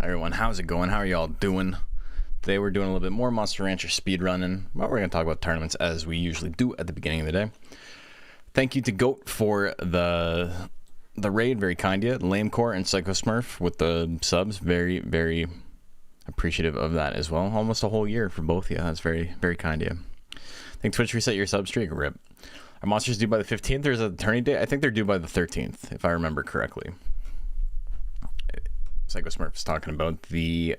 Everyone, how's it going? How are y'all doing? Today we're doing a little bit more Monster Rancher speedrunning, but we're going to talk about tournaments as we usually do at the beginning of the day. Thank you to Goat for the raid, very kind of you. Lamecore and Psycho Smurf with the subs, very, very appreciative of that as well. Almost a whole year for both of you. That's very, very kind of you. I think Twitch reset your sub streak, rip. Are monsters due by the 15th? There's a tourney date. I think they're due by the 13th, if I remember correctly. Psycho Smurf is talking about the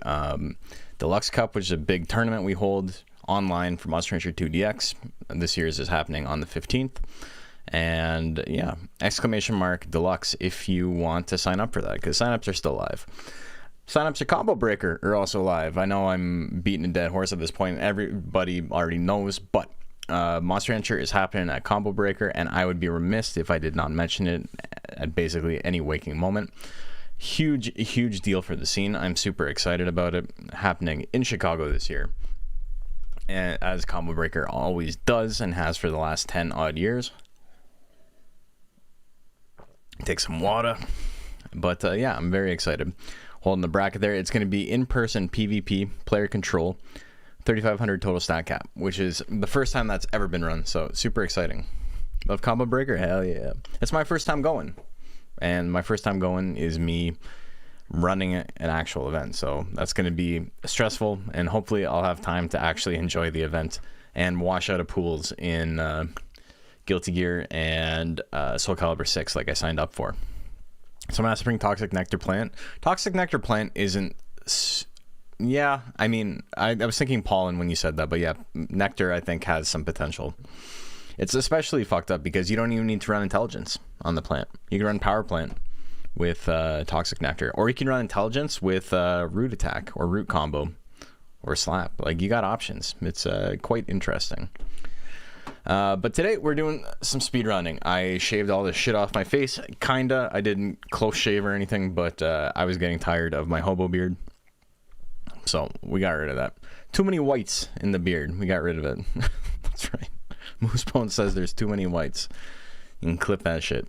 Deluxe Cup, which is a big tournament we hold online for Monster Rancher 2 DX. This year's is happening on the 15th. And yeah, exclamation mark Deluxe if you want to sign up for that, because signups are still live. Signups to Combo Breaker are also live. I know I'm beating a dead horse at this point. Everybody already knows, but Monster Rancher is happening at Combo Breaker, and I would be remiss if I did not mention it at basically any waking moment. Huge deal for the scene. I'm super excited about it. Happening in Chicago this year, and as Combo Breaker always does and has for the last 10 odd years. Take some water, but yeah, I'm very excited. Holding the bracket there. It's going to be in-person PvP, player control, 3,500 total stat cap, which is the first time that's ever been run, so super exciting. Love Combo Breaker? Hell yeah. It's my first time going. And my first time going is me running an actual event. So that's going to be stressful, and hopefully I'll have time to actually enjoy the event and wash out of pools in Guilty Gear and Soul Calibur 6 like I signed up for. So I'm mastering Toxic Nectar Plant. Toxic Nectar Plant isn't... Yeah, I mean, I was thinking pollen when you said that, but yeah, Nectar I think has some potential. It's especially fucked up because you don't even need to run Intelligence on the plant. You can run Power Plant with Toxic Nectar, or you can run Intelligence with Root Attack or Root Combo or Slap. Like, you got options. It's quite interesting. But today we're doing some speed running. I shaved all this shit off my face. Kinda. I didn't close shave or anything, but I was getting tired of my hobo beard. So we got rid of that. Too many whites in the beard. We got rid of it. That's right. Moosebone says there's too many whites. You can clip that shit.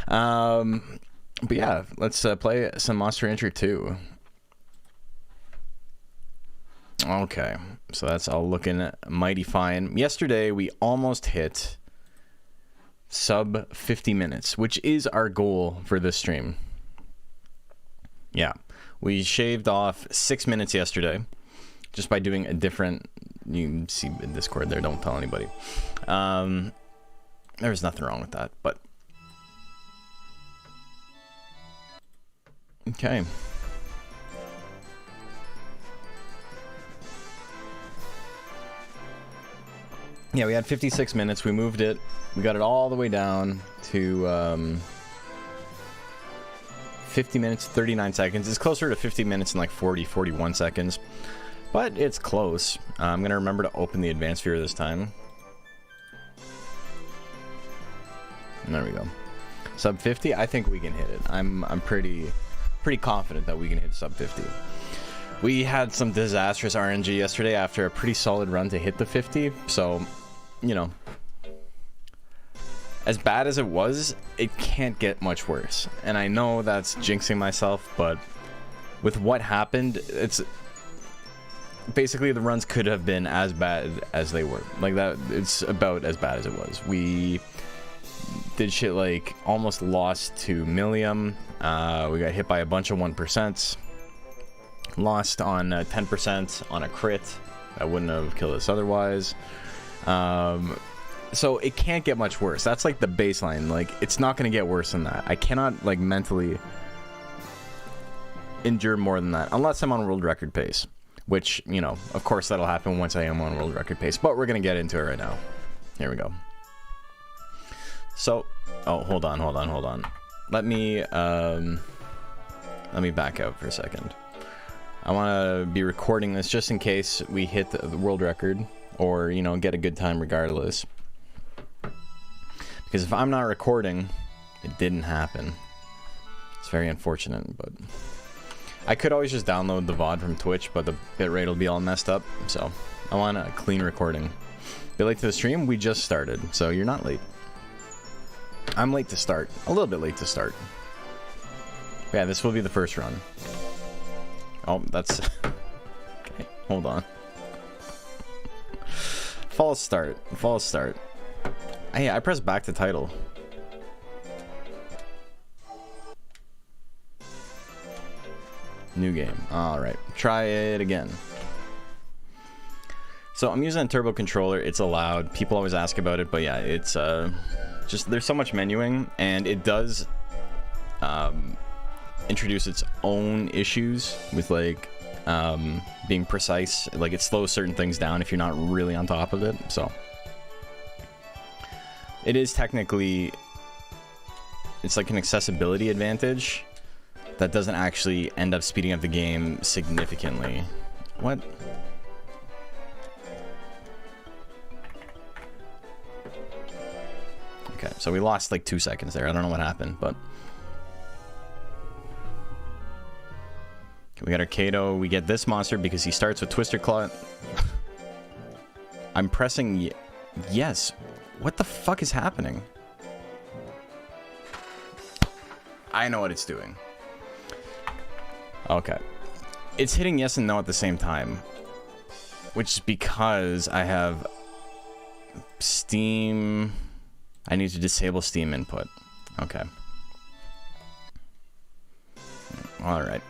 But yeah, let's play some Monster Rancher 2. Okay, so that's all looking mighty fine. Yesterday, we almost hit sub 50 minutes, which is our goal for this stream. Yeah, we shaved off 6 minutes yesterday just by doing a different... You can see in Discord there, don't tell anybody. There's nothing wrong with that, but... Okay. Yeah, we had 56 minutes. We moved it. We got it all the way down to 50 minutes, 39 seconds. It's closer to 50 minutes in like 40, 41 seconds. But it's close. I'm going to remember to open the advanced viewer this time. And there we go. Sub 50, I think we can hit it. I'm pretty confident that we can hit sub 50. We had some disastrous RNG yesterday after a pretty solid run to hit the 50. So, you know, as bad as it was, it can't get much worse. And I know that's jinxing myself, but with what happened, it's... Basically, the runs could have been as bad as they were. Like that, it's about as bad as it was. We did shit like almost lost to Millium. We got hit by a bunch of 1%. Lost on 10% on a crit. That wouldn't have killed us otherwise. So it can't get much worse. That's like the baseline. Like, it's not going to get worse than that. I cannot like mentally endure more than that unless I'm on world record pace. Which, you know, of course that'll happen once I am on world record pace. But we're going to get into it right now. Here we go. So, oh, hold on. Let me back out for a second. I want to be recording this just in case we hit the world record. Or, you know, get a good time regardless. Because if I'm not recording, it didn't happen. It's very unfortunate, but... I could always just download the VOD from Twitch, but the bitrate will be all messed up, so I want a clean recording. Bit late to the stream? We just started, so you're not late. I'm late to start. A little bit late to start. Yeah, this will be the first run. Oh, that's... Okay, hold on. False start. False start. Hey, I pressed back to title. New game. Alright. Try it again. So I'm using a turbo controller. It's allowed. People always ask about it, but yeah, it's just there's so much menuing, and it does introduce its own issues with like being precise. Like it slows certain things down if you're not really on top of it. So it is technically, it's like an accessibility advantage that doesn't actually end up speeding up the game significantly. What? Okay, so we lost like 2 seconds there. I don't know what happened, but... Okay, we got our Kato. We get this monster because he starts with Twister Claw. I'm pressing... Yes. What the fuck is happening? I know what it's doing. Okay. It's hitting yes and no at the same time. Which is because I have Steam... I need to disable Steam input. Okay. Alright.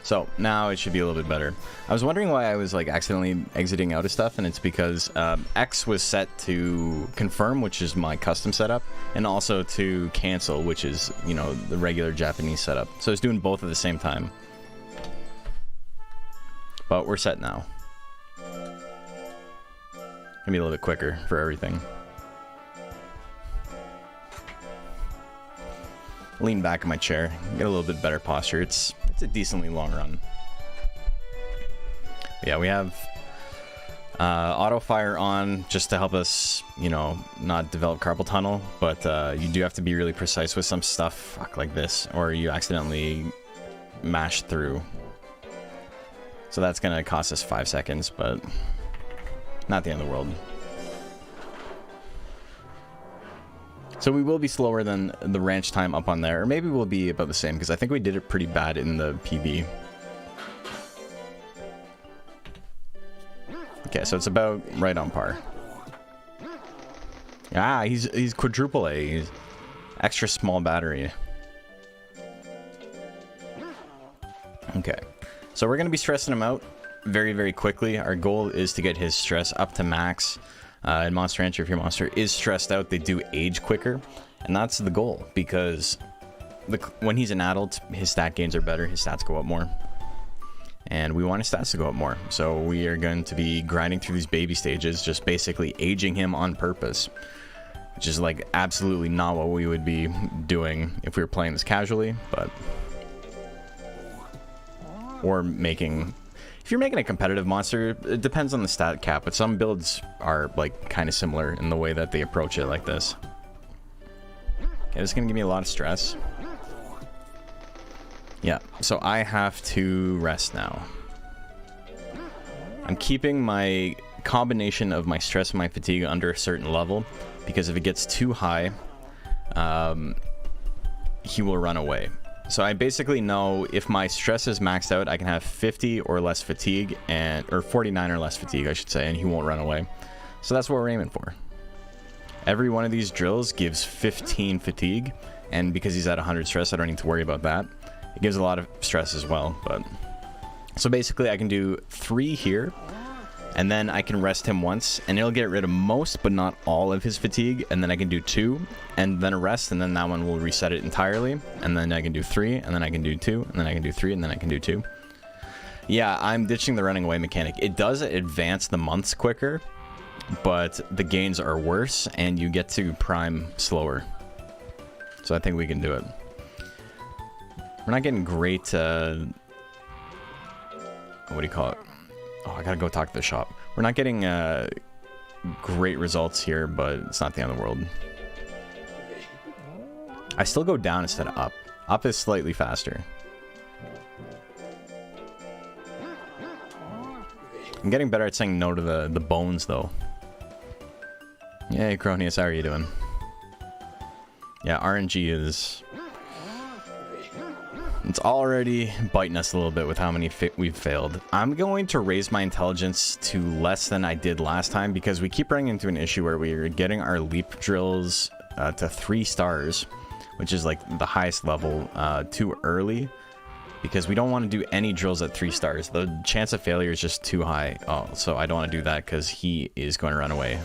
So, now it should be a little bit better. I was wondering why I was, like, accidentally exiting out of stuff, and it's because X was set to confirm, which is my custom setup, and also to cancel, which is, you know, the regular Japanese setup. So it's doing both at the same time. But we're set now. Gonna be a little bit quicker for everything. Lean back in my chair, get a little bit better posture. It's a decently long run. But yeah, we have auto fire on just to help us, you know, not develop carpal tunnel. But you do have to be really precise with some stuff, fuck, like this, or you accidentally mash through. So that's gonna cost us 5 seconds, but not the end of the world. So we will be slower than the ranch time up on there, or maybe we'll be about the same, because I think we did it pretty bad in the PB. Okay, so it's about right on par. Ah, he's quadruple A. He's extra small battery. Okay, so we're going to be stressing him out very, very quickly. Our goal is to get his stress up to max. In Monster Rancher, if your monster is stressed out, they do age quicker, and that's the goal, because when he's an adult, his stat gains are better, his stats go up more, and we want his stats to go up more. So we are going to be grinding through these baby stages, just basically aging him on purpose, which is like absolutely not what we would be doing if we were playing this casually, but or making... If you're making a competitive monster, it depends on the stat cap, but some builds are like kind of similar in the way that they approach it like this. Okay, this is going to give me a lot of stress. Yeah, so I have to rest now. I'm keeping my combination of my stress and my fatigue under a certain level, because if it gets too high, he will run away. So I basically know if my stress is maxed out, I can have 50 or less fatigue, or 49 or less fatigue, I should say, and he won't run away. So that's what we're aiming for. Every one of these drills gives 15 fatigue, and because he's at 100 stress, I don't need to worry about that. It gives a lot of stress as well, but... So basically I can do 3 here, and then I can rest him once, and it'll get rid of most, but not all of his fatigue, and then I can do 2, and then a rest, and then that one will reset it entirely, and then I can do 3, and then I can do 2, and then I can do 3, and then I can do 2. Yeah, I'm ditching the running away mechanic. It does advance the months quicker, but the gains are worse, and you get to prime slower. So I think we can do it. We're not getting great, what do you call it? Oh, I gotta go talk to the shop. We're not getting great results here, but it's not the end of the world. I still go down instead of up. Up is slightly faster. I'm getting better at saying no to the bones, though. Yay, Cronius, how are you doing? Yeah, RNG is... It's already biting us a little bit with how many we've failed. I'm going to raise my intelligence to less than I did last time because we keep running into an issue where we're getting our leap drills to 3 stars, which is like the highest level, too early because we don't want to do any drills at 3 stars. The chance of failure is just too high. Oh, so I don't want to do that because he is going to run away.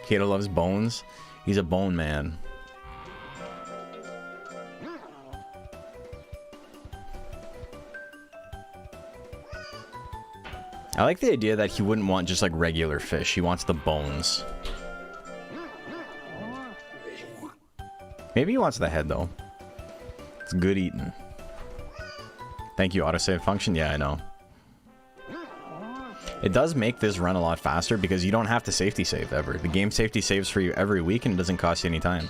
Kato loves bones. He's a bone man. I like the idea that he wouldn't want just like regular fish. He wants the bones. Maybe he wants the head though. It's good eating. Thank you, autosave function. Yeah, I know. It does make this run a lot faster because you don't have to safety save ever. The game safety saves for you every week and it doesn't cost you any time.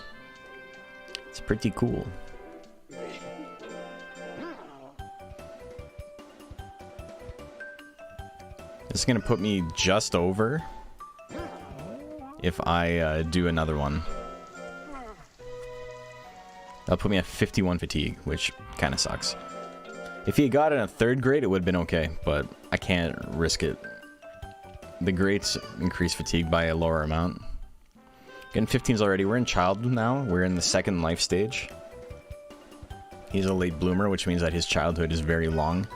It's pretty cool. This is going to put me just over if I do another one. That'll put me at 51 fatigue, which kind of sucks. If he got it in a 3rd grade, it would have been okay, but I can't risk it. The grades increase fatigue by a lower amount. Getting 15s already. We're in child now. We're in the 2nd life stage. He's a late bloomer, which means that his childhood is very long.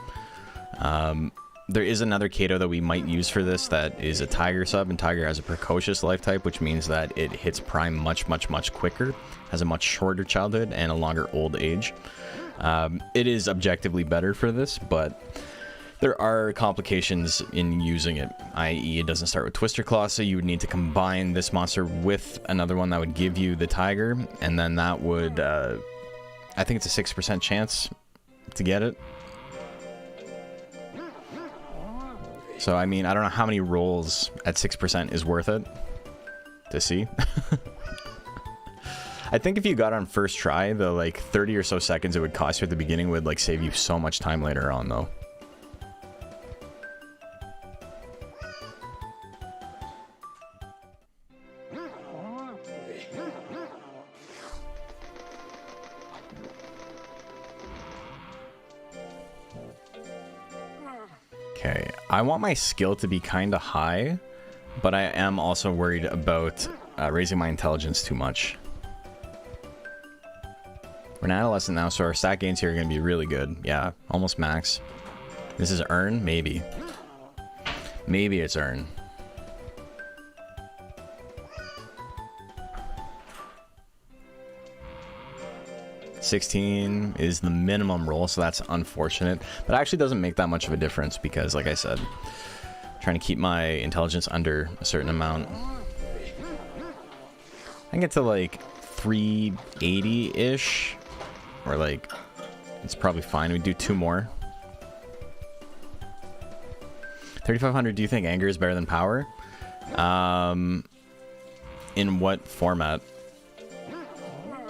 There is another Kato that we might use for this that is a Tiger sub, and Tiger has a precocious life type, which means that it hits prime much quicker, has a much shorter childhood, and a longer old age. It is objectively better for this, but there are complications in using it, i.e. it doesn't start with Twister Claw, so you would need to combine this monster with another one that would give you the Tiger, and then that would, I think it's a 6% chance to get it. So, I mean, I don't know how many rolls at 6% is worth it to see. I think if you got on first try, the like 30 or so seconds it would cost you at the beginning would like save you so much time later on, though. Okay, I want my skill to be kind of high, but I am also worried about raising my intelligence too much. We're an adolescent now, so our stat gains here are going to be really good. Yeah, almost max. This is earn? Maybe. Maybe it's earn. $16 is the minimum roll, so that's unfortunate. But it actually doesn't make that much of a difference because, like I said, I'm trying to keep my intelligence under a certain amount. I can get to like 380-ish, or like, it's probably fine. We do 2 more. 3,500, do you think anger is better than power? In what format?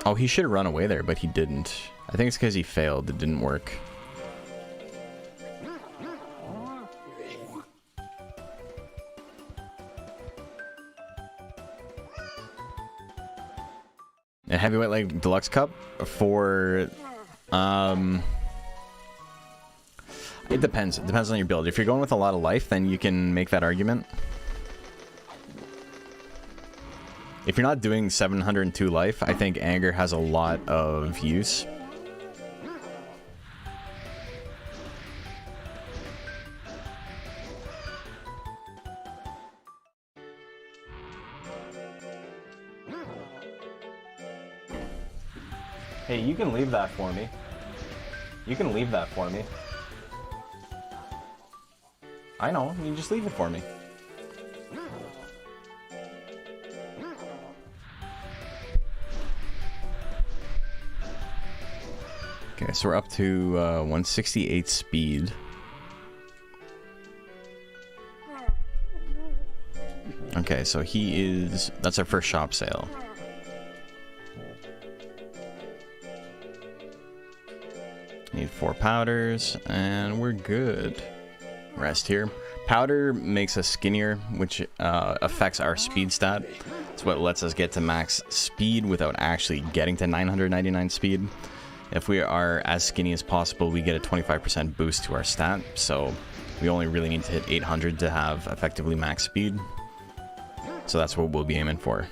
Oh, he should run away there, but he didn't. I think it's because he failed. It didn't work. A heavyweight like deluxe cup for it depends. It depends on your build. If you're going with a lot of life, then you can make that argument. If you're not doing 702 life, I think anger has a lot of use. Hey, you can leave that for me. You can leave that for me. I know, you just leave it for me. Okay, so we're up to 168 speed. Okay, so he is... That's our first shop sale. Need 4 powders, and we're good. Rest here. Powder makes us skinnier, which affects our speed stat. It's what lets us get to max speed without actually getting to 999 speed. If we are as skinny as possible, we get a 25% boost to our stat, so we only really need to hit 800 to have effectively max speed. So that's what we'll be aiming for.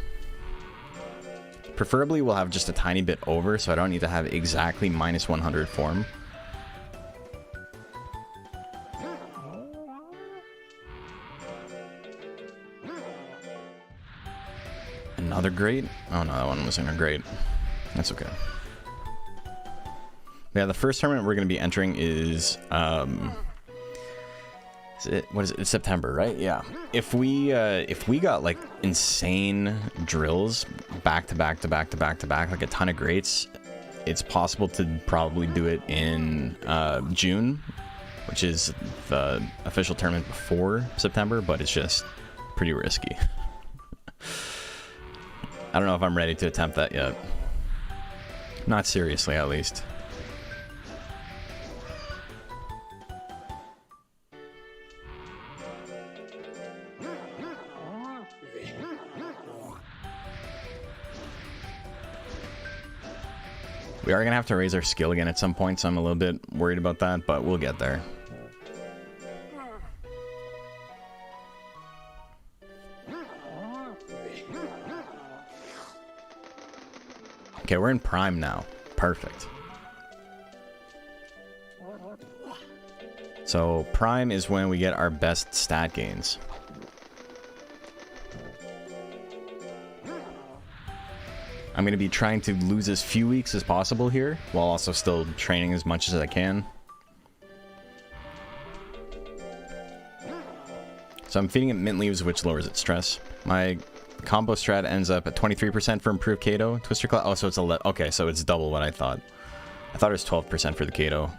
Preferably we'll have just a tiny bit over, so I don't need to have exactly minus 100 form. Another grade? Oh no, that one wasn't a grade. That's okay. Yeah, the first tournament we're going to be entering is what is it? It's September, right? Yeah. If we got like insane drills back to back to back to back to back, like a ton of greats, it's possible to probably do it in June, which is the official tournament before September, but it's just pretty risky. I don't know if I'm ready to attempt that yet. Not seriously, at least. We are going to have to raise our skill again at some point, so I'm a little bit worried about that, but we'll get there. Okay, we're in Prime now. Perfect. So Prime is when we get our best stat gains. I'm going to be trying to lose as few weeks as possible here, while also still training as much as I can. So I'm feeding it mint leaves, which lowers its stress. My combo strat ends up at 23% for improved Kato. Twister Claw. Oh, so it's 11. Okay, so it's double what I thought. I thought it was 12% for the Kato.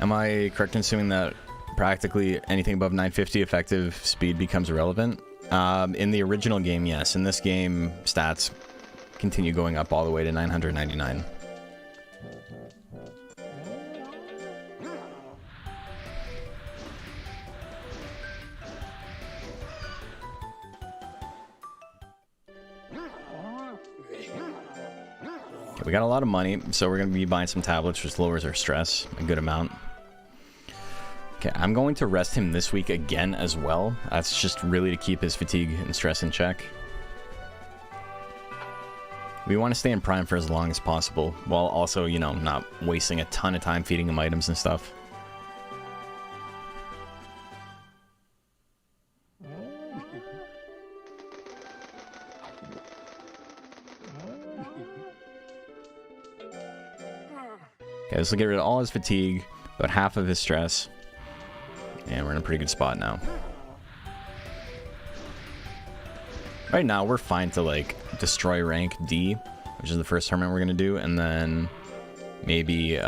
Am I correct in assuming that practically anything above 950 effective speed becomes irrelevant? In the original game, yes. In this game, stats continue going up all the way to 999. Okay, we got a lot of money, so we're going to be buying some tablets, which lowers our stress a good amount. Okay, I'm going to rest him this week again as well. That's just really to keep his fatigue and stress in check. We want to stay in Prime for as long as possible, while also, you know, not wasting a ton of time feeding him items and stuff. Okay, this will get rid of all his fatigue, about half of his stress. And we're in a pretty good spot now. Right now, we're fine to, like, destroy rank D, which is the first tournament we're going to do, and then maybe,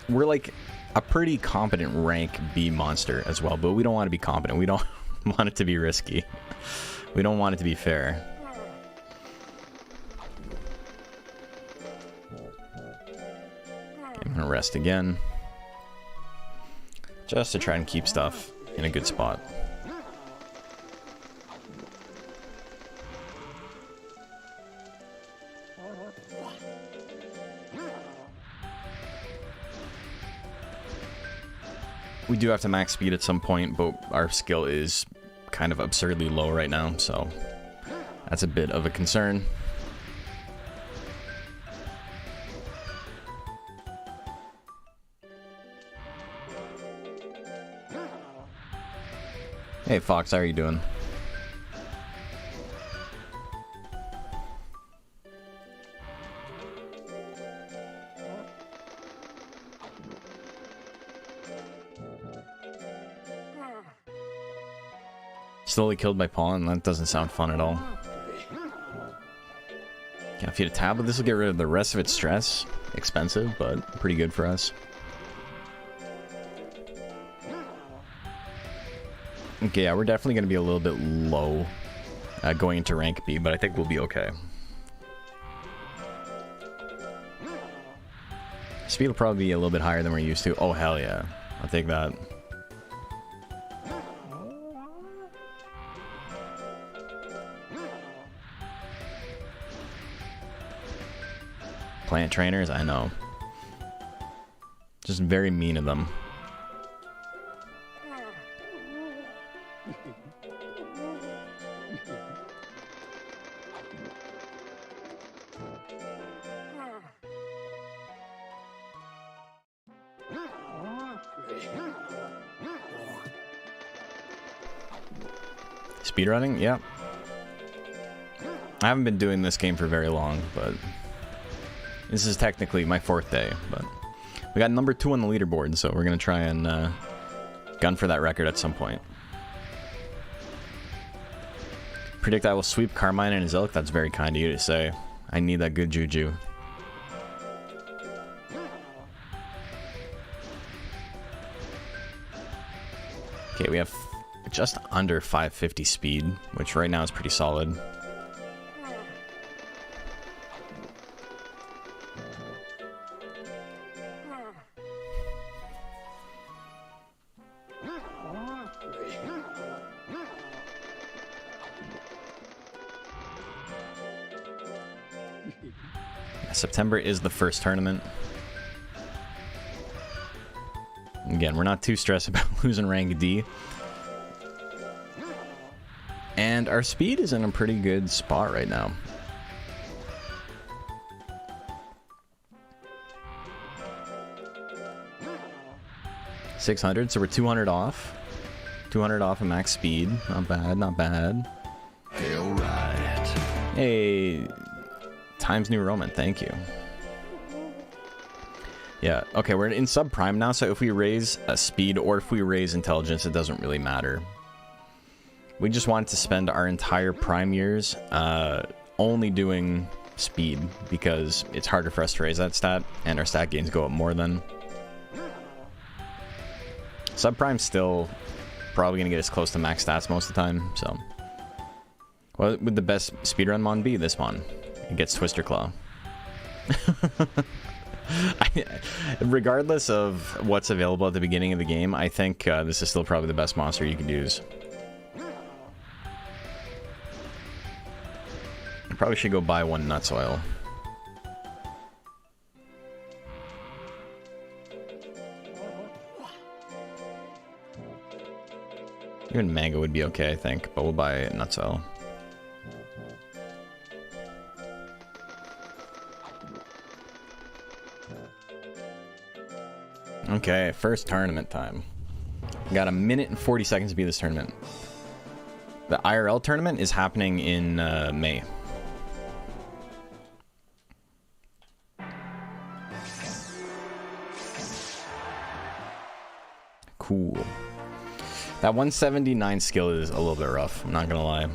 we're like a pretty competent rank B monster as well, but we don't want to be competent. We don't want it to be risky. We don't want it to be fair. Okay, I'm going to rest again. Just to try and keep stuff in a good spot. We do have to max speed at some point, but our skill is kind of absurdly low right now, so that's a bit of a concern. Hey Fox, how are you doing? Slowly killed by pollen? That doesn't sound fun at all. Can I feed a tablet? This will get rid of the rest of its stress. Expensive, but pretty good for us. Okay, yeah, we're definitely going to be a little bit low going into rank B, but I think we'll be okay. Speed will probably be a little bit higher than we're used to. Oh, hell yeah. I'll take that. Plant trainers, I know. Just very mean of them. Speedrunning? Yeah. I haven't been doing this game for very long, but this is technically my 4th day, but we got number 2 on the leaderboard, so we're gonna try and gun for that record at some point. Predict I will sweep Carmine and his ilk? That's very kind of you to say. I need that good juju. Okay, we have just under 550 speed, which right now is pretty solid. September is the first tournament. Again, we're not too stressed about losing rank D. And our speed is in a pretty good spot right now. $600, so we're 200 off. 200 off of max speed. Not bad, not bad. Alright. Hey, Times New Roman, thank you. Yeah, okay, we're in subprime now, so if we raise speed or if we raise intelligence, it doesn't really matter. We just wanted to spend our entire prime years only doing speed because it's harder for us to raise that stat, and our stat gains go up more than. Subprime's still probably going to get us close to max stats most of the time, so. What would the best speedrun mon be? This mon. It gets Twister Claw. Regardless of what's available at the beginning of the game, I think this is still probably the best monster you can use. I probably should go buy one nuts oil. Even mango would be okay, I think, but we'll buy nuts oil. Okay, first tournament time. We got a minute and 40 seconds to be this tournament. The IRL tournament is happening in May. Cool. That 179 skill is a little bit rough, I'm not gonna lie.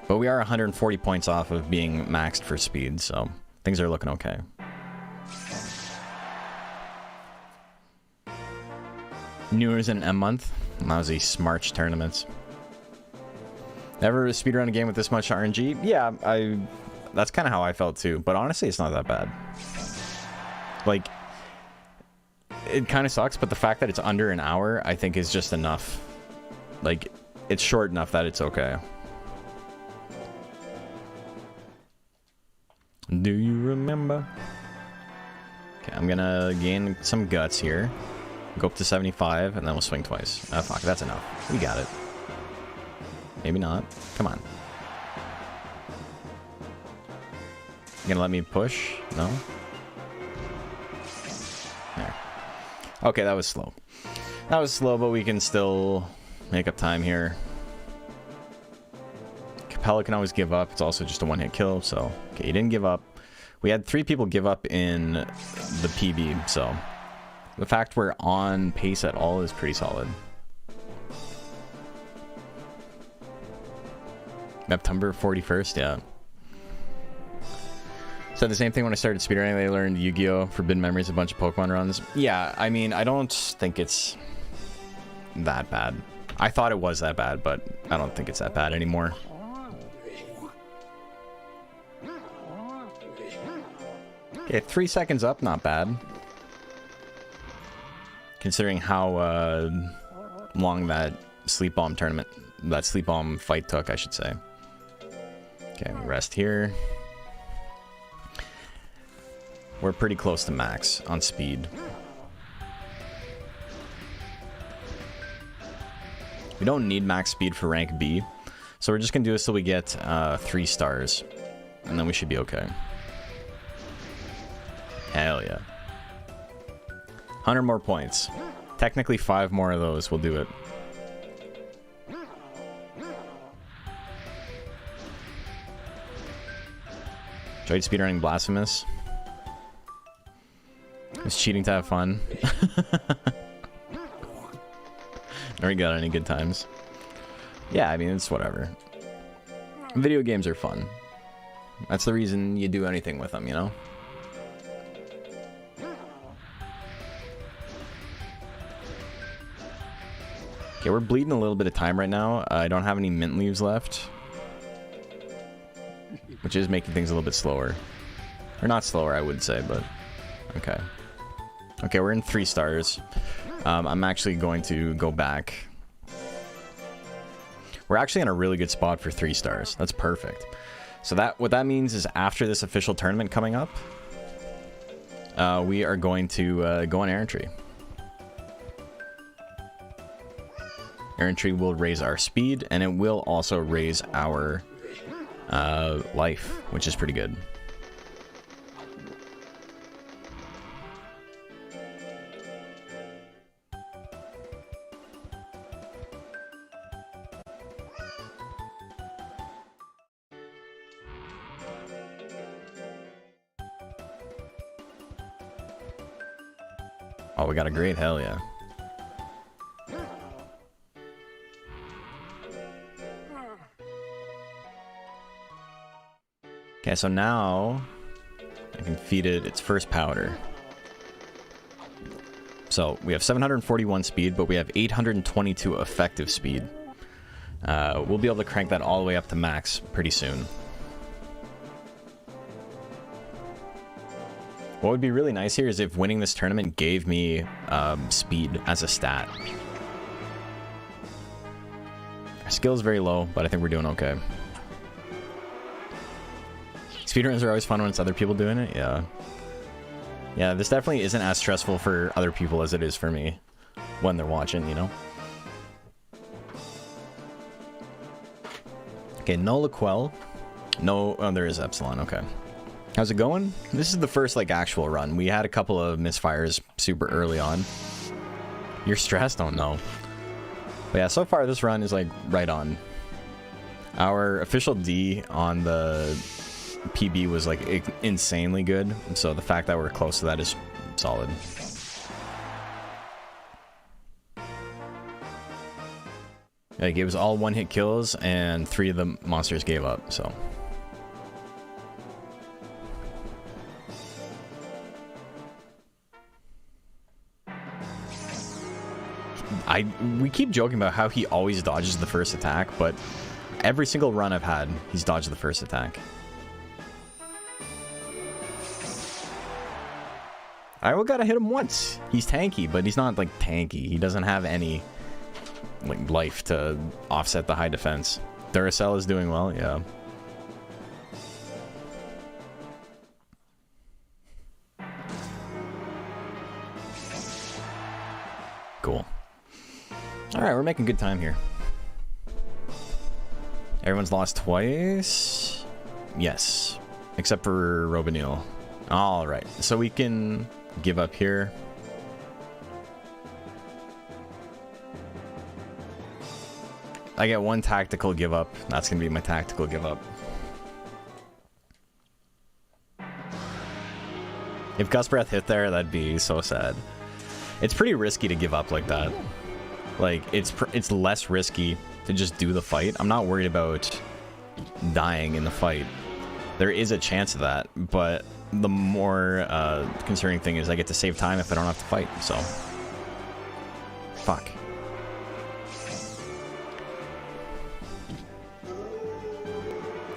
But we are 140 points off of being maxed for speed, so things are looking okay. New Year's and M month. Lousy Smarch tournaments. Ever speedrun a game with this much RNG? Yeah, that's kind of how I felt too, but honestly it's not that bad. Like, it kind of sucks, but the fact that it's under an hour I think is just enough. Like, it's short enough that it's okay. Do you remember? Okay, I'm gonna gain some guts here. Go up to 75, and then we'll swing twice. Oh, fuck, that's enough. We got it. Maybe not. Come on. You gonna let me push? No? There. Okay, that was slow. That was slow, but we can still make up time here. Capella can always give up. It's also just a one-hit kill, so... Okay, he didn't give up. We had 3 people give up in the PB, so... The fact we're on pace at all is pretty solid. September 41st, yeah. Said the same thing when I started speedrunning. They learned Yu-Gi-Oh! Forbidden Memories, a bunch of Pokemon runs. Yeah, I mean, I don't think it's that bad. I thought it was that bad, but I don't think it's that bad anymore. Okay, 3 seconds up, not bad. Considering how long that sleep bomb tournament, that sleep bomb fight took, I should say. Okay, rest here. We're pretty close to max on speed. We don't need max speed for rank B, so we're just gonna do this till we get 3 stars, and then we should be okay. Hell yeah. 100 more points. Technically 5 more of those will do it. Enjoyed speedrunning Blasphemous. It's cheating to have fun. Never got any good times. Yeah, I mean, it's whatever. Video games are fun. That's the reason you do anything with them, you know? Okay, we're bleeding a little bit of time right now. I don't have any mint leaves left, which is making things a little bit slower. Or not slower, I would say, but okay. Okay, we're in 3 stars. I'm actually going to go back. We're actually in a really good spot for 3 stars. That's perfect. So what that means is after this official tournament coming up, we are going to go on errantry. Errantry will raise our speed, and it will also raise our life, which is pretty good. Oh, we got a great, hell yeah. Okay, so now I can feed it its first powder. So we have 741 speed, but we have 822 effective speed. We'll be able to crank that all the way up to max pretty soon. What would be really nice here is if winning this tournament gave me speed as a stat. Our skill is very low, but I think we're doing okay. Speedruns are always fun when it's other people doing it, yeah. Yeah, this definitely isn't as stressful for other people as it is for me when they're watching, you know? Okay, no Laquelle. No, oh, there is Epsilon, okay. How's it going? This is the first, like, actual run. We had a couple of misfires super early on. You're stressed? Oh, no. But yeah, so far this run is, like, right on. Our official D on the PB was, like, insanely good. So the fact that we're close to that is solid. Yeah, it gave us all one-hit kills, and 3 of the monsters gave up, so... We keep joking about how he always dodges the first attack, but every single run I've had, he's dodged the first attack. I gotta hit him once. He's tanky, but he's not, like, tanky. He doesn't have any, like, life to offset the high defense. Duracell is doing well, yeah. Cool. Alright, we're making good time here. Everyone's lost twice? Yes. Except for Robanil. Alright, so we can give up here. I get 1 tactical give up. That's gonna be my tactical give up. If Gust Breath hit there, that'd be so sad. It's pretty risky to give up like that. Like, it's less risky to just do the fight. I'm not worried about dying in the fight. There is a chance of that, but the more concerning thing is I get to save time if I don't have to fight, so... Fuck.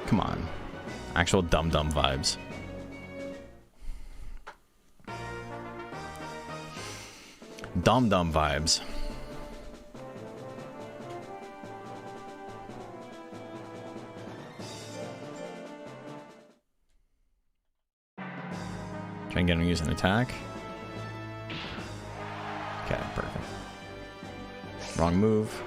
Come on. Actual dum-dum vibes. Dum-dum vibes. Try and get him to use an attack. Okay, perfect. Wrong move.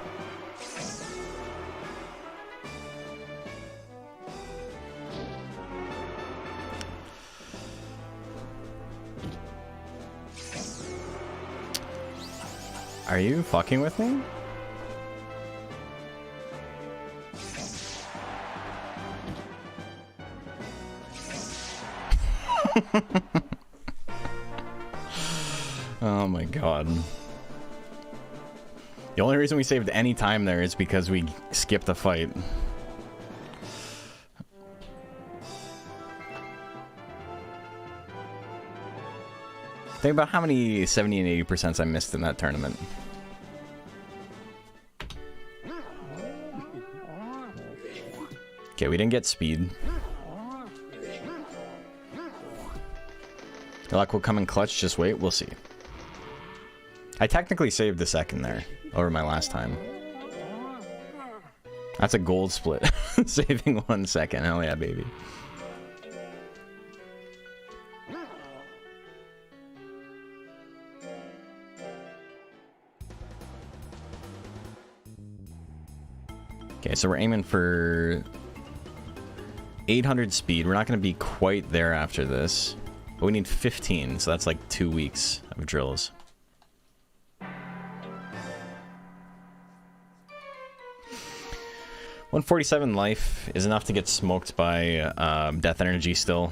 Are you fucking with me? Oh my god. The only reason we saved any time there is because we skipped the fight. Think about how many 70 and 80% I missed in that tournament. Okay, we didn't get speed. Your luck will come in clutch, just wait, we'll see. I technically saved the second there over my last time. That's a gold split. Saving 1 second, hell yeah, baby. Okay, so we're aiming for 800 speed. We're not going to be quite there after this. But we need 15, so that's like 2 weeks of drills. $147 life is enough to get smoked by death energy still.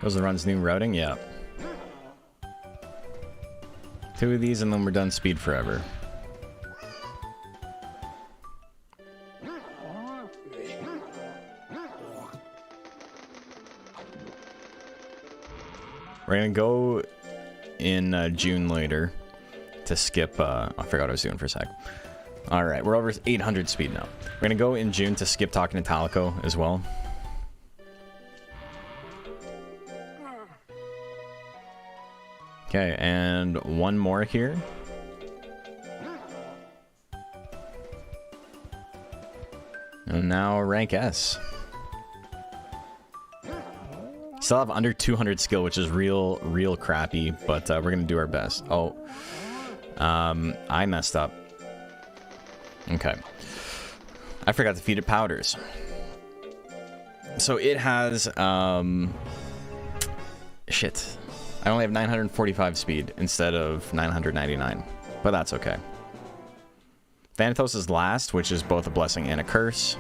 Goes the run's new routing? Yeah. 2 of these and then we're done speed forever. We're gonna go in June later to skip, I forgot what I was doing for a sec. Alright, we're over 800 speed now. We're gonna go in June to skip talking to Talico as well. Okay, and one more here. And now rank S. Still have under 200 skill, which is real crappy, but we're gonna do our best. Oh, I messed up. Okay, I forgot to feed it powders. So it has shit. I only have 945 speed instead of 999, but that's okay. Thanatos is last, which is both a blessing and a curse.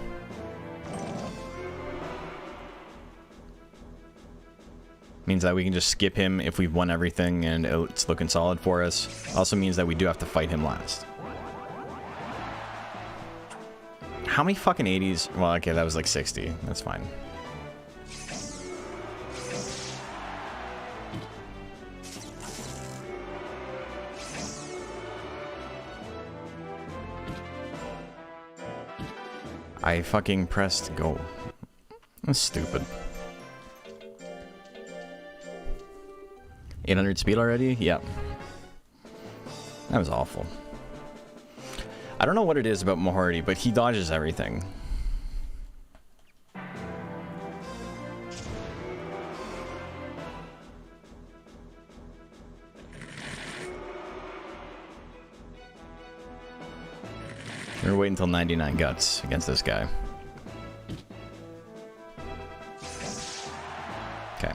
Means that we can just skip him if we've won everything and it's looking solid for us. Also means that we do have to fight him last. How many fucking 80s? Well, okay, that was like 60. That's fine. I fucking pressed go. That's stupid. 800 speed already? Yep. That was awful. I don't know what it is about Mahorty, but he dodges everything. We're waiting until 99 guts against this guy. Okay.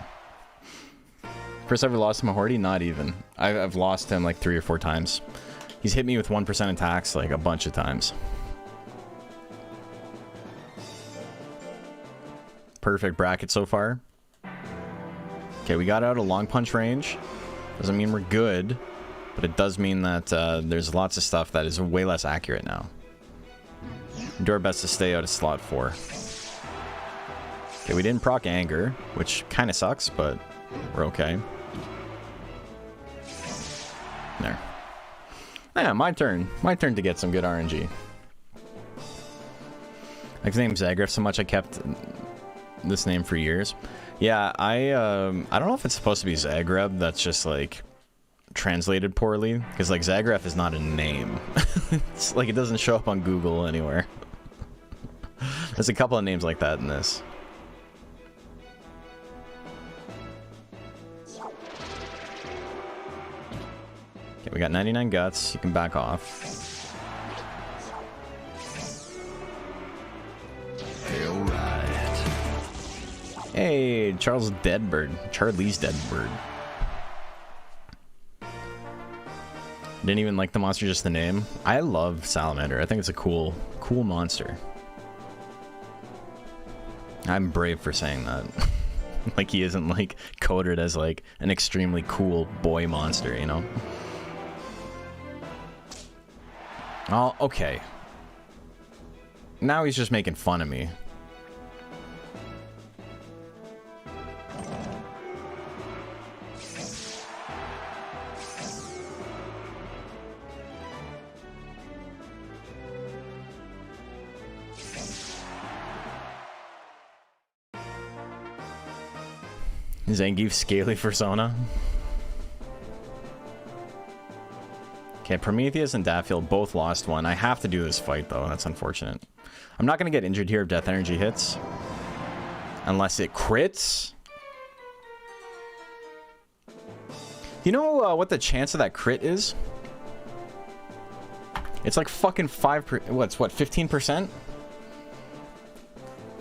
First ever lost to Mahorty? Not even. I've lost him like 3 or 4 times. He's hit me with 1% attacks like a bunch of times. Perfect bracket so far. Okay, we got out of long punch range. Doesn't mean we're good, but it does mean that there's lots of stuff that is way less accurate now. Do our best to stay out of slot 4. Okay, we didn't proc anger, which kind of sucks, but we're okay. There. Yeah, my turn. My turn to get some good RNG. Like, his name's Zagrif so much I kept this name for years. Yeah, I don't know if it's supposed to be Zagreb. That's just like translated poorly, because like Zagreb is not a name. It's like it doesn't show up on Google anywhere. There's a couple of names like that in this. Okay, we got 99 guts. You can back off. Hey, Charles Deadbird. Charlie's Deadbird. Didn't even like the monster, just the name. I love Salamander. I think it's a cool monster. I'm brave for saying that. Like he isn't like coded as like an extremely cool boy monster, you know? Oh, okay. Now he's just making fun of me. Zangief scaly persona. Okay, Prometheus and Daffield both lost one. I have to do this fight though. That's unfortunate. I'm not gonna get injured here if Death Energy hits, unless it crits. You know what the chance of that crit is? It's like fucking 5%. What's what? 15%?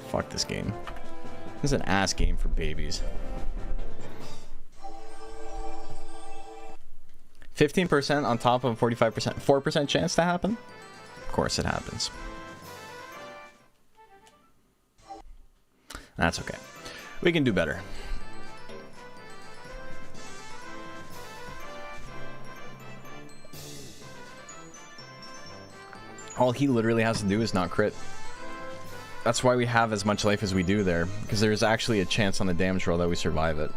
Fuck this game. This is an ass game for babies. 15% on top of 45%, 4% chance to happen? Of course it happens. That's okay. We can do better. All he literally has to do is not crit. That's why we have as much life as we do there, because there's actually a chance on the damage roll that we survive it.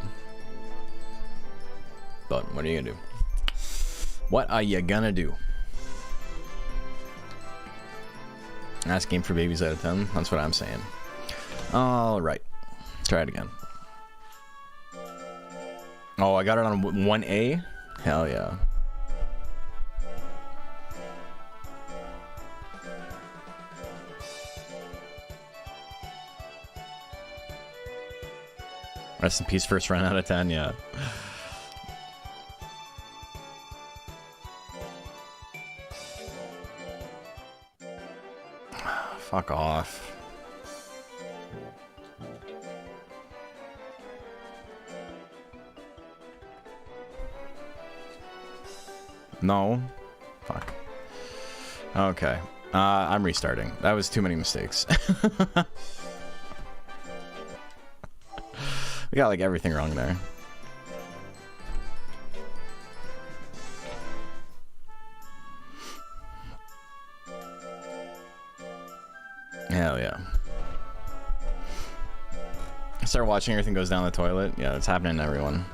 But what are you gonna do? What are you gonna do? That's game for babies out of 10. That's what I'm saying. Alright. Let's try it again. Oh, I got it on 1A? Hell yeah. Rest in peace, first run out of 10, yeah. Fuck off. No. Fuck. Okay. I'm restarting. That was too many mistakes. We got like everything wrong there. Hell yeah. Start watching, everything goes down the toilet. Yeah, that's happening to everyone.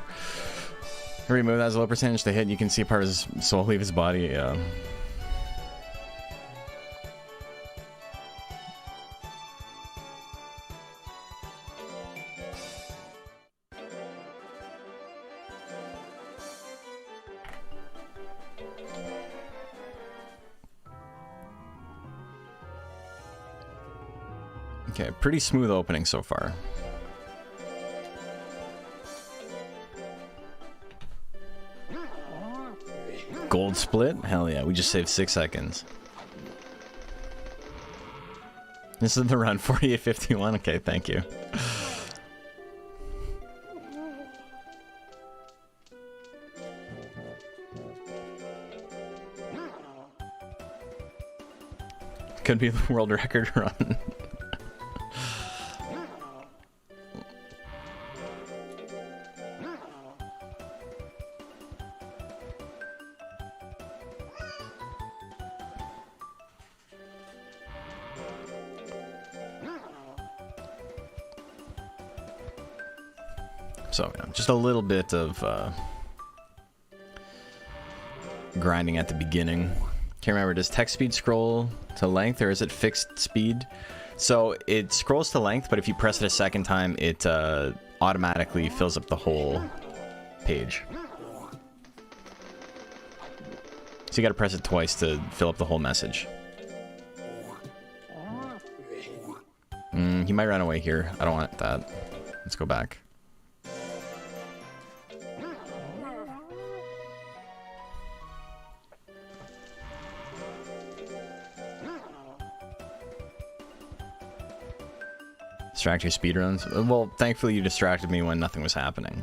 Every move that has a low percentage to hit, you can see a part of his soul leave his body. Yeah. Okay, pretty smooth opening so far. Gold split? Hell yeah, we just saved 6 seconds. This is the run, 48.51. Okay, thank you. Could be the world record run. So, yeah, just a little bit of grinding at the beginning. Can't remember, does text speed scroll to length or is it fixed speed? So it scrolls to length, but if you press it a second time, it automatically fills up the whole page. So you gotta press it twice to fill up the whole message. He might run away here. I don't want that. Let's go back. Distract your speedruns? Well, thankfully you distracted me when nothing was happening.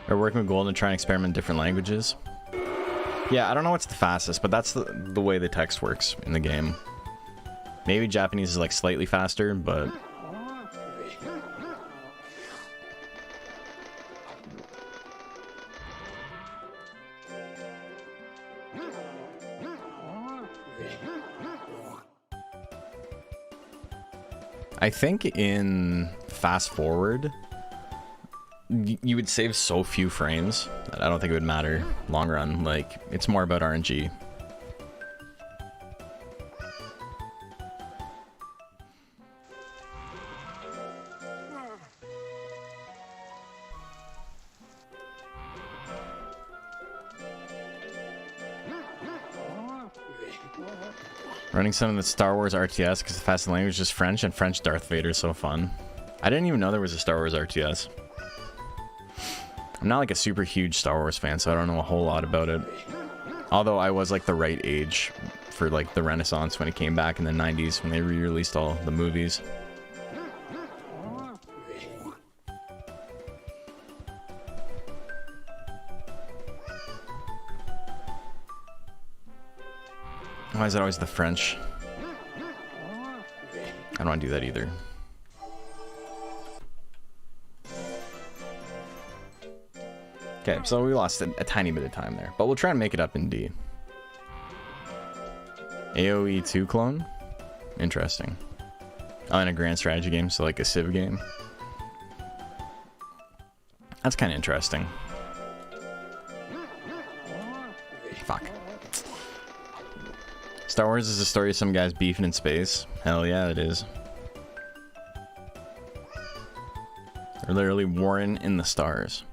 We're working with Golden to try and experiment in different languages. Yeah, I don't know what's the fastest, but that's the way the text works in the game. Maybe Japanese is like slightly faster, but... I think in fast forward, you would save so few frames that I don't think it would matter long run. Like, it's more about RNG. Running some of the Star Wars RTS because the fastest language is French, and French Darth Vader is so fun. I didn't even know there was a Star Wars RTS. I'm not like a super huge Star Wars fan, so I don't know a whole lot about it. Although I was like the right age for like the Renaissance when it came back in the 90s when they re-released all the movies. Why is it always the French? I don't want to do that either. Okay, so we lost a tiny bit of time there, but we'll try and make it up in D. AoE 2 clone? Interesting. Oh, in a grand strategy game, so like a Civ game. That's kind of interesting. Fuck. Star Wars is a story of some guys beefing in space. Hell yeah, it is. They're literally warring in the stars.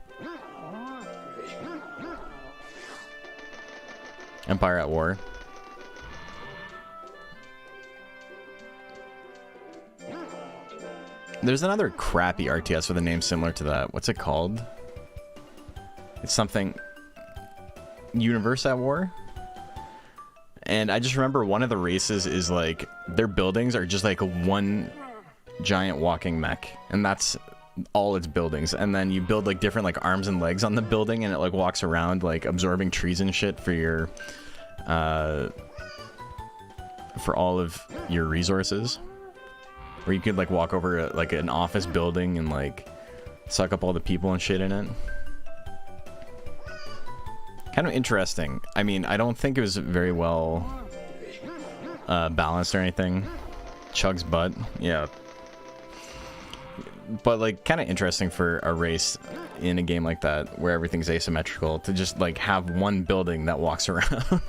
Empire at War. There's another crappy RTS with a name similar to that. What's it called? It's something... Universe at War? And I just remember one of the races is like... Their buildings are just like one giant walking mech. And that's all its buildings. And then you build like different like arms and legs on the building, and it like walks around like absorbing trees and shit for your... for all of your resources. Or you could like walk over like an office building and like suck up all the people and shit in it. Kind of interesting. I mean, I don't think it was very well balanced or anything. Chug's butt, yeah. But like kind of interesting for a race in a game like that where everything's asymmetrical to just like have one building that walks around.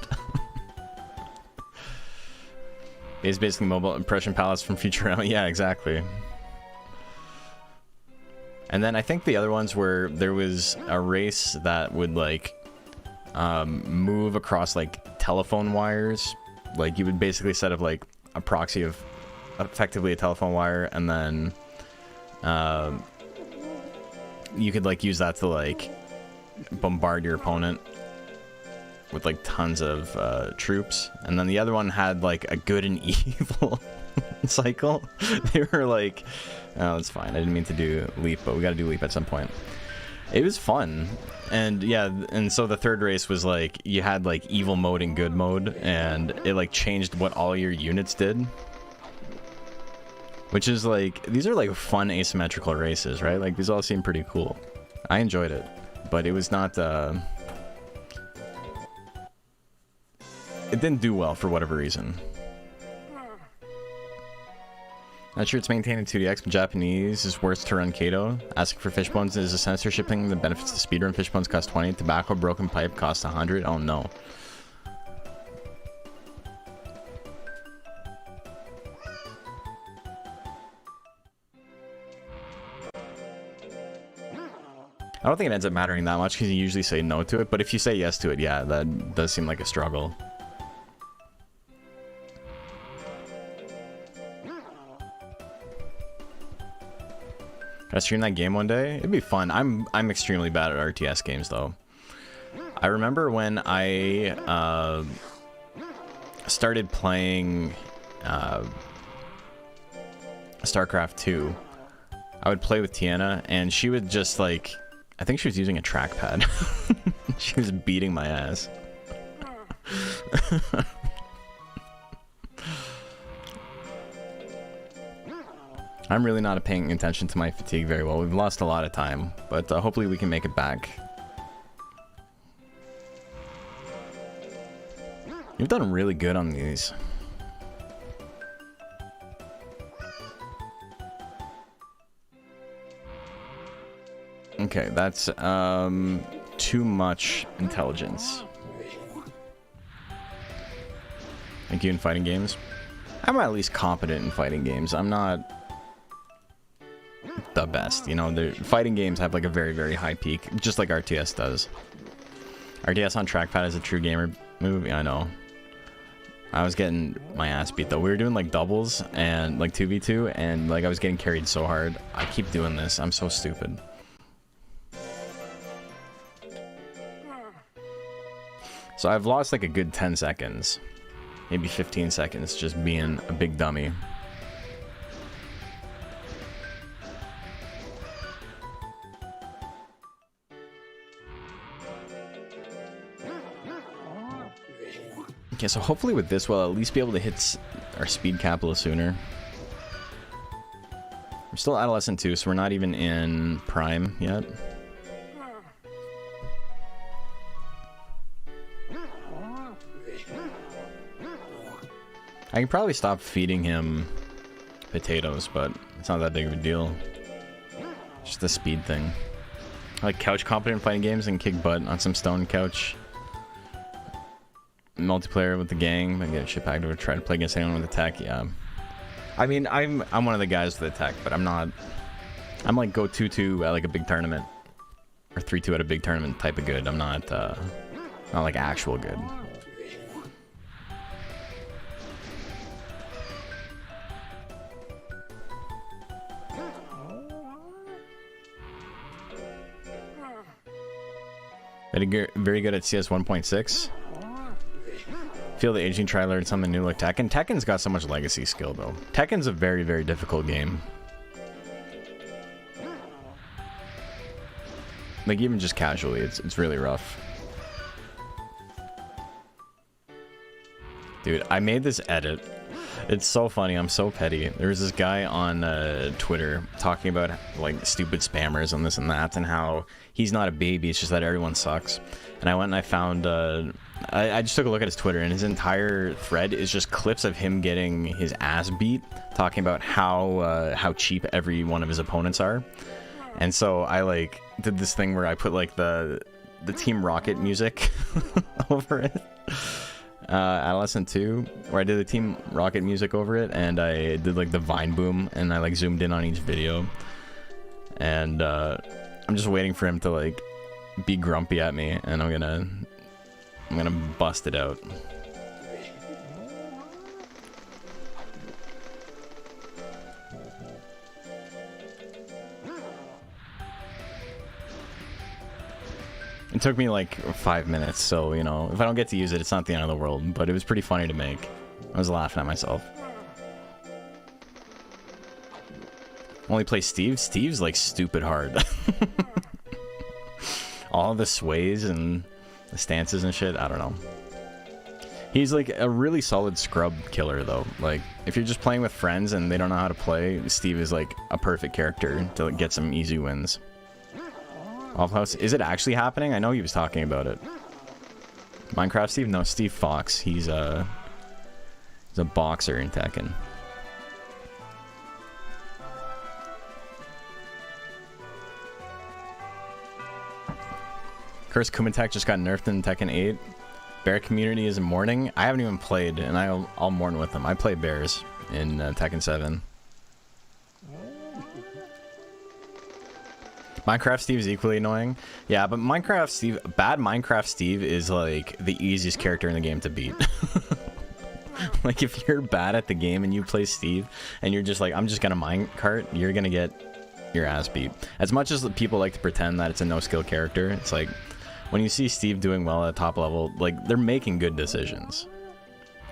It's basically mobile impression palettes from Futurama. Yeah, exactly. And then I think the other ones were there was a race that would like move across like telephone wires. Like you would basically set up like a proxy of effectively a telephone wire, and then you could like use that to like bombard your opponent with like tons of troops. And then the other one had like a good and evil cycle. They were like, oh, it's fine, I didn't mean to do leap, but we got to do leap at some point. It was fun. And yeah, and so the third race was like you had like evil mode and good mode, and it like changed what all your units did, which is like, these are like fun asymmetrical races, right? Like these all seem pretty cool. I enjoyed it, but it was not it didn't do well for whatever reason. Not sure it's maintained in 2DX, but Japanese is worse to run Kato. Asking for fishbones is a censorship thing that benefits the speedrun. Fishbones cost 20. Tobacco broken pipe costs 100. Oh no. don't think it ends up mattering that much because you usually say no to it, but if you say yes to it, yeah, that does seem like a struggle. Gotta stream that game one day? It'd be fun. I'm extremely bad at RTS games though. I remember when I started playing StarCraft 2, I would play with Tiana, and she would just like, I think she was using a trackpad. She was beating my ass. I'm really not paying attention to my fatigue very well. We've lost a lot of time, but hopefully we can make it back. You've done really good on these. Okay, that's too much intelligence. Thank you in fighting games. I'm at least competent in fighting games. I'm not the best, you know. The fighting games have like a very, very high peak, just like RTS does. RTS on trackpad is a true gamer move. Yeah, I know. I was getting my ass beat though. We were doing like doubles and like 2v2, and like I was getting carried so hard. I keep doing this. I'm so stupid. So I've lost like a good 10 seconds, maybe 15 seconds, just being a big dummy. Okay, so hopefully with this we'll at least be able to hit our speed cap a little sooner. We're still adolescent too, so we're not even in prime yet. I can probably stop feeding him potatoes, but it's not that big of a deal. Just the speed thing. I like couch competent fighting games and kick butt on some stone couch. Multiplayer with the gang, and get shit packed or try to play against anyone with attack. Yeah, I mean, I'm one of the guys with attack, but I'm not. I'm like go 2-2 at like a big tournament, or 3-2 at a big tournament type of good. I'm not not like actual good. Very good at CS 1.6. Feel the aging, try learn something new like Tekken. Tekken's got so much legacy skill though. Tekken's a very, very difficult game. Like even just casually, it's really rough. Dude, I made this edit. It's so funny. I'm so petty. There was this guy on Twitter talking about like stupid spammers and this and that, and how he's not a baby. It's just that everyone sucks. And I went and I found. I just took a look at his Twitter, and his entire thread is just clips of him getting his ass beat, talking about how cheap every one of his opponents are. And so I like did this thing where I put like the Team Rocket music over it. Adolescent 2, where I did the Team Rocket music over it, and I did like the Vine boom, and I like zoomed in on each video. And I'm just waiting for him to like be grumpy at me, and I'm gonna bust it out. It took me like 5 minutes, so you know, if I don't get to use it, it's not the end of the world, but it was pretty funny to make. I was laughing at myself. Only play Steve? Steve's like stupid hard. All the sways and the stances and shit, I don't know. He's like a really solid scrub killer though. Like if you're just playing with friends and they don't know how to play, Steve is like a perfect character to get some easy wins. Off House, is it actually happening? I know he was talking about it. Minecraft Steve? No, Steve Fox. He's a boxer in Tekken. Curse Kumatek just got nerfed in Tekken 8. Bear community is mourning. I haven't even played, and I'll mourn with them. I play bears in Tekken 7. Minecraft Steve is equally annoying. Yeah, but bad Minecraft Steve is like the easiest character in the game to beat. Like if you're bad at the game and you play Steve and you're just like, I'm just gonna minecart, you're gonna get your ass beat. As much as people like to pretend that it's a no skill character, it's like when you see Steve doing well at top level, like they're making good decisions.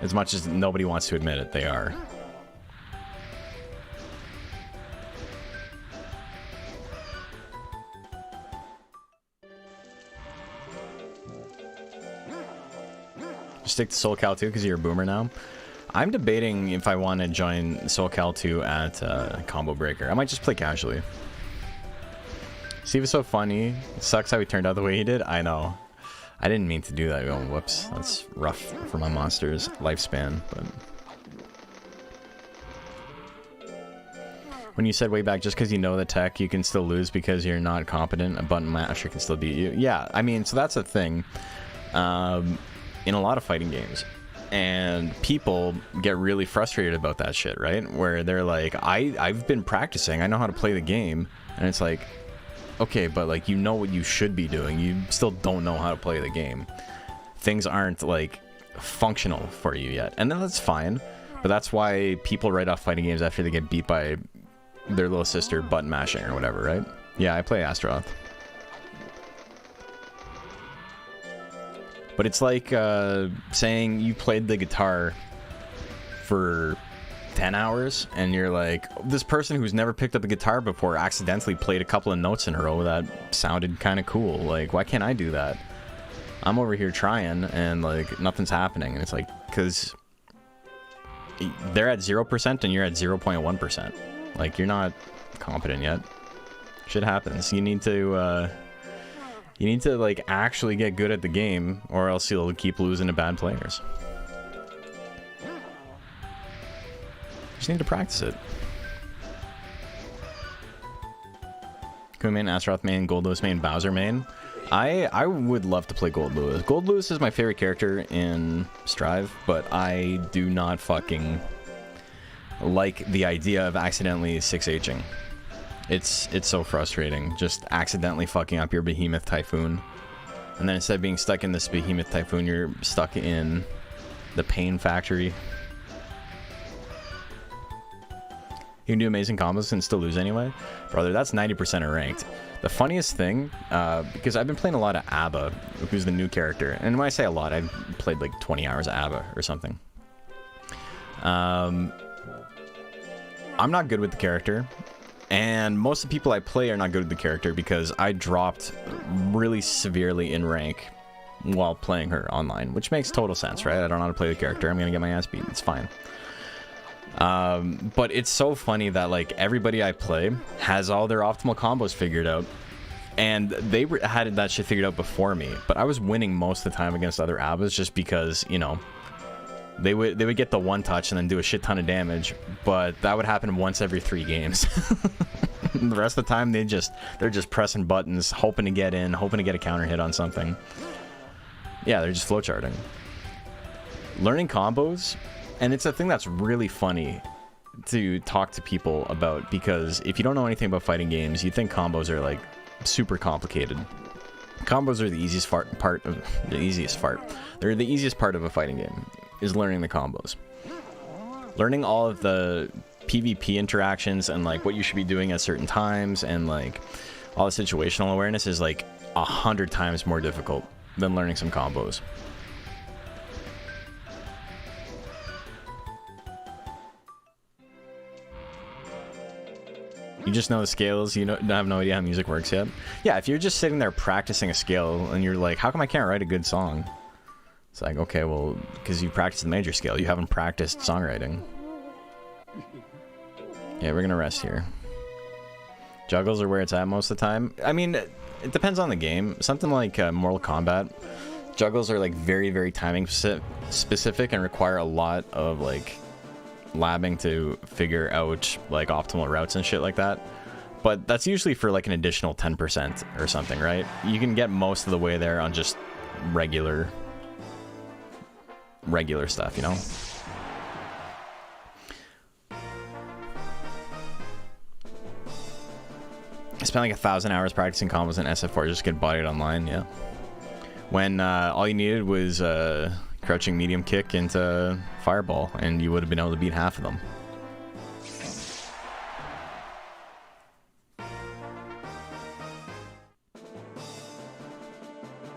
As much as nobody wants to admit it, they are. Stick to SoulCal 2 because you're a boomer now. I'm debating if I want to join SoulCal 2 at Combo Breaker. I might just play casually. Steve is so funny. It sucks how he turned out the way he did. I know. I didn't mean to do that. Oh, whoops. That's rough for my monster's lifespan. But when you said way back, just because you know the tech, you can still lose because you're not competent, a button masher can still beat you. Yeah, I mean, so that's a thing. In a lot of fighting games, and people get really frustrated about that shit, right? Where they're like, I've been practicing, I know how to play the game, and it's like, okay, but like, you know what you should be doing, you still don't know how to play the game. Things aren't like functional for you yet, and then that's fine. But that's why people write off fighting games after they get beat by their little sister button mashing or whatever, right? Yeah, I play Astaroth. But it's like saying you played the guitar for 10 hours and you're like, this person who's never picked up a guitar before accidentally played a couple of notes in a row that sounded kind of cool. Like, why can't I do that? I'm over here trying and like nothing's happening. And it's like, because they're at 0% and you're at 0.1%. Like, you're not competent yet. Shit happens. You need to like actually get good at the game, or else you'll keep losing to bad players. Just need to practice it. Kun main, Astaroth main, Gold Lewis main, Bowser main. I would love to play Gold Lewis. Gold Lewis is my favorite character in Strive, but I do not fucking like the idea of accidentally 6H'ing. It's so frustrating, just accidentally fucking up your Behemoth Typhoon. And then instead of being stuck in this Behemoth Typhoon, you're stuck in the Pain Factory. You can do amazing combos and still lose anyway. Brother, that's 90% of ranked. The funniest thing, because I've been playing a lot of ABBA, who's the new character. And when I say a lot, I've played like 20 hours of ABBA or something. I'm not good with the character. And most of the people I play are not good with the character because I dropped really severely in rank while playing her online, which makes total sense, right? I don't know how to play the character. I'm gonna get my ass beat. It's fine. But it's so funny that like everybody I play has all their optimal combos figured out, and they had that shit figured out before me. But I was winning most of the time against other ABBAs just because, you know, they would get the one touch and then do a shit ton of damage, but that would happen once every 3 games. The rest of the time they're just pressing buttons, hoping to get in, hoping to get a counter hit on something. Yeah, they're just flowcharting. Learning combos, and it's a thing that's really funny to talk to people about, because if you don't know anything about fighting games, you think combos are like super complicated. Combos are the easiest part. They're the easiest part of a fighting game, is learning the combos. Learning all of the PvP interactions and like what you should be doing at certain times and like all the situational awareness is like 100 times more difficult than learning some combos. You just know the scales, you have no idea how music works yet. Yeah, if you're just sitting there practicing a scale and you're like, how come I can't write a good song? It's like, okay, well, because you practiced the major scale, you haven't practiced songwriting. Yeah, we're gonna rest here. Juggles are where it's at most of the time. I mean, it depends on the game. Something like Mortal Kombat, juggles are like very, very timing specific and require a lot of like labbing to figure out like optimal routes and shit like that. But that's usually for like an additional 10% or something, right? You can get most of the way there on just regular stuff, you know? spent like 1,000 hours practicing combos in SF4, just get bodied online, yeah. When all you needed was crouching medium kick into fireball, and you would have been able to beat half of them.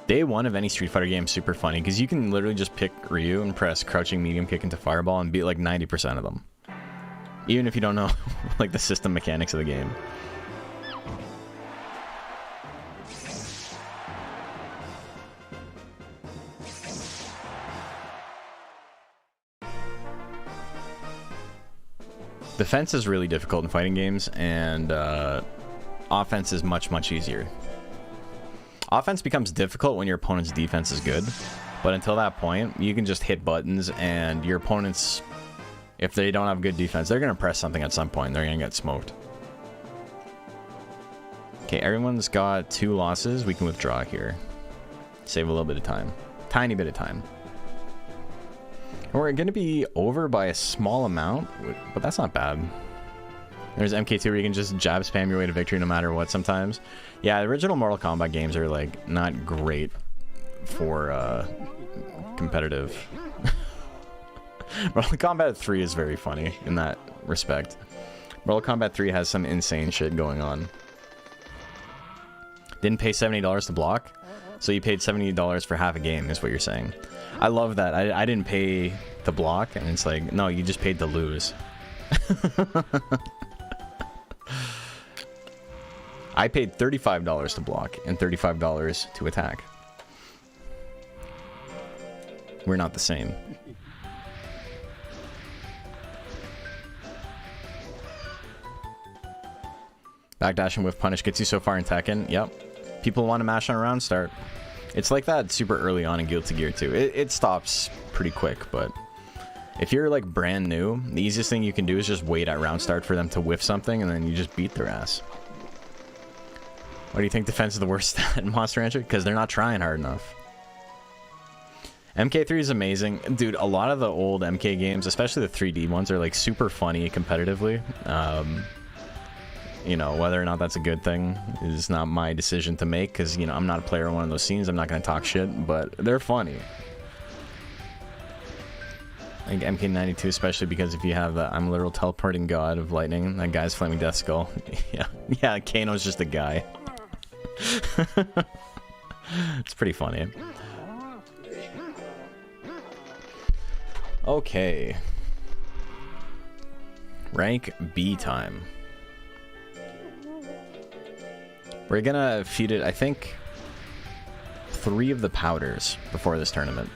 Day one of any Street Fighter game is super funny, because you can literally just pick Ryu and press crouching medium kick into fireball and beat like 90% of them. Even if you don't know like the system mechanics of the game. Defense is really difficult in fighting games, and offense is much, much easier. Offense becomes difficult when your opponent's defense is good, but until that point, you can just hit buttons, and your opponents, if they don't have good defense, they're going to press something at some point, and they're going to get smoked. Okay, everyone's got 2 losses. We can withdraw here. Save a little bit of time. Tiny bit of time. We're going to be over by a small amount, but that's not bad. There's MK2 where you can just jab spam your way to victory no matter what sometimes. Yeah, the original Mortal Kombat games are, like, not great for competitive. Mortal Kombat 3 is very funny in that respect. Mortal Kombat 3 has some insane shit going on. Didn't pay $70 to block, so you paid $70 for half a game, is what you're saying. I love that. I didn't pay to block, and it's like, no, you just paid to lose. I paid $35 to block and $35 to attack. We're not the same. Backdash and whiff punish gets you so far in Tekken. Yep. People want to mash on a round start. It's like that super early on in Guilty Gear too. It stops pretty quick, but if you're like brand new, the easiest thing you can do is just wait at round start for them to whiff something, and then you just beat their ass. Why do you think defense is the worst stat in Monster Rancher? Because they're not trying hard enough. MK3 is amazing. Dude, a lot of the old MK games, especially the 3D ones, are like super funny competitively. You know, whether or not that's a good thing is not my decision to make, because, you know, I'm not a player in one of those scenes. I'm not going to talk shit, but they're funny. Like MK92, especially because if you have the I'm a literal teleporting god of lightning, that guy's Flaming Death Skull. Yeah, Kano's just a guy. It's pretty funny. Okay. Rank B time. We're gonna feed it, I think, 3 of the powders before this tournament.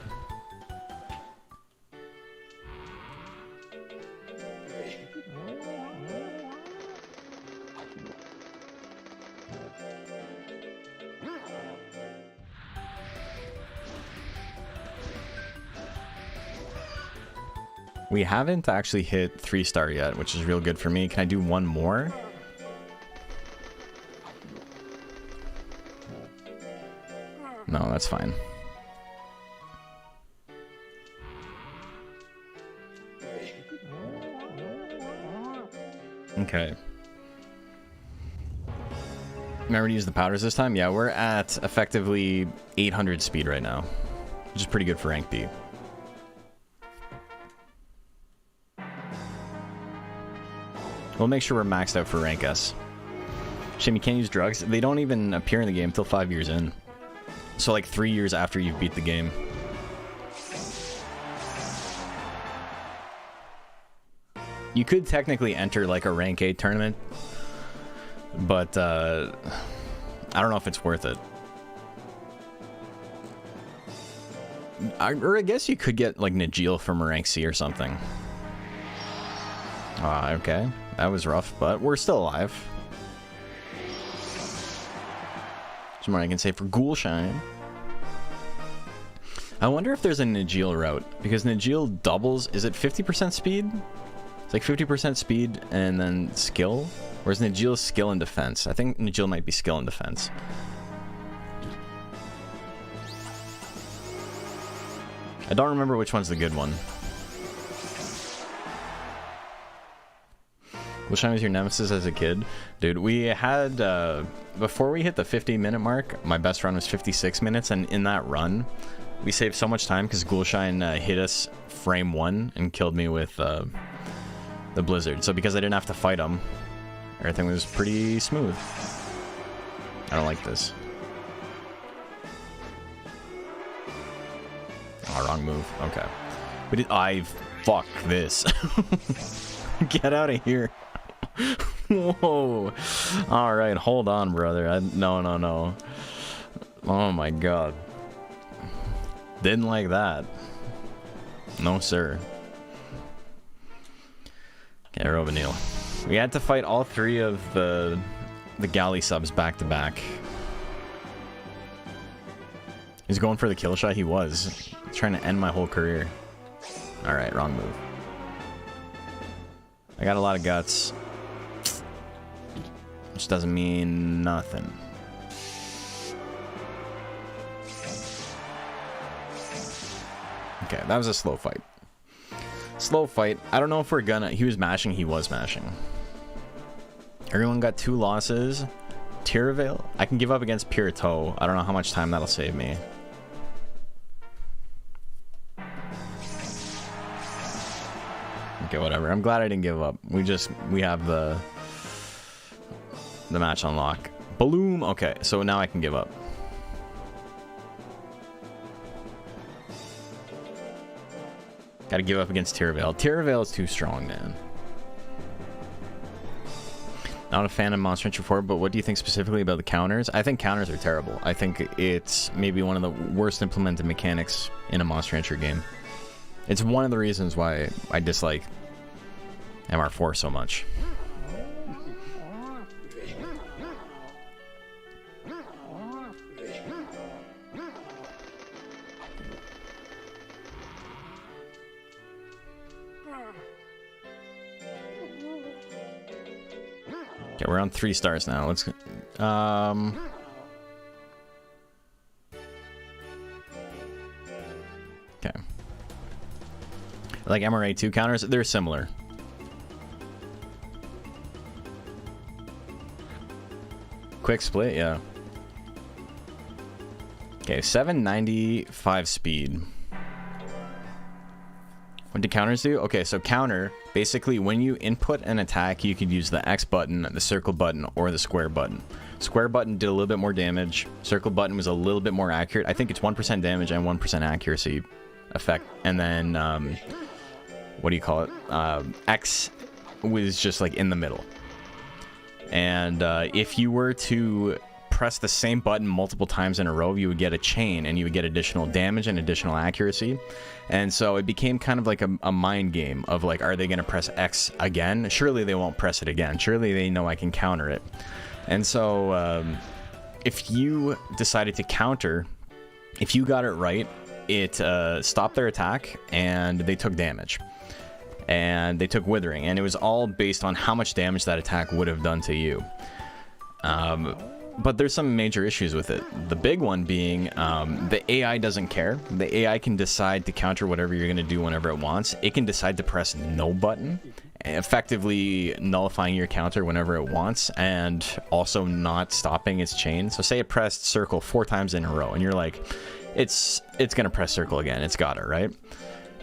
We haven't actually hit 3-star yet, which is real good for me. Can I do one more? No, that's fine. Okay. Remember to use the powders this time? Yeah, we're at effectively 800 speed right now, which is pretty good for rank B. We'll make sure we're maxed out for rank S. Shame you can't use drugs. They don't even appear in the game until 5 years in. So like 3 years after you've beat the game. You could technically enter like a rank A tournament, but I don't know if it's worth it. Or I guess you could get like Najeel from a rank C or something. Okay. That was rough, but we're still alive. There's more I can say for Ghoulshine. I wonder if there's a Najeel route, because Najeel doubles, is it 50% speed? It's like 50% speed and then skill? Or is Najeel skill and defense? I think Najeel might be skill and defense. I don't remember which one's the good one. Ghoulshine was your nemesis as a kid? Dude, we had, before we hit the 50-minute mark, my best run was 56 minutes, and in that run, we saved so much time because Ghoulshine hit us frame 1 and killed me with the blizzard. So because I didn't have to fight him, everything was pretty smooth. I don't like this. Oh, wrong move. Okay. Fuck this. Get out of here. Whoa. Alright, hold on, brother. No. Oh my god. Didn't like that. No, sir. Okay, Robanil. We had to fight all 3 of the galley subs back to back. He's going for the kill shot. He was trying to end my whole career. All right, wrong move. I got a lot of guts, which doesn't mean nothing. Okay, that was a slow fight. Slow fight. I don't know if we're gonna... He was mashing. He was mashing. Everyone got 2 losses. Tiravel? I can give up against Pure Toe. I don't know how much time that'll save me. Okay, whatever. I'm glad I didn't give up. We have the match on lock. Bloom. Okay, so now I can give up. Gotta give up against Tiravel. Tiravel is too strong, man. Not a fan of Monster Hunter 4, but what do you think specifically about the counters? I think counters are terrible. I think it's maybe one of the worst implemented mechanics in a Monster Hunter game. It's one of the reasons why I dislike MR4 so much. Okay, we're on 3 stars now. Let's okay. Like MRA 2 counters, they're similar. Quick split, yeah. Okay, 795 speed. What do counters do? Okay, so counter, basically when you input an attack, you could use the X button, the circle button, or the square button. Square button did a little bit more damage. Circle button was a little bit more accurate. I think it's 1% damage and 1% accuracy effect. And then, what do you call it? X was just like in the middle. And if you were to press the same button multiple times in a row, you would get a chain and you would get additional damage and additional accuracy. And so it became kind of like a mind game of like, are they going to press X again? Surely they won't press it again. Surely they know I can counter it. And so if you decided to counter, if you got it right, it stopped their attack and they took damage. And they took withering, and it was all based on how much damage that attack would have done to you. But there's some major issues with it. The big one being the AI doesn't care. The AI can decide to counter whatever you're going to do whenever it wants. It can decide to press no button, effectively nullifying your counter whenever it wants, and also not stopping its chain. So say it pressed circle 4 times in a row, and you're like, it's going to press circle again. It's got it, right?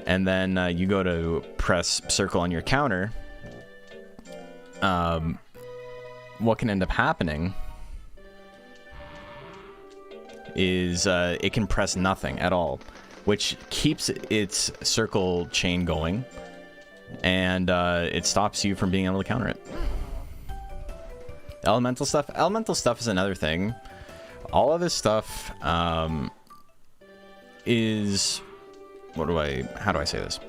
And then you go to press circle on your counter. What can end up happening is it can press nothing at all, which keeps its circle chain going, and it stops you from being able to counter it. Elemental stuff is another thing. All of this stuff is... how do I say this?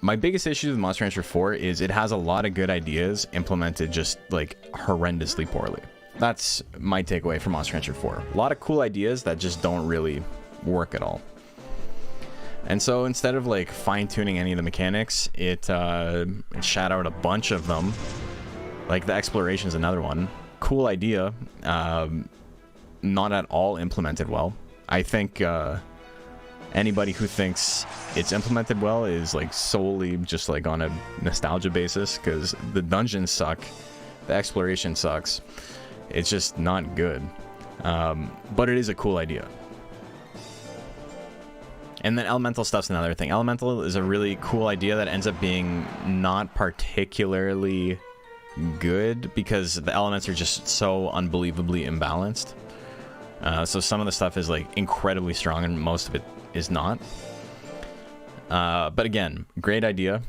My biggest issue with Monster Hunter 4 is it has a lot of good ideas implemented just like horrendously poorly. That's my takeaway from Monster Hunter 4. A lot of cool ideas that just don't really work at all. And so instead of like fine-tuning any of the mechanics, it shat out a bunch of them. Like the exploration is another one. Cool idea, not at all implemented well. I think anybody who thinks it's implemented well is like solely just like on a nostalgia basis, because the dungeons suck, the exploration sucks. It's just not good. But it is a cool idea. And then elemental stuff's another thing. Elemental is a really cool idea that ends up being not particularly good because the elements are just so unbelievably imbalanced. So some of the stuff is like incredibly strong and most of it is not. But again, great idea.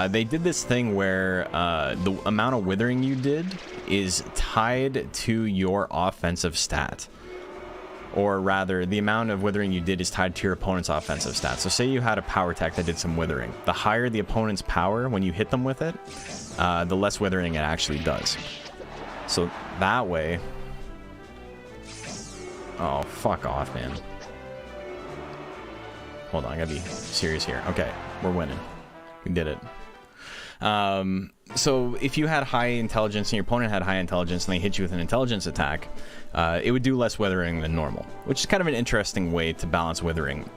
They did this thing where the amount of withering you did is tied to your offensive stat. Or rather, the amount of withering you did is tied to your opponent's offensive stat. So say you had a power tech that did some withering. The higher the opponent's power when you hit them with it, the less withering it actually does. So that way... Oh, fuck off, man. Hold on, I gotta be serious here. Okay, we're winning. We did it. So if you had high intelligence and your opponent had high intelligence and they hit you with an intelligence attack, it would do less withering than normal, which is kind of an interesting way to balance withering,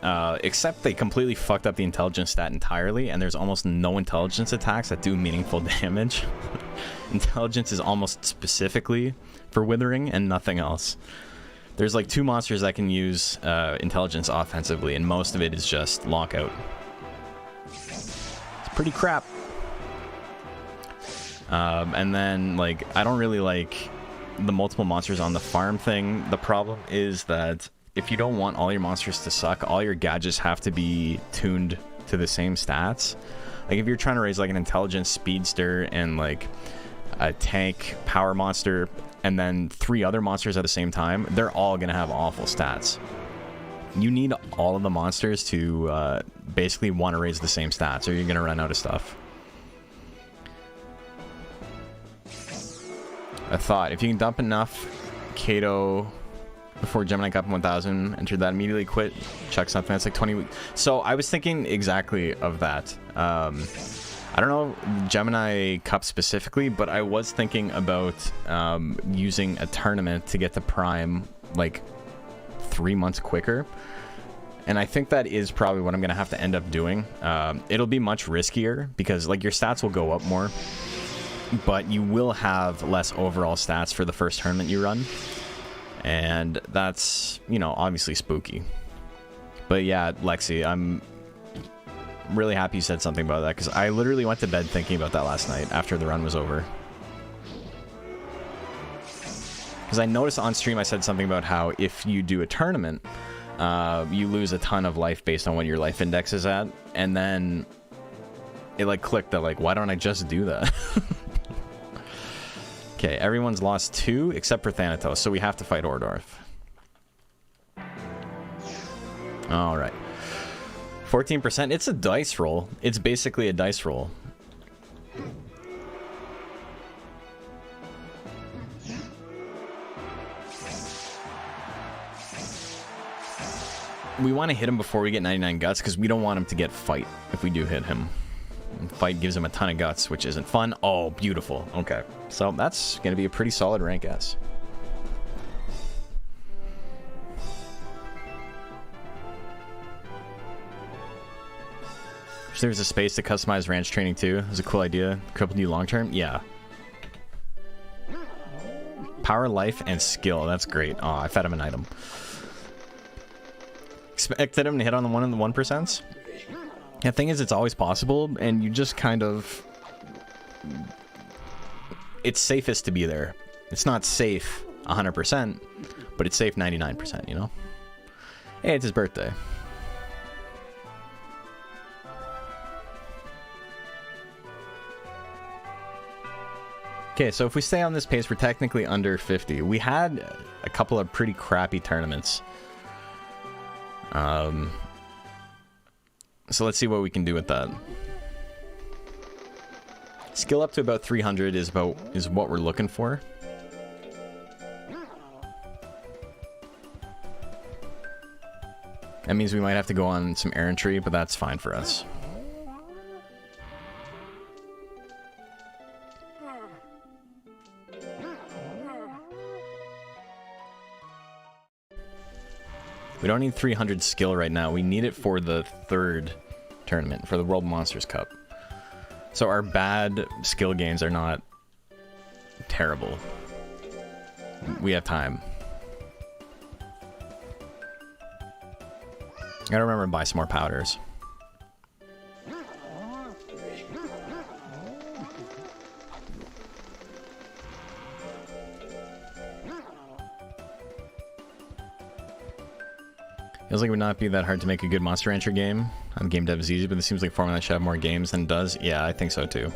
except they completely fucked up the intelligence stat entirely, and there's almost no intelligence attacks that do meaningful damage. Intelligence is almost specifically for withering and nothing else. There's like 2 monsters that can use intelligence offensively, and most of it is just lockout. It's pretty crap. And then, like, I don't really like the multiple monsters on the farm thing. The problem is that if you don't want all your monsters to suck, all your gadgets have to be tuned to the same stats. Like, if you're trying to raise, like, an intelligence speedster and, like, a tank power monster and then 3 other monsters at the same time, they're all going to have awful stats. You need all of the monsters to basically want to raise the same stats, or you're going to run out of stuff. I thought if you can dump enough Kato before Gemini Cup 1000, enter that, immediately quit, check something that's like 20 weeks. So I was thinking exactly of that. I don't know Gemini Cup specifically, but I was thinking about using a tournament to get to Prime like 3 months quicker. And I think that is probably what I'm going to have to end up doing. It'll be much riskier because like your stats will go up more, but you will have less overall stats for the first tournament you run. And that's, you know, obviously spooky. But yeah, Lexi, I'm really happy you said something about that, because I literally went to bed thinking about that last night after the run was over. Because I noticed on stream I said something about how if you do a tournament, you lose a ton of life based on what your life index is at. And then it like clicked that like, why don't I just do that? Okay, everyone's lost 2 except for Thanatos, so we have to fight Ordorf. Alright. 14%, it's a dice roll. It's basically a dice roll. We want to hit him before we get 99 guts, because we don't want him to get fight if we do hit him. And fight gives him a ton of guts, which isn't fun. Oh, beautiful. Okay. So that's going to be a pretty solid rank S. So there's a space to customize ranch training too. It's a cool idea. Crippled you long term? Yeah. Power, life, and skill. That's great. Oh, I fed him an item. Expected him to hit on the 1 and the 1%. The thing is, it's always possible, and you just kind of... It's safest to be there. It's not safe 100%, but it's safe 99%, you know? Hey, it's his birthday. Okay, so if we stay on this pace, we're technically under 50. We had a couple of pretty crappy tournaments. So let's see what we can do with that. Skill up to about 300 is what we're looking for. That means we might have to go on some errantry, but that's fine for us. We don't need 300 skill right now. We need it for the 3rd tournament, for the World Monsters Cup. So our bad skill gains are not terrible. We have time. I gotta remember to buy some more powders. Feels like it would not be that hard to make a good Monster Rancher game. On Game Dev is easy, but it seems like formula should have more games than it does. Yeah, I think so too.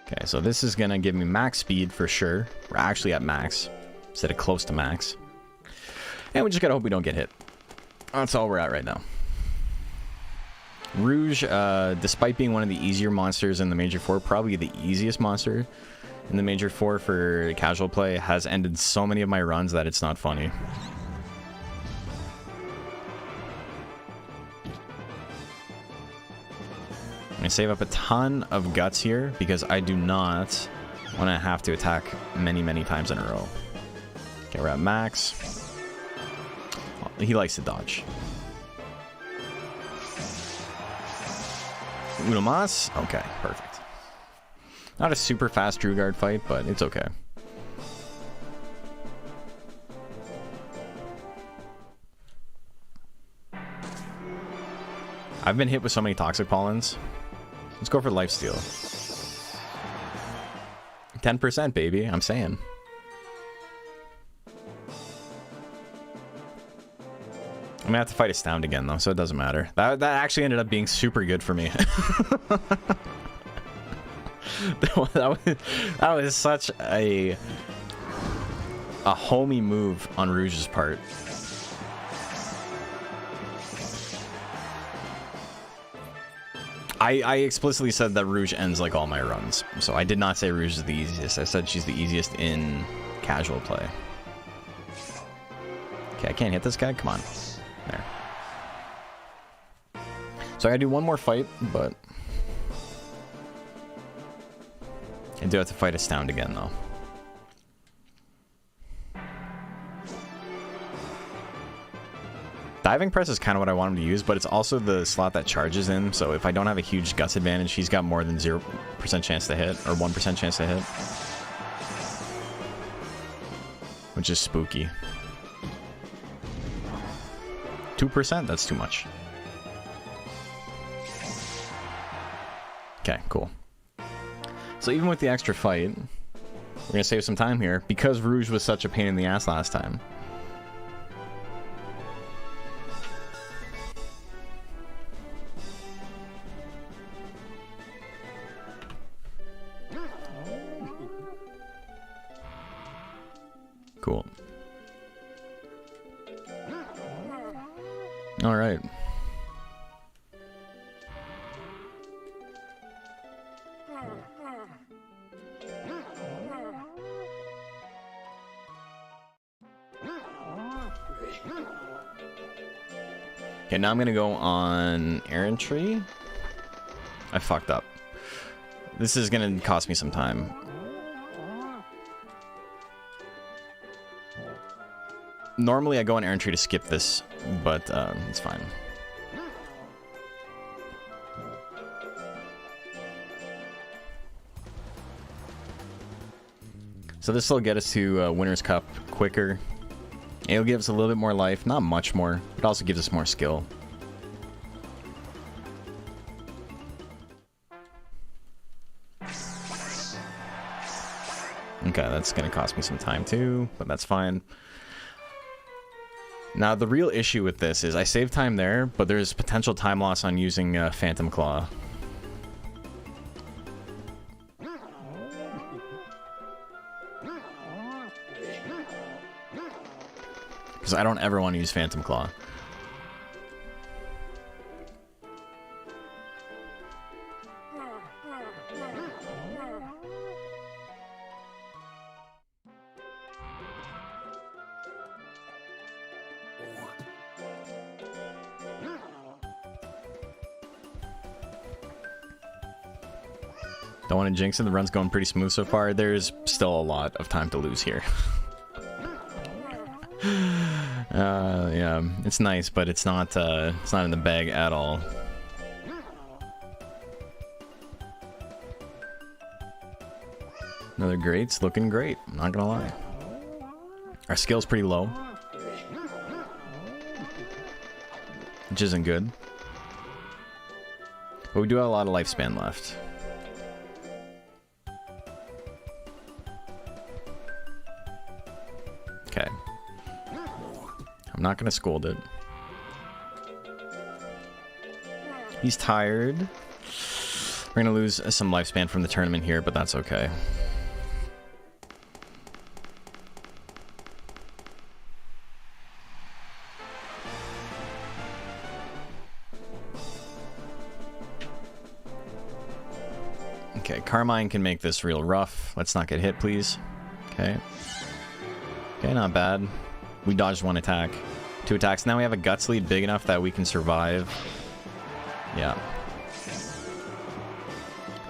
Okay, so this is gonna give me max speed for sure. We're actually at max, instead of close to max. And we just gotta hope we don't get hit. That's all we're at right now. Rouge, despite being one of the easier monsters in the Major 4, probably the easiest monster in the Major 4 for casual play, has ended so many of my runs that it's not funny. I'm going to save up a ton of guts here because I do not want to have to attack many, many times in a row. Okay, we're at max. He likes to dodge. Uno mas? Okay, perfect. Not a super fast Drugard fight, but it's okay. I've been hit with so many toxic pollens. Let's go for lifesteal. 10%, baby, I'm saying. I'm gonna have to fight Astound again though, so it doesn't matter. That actually ended up being super good for me. that was such a homey move on Rouge's part. I explicitly said that Rouge ends like all my runs, so I did not say Rouge is the easiest. I said she's the easiest in casual play. Okay, I can't hit this guy. Come on. There. So I gotta do one more fight, but I do have to fight Astound again, though. Diving Press is kind of what I want him to use, but it's also the slot that charges in, so if I don't have a huge guts advantage, he's got more than 0% chance to hit, or 1% chance to hit. Which is spooky. 2%? That's too much. Okay, cool. So even with the extra fight, we're gonna save some time here because Rouge was such a pain in the ass last time. Cool. All right. Okay, now I'm gonna go on errantry. I fucked up. This is gonna cost me some time. Normally I go on errantry to skip this, but it's fine. So this will get us to Winner's Cup quicker. It'll give us a little bit more life, not much more, but also gives us more skill. Okay, that's gonna cost me some time too, but that's fine. Now, the real issue with this is I saved time there, but there's potential time loss on using Phantom Claw. Because I don't ever want to use Phantom Claw. Don't want to jinx it. The run's going pretty smooth so far. There's still a lot of time to lose here. Yeah, it's nice, but it's not in the bag at all. Another great's looking great, I'm not gonna lie. Our skill's pretty low, which isn't good. But we do have a lot of lifespan left. Okay. I'm not gonna scold it. He's tired. We're gonna lose some lifespan from the tournament here, but that's okay. Okay, Carmine can make this real rough. Let's not get hit, please. Okay. Okay, not bad. We dodged one attack. 2 attacks. Now we have a guts lead big enough that we can survive. Yeah.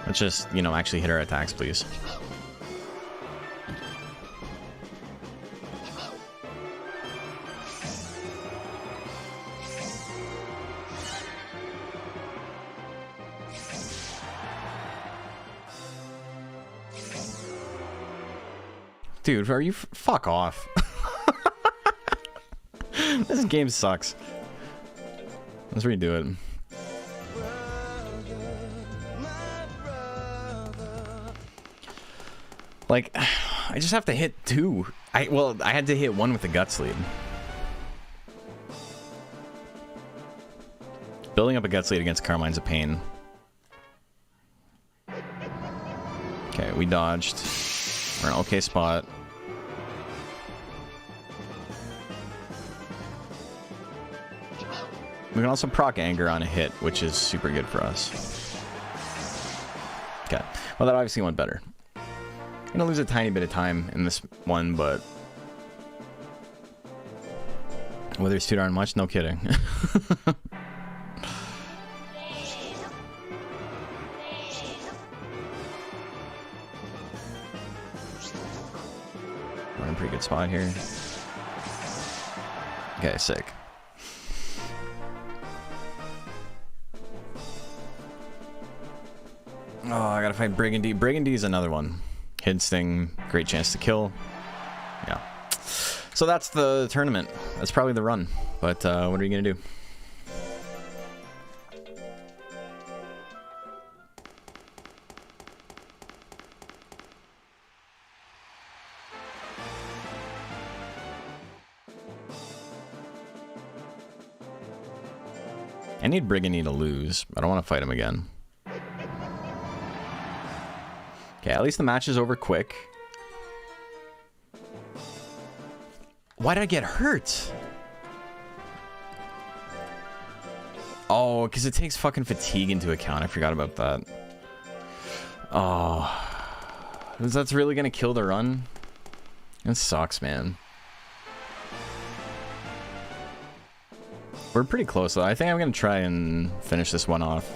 Let's just, you know, actually hit our attacks, please. Dude, are you fuck off? This game sucks. Let's redo it. Like, I just have to hit 2. Well, I had to hit 1 with the guts lead. Building up a guts lead against Carmine's a pain. Okay, we dodged. We're in an okay spot. We can also proc anger on a hit, which is super good for us. Okay, well that obviously went better. I'm gonna lose a tiny bit of time in this one, but whether it's too darn much, no kidding. We're in a pretty good spot here. Okay, sick. Oh, I gotta fight Brigandee. Brigandee is another one. Hidden Sting, great chance to kill. Yeah. So that's the tournament. That's probably the run. But what are you gonna do? I need Brigandee to lose. I don't want to fight him again. Okay, at least the match is over quick. Why did I get hurt? Oh, because it takes fucking fatigue into account. I forgot about that. Oh. That's really gonna kill the run? That sucks, man. We're pretty close, though. I think I'm gonna try and finish this one off.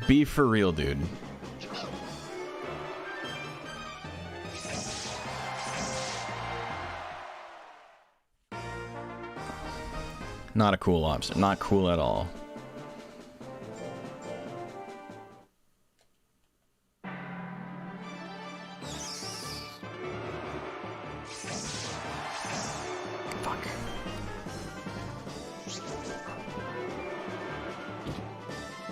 Be for real, dude. Not a cool option. Not cool at all. Fuck.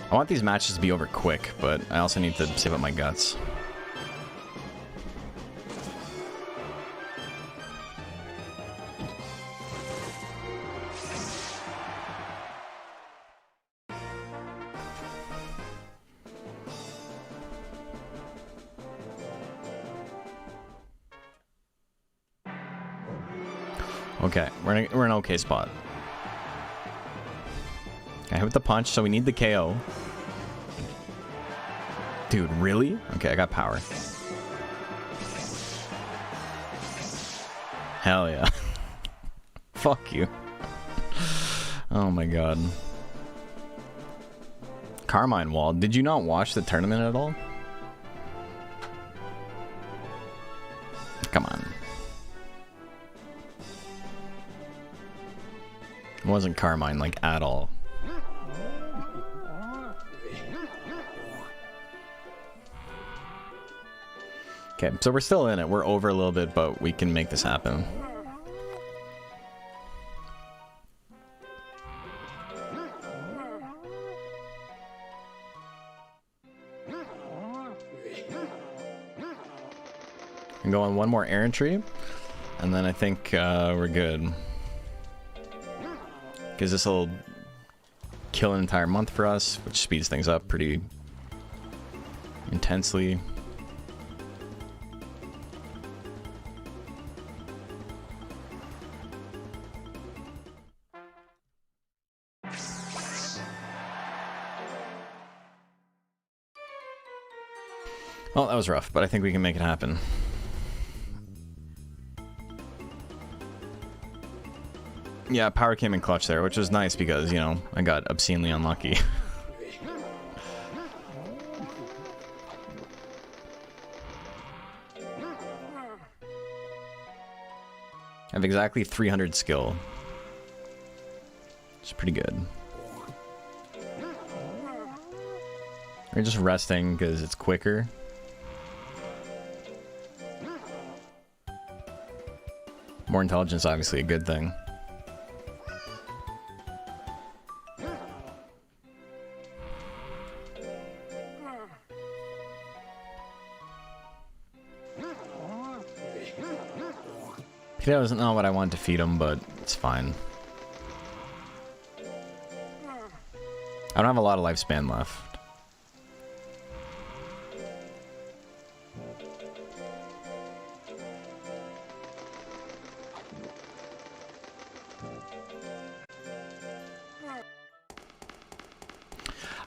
I want these matches to be over quick, but I also need to save up my guts. Okay, we're in an okay spot. I hit with the punch, so we need the KO. Dude, really? Okay, I got power. Hell yeah. Fuck you. Oh my god. Carmine Wall. Did you not watch the tournament at all? Come on. It wasn't Carmine, like, at all. Okay, so we're still in it. We're over a little bit, but we can make this happen. And go on one more errantry, and then I think we're good. Because this will kill an entire month for us, which speeds things up pretty intensely. Well, that was rough, but I think we can make it happen. Yeah, power came in clutch there, which was nice because, you know, I got obscenely unlucky. I have exactly 300 skill. It's pretty good. We're just resting because it's quicker. More intelligence, obviously, a good thing. Potato isn't not what I wanted to feed him, but it's fine. I don't have a lot of lifespan left.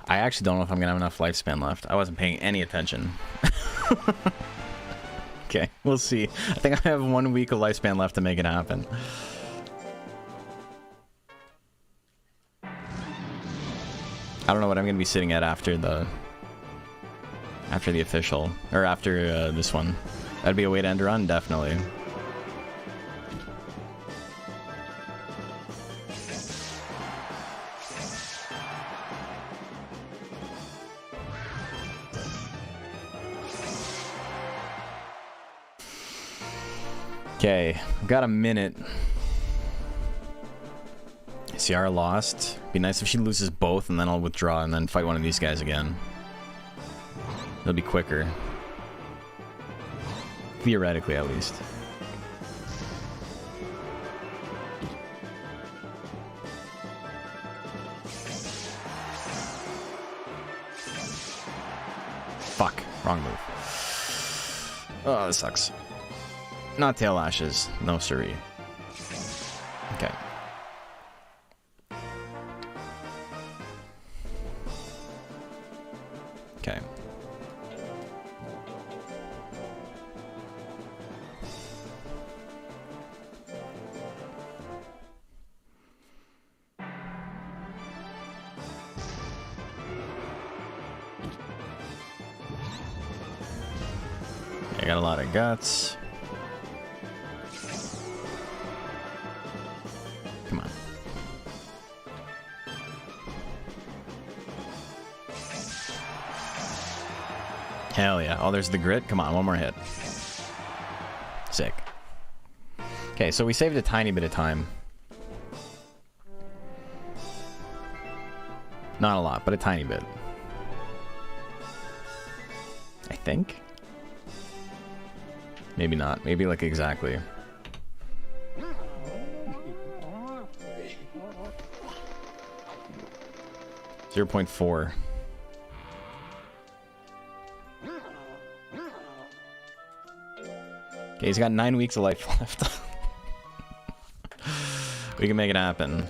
I actually don't know if I'm gonna have enough lifespan left. I wasn't paying any attention. Okay, we'll see. I think I have 1 week of lifespan left to make it happen. I don't know what I'm gonna be sitting at after the official, or after this one. That'd be a way to end a run, definitely. Okay, I've got a minute. Ciara lost. Be nice if she loses both, and then I'll withdraw and then fight one of these guys again. It'll be quicker. Theoretically, at least. Fuck. Wrong move. Oh, this sucks. Not tail lashes. No siree. Okay. Okay. I got a lot of guts. Come on. Hell yeah. Oh, there's the grit. Come on, one more hit. Sick. Okay, so we saved a tiny bit of time. Not a lot, but a tiny bit. I think. Maybe not. Maybe like exactly. 0.4. Okay, he's got 9 weeks of life left. We can make it happen.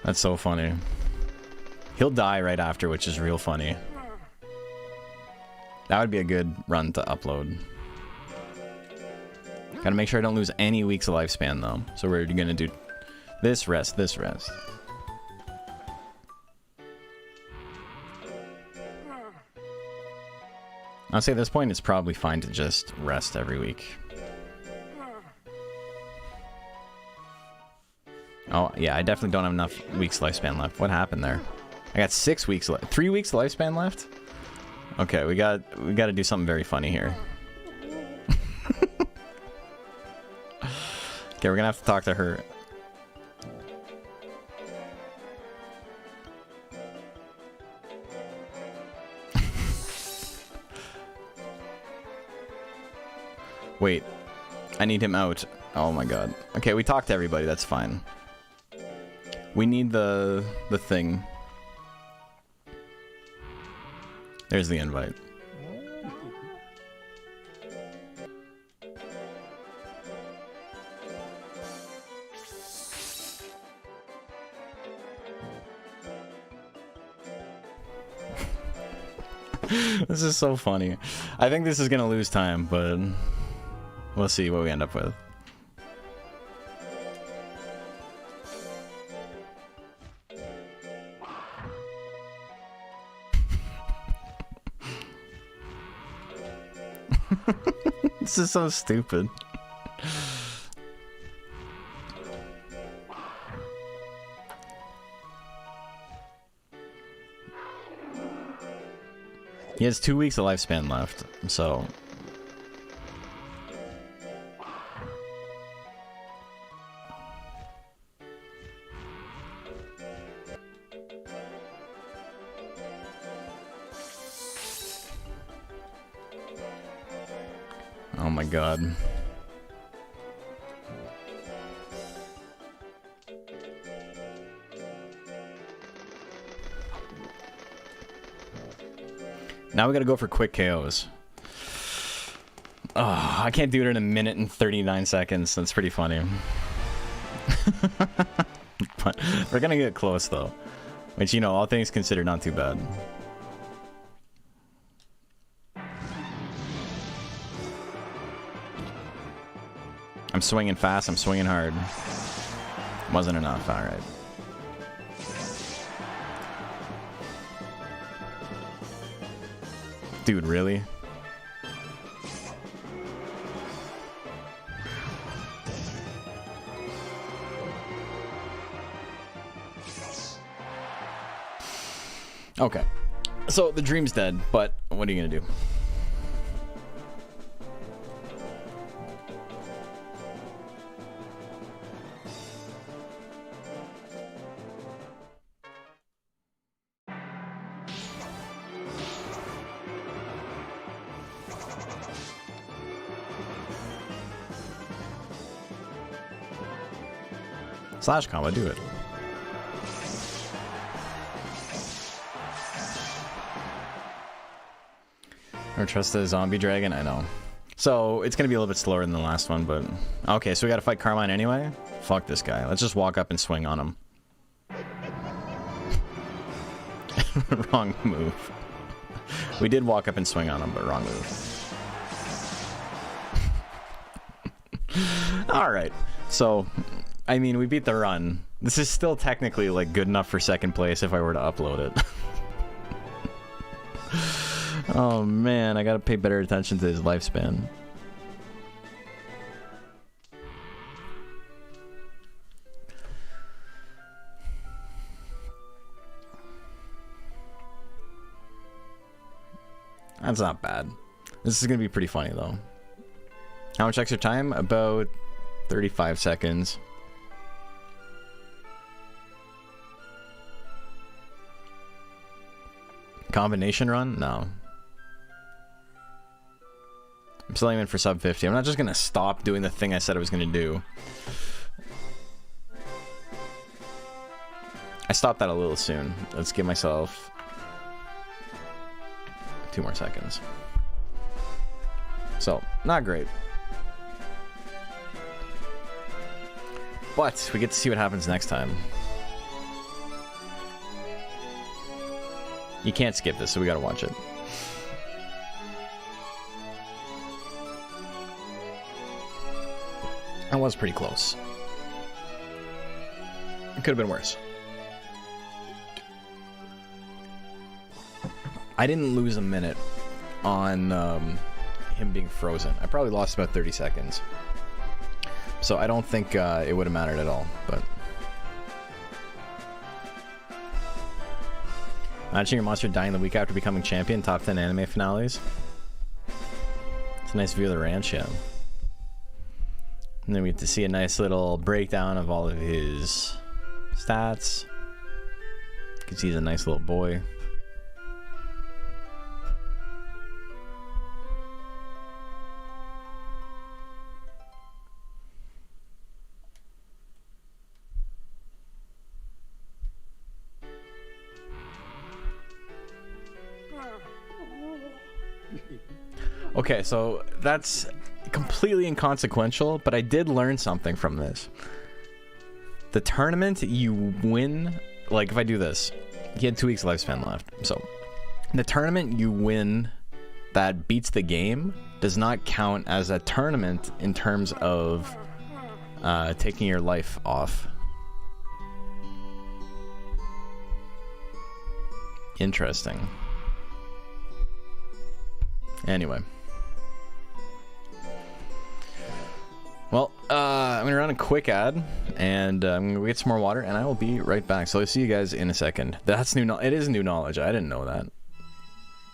That's so funny. He'll die right after, which is real funny. That would be a good run to upload. Gotta make sure I don't lose any weeks of lifespan, though. So we're gonna do this, rest, this, rest. I'll say at this point, it's probably fine to just rest every week. Oh, yeah, I definitely don't have enough weeks lifespan left. What happened there? I got 6 weeks left. 3 weeks lifespan left? Okay, we got to do something very funny here. Okay, we're gonna have to talk to her. Wait, I need him out. Oh my god. Okay, we talked to everybody. That's fine. We need the thing. There's the invite. This is so funny. I think this is gonna lose time, but we'll see what we end up with. This is so stupid. He has 2 weeks of lifespan left, so... Oh my god. Now we gotta go for quick KOs. Oh, I can't do it in a minute and 39 seconds. That's pretty funny. But we're gonna get close though. Which, you know, all things considered, not too bad. I'm swinging fast, I'm swinging hard. Wasn't enough, alright. Dude, really? Okay. So, the dream's dead, but what are you gonna do? Slash combo, do it. Or trust the zombie dragon? I know. So, it's gonna be a little bit slower than the last one, but... Okay, so we gotta fight Carmine anyway? Fuck this guy. Let's just walk up and swing on him. Wrong move. We did walk up and swing on him, but wrong move. Alright, so... I mean, we beat the run. This is still technically, like, good enough for second place if I were to upload it. Oh, man, I gotta pay better attention to his lifespan. That's not bad. This is gonna be pretty funny, though. How much extra time? About 35 seconds. Combination run? No. I'm still aiming for sub 50. I'm not just gonna stop doing the thing I said I was gonna do. I stopped that a little soon. Let's give myself 2 more seconds. So, not great. But we get to see what happens next time. You can't skip this, so we gotta watch it. That was pretty close. It could have been worse. I didn't lose a minute on him being frozen. I probably lost about 30 seconds. So I don't think it would have mattered at all, but... Imagine your monster dying the week after becoming champion, top 10 anime finales. It's a nice view of the ranch, yeah. And then we get to see a nice little breakdown of all of his stats. Because he's a nice little boy. Okay, so that's completely inconsequential, but I did learn something from this. The tournament you win, like if I do this, he had 2 weeks lifespan left. So the tournament you win that beats the game does not count as a tournament in terms of taking your life off. Interesting. Anyway. Well, I'm going to run a quick ad, and I'm going to get some more water, and I will be right back. So I'll see you guys in a second. That's new. It is new knowledge. I didn't know that.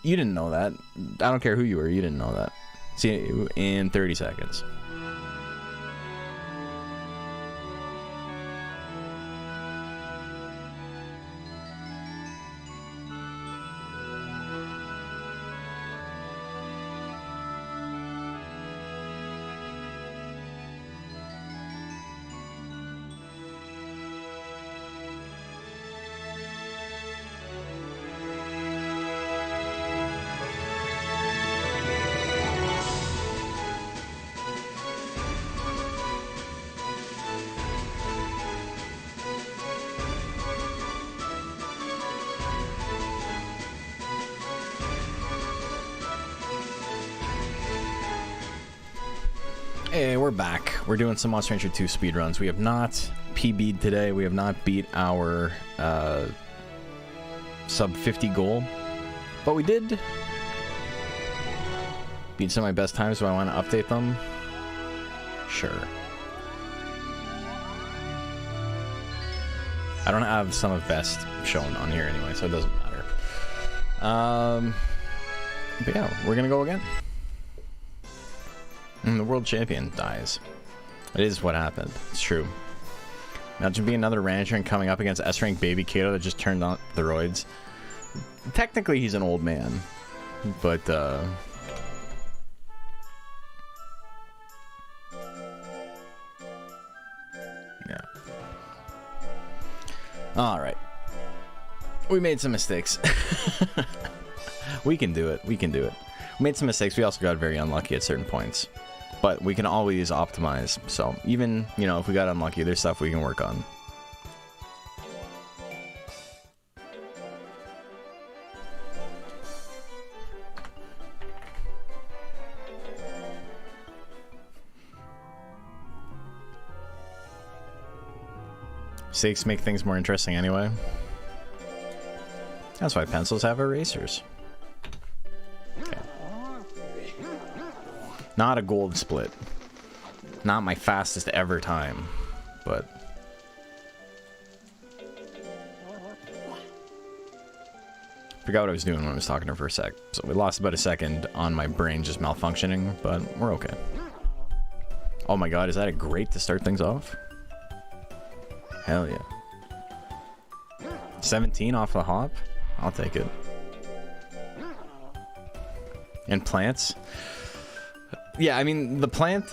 You didn't know that. I don't care who you were. You didn't know that. See you in 30 seconds. Hey, we're back. We're doing some Monster Rancher 2 speedruns. We have not PB'd today. We have not beat our sub 50 goal. But we did beat some of my best times. Do I want to update them? Sure. I don't have some of best shown on here anyway, so it doesn't matter. But yeah, we're going to go again. And the world champion dies. It is what happened. It's true. Imagine being another rancher and coming up against S-rank baby Kato that just turned on the roids. Technically, he's an old man. But, yeah. Alright. We made some mistakes. We can do it. We can do it. We made some mistakes. We also got very unlucky at certain points. But we can always optimize. So even, you know, if we got unlucky, there's stuff we can work on. Mistakes make things more interesting anyway. That's why pencils have erasers. Okay. Not a gold split. Not my fastest ever time, but... Forgot what I was doing when I was talking to her for a sec. So we lost about a second on my brain just malfunctioning, but we're okay. Oh my god, is that a great to start things off? Hell yeah. 17 off the hop? I'll take it. And plants? Yeah, I mean, the plant,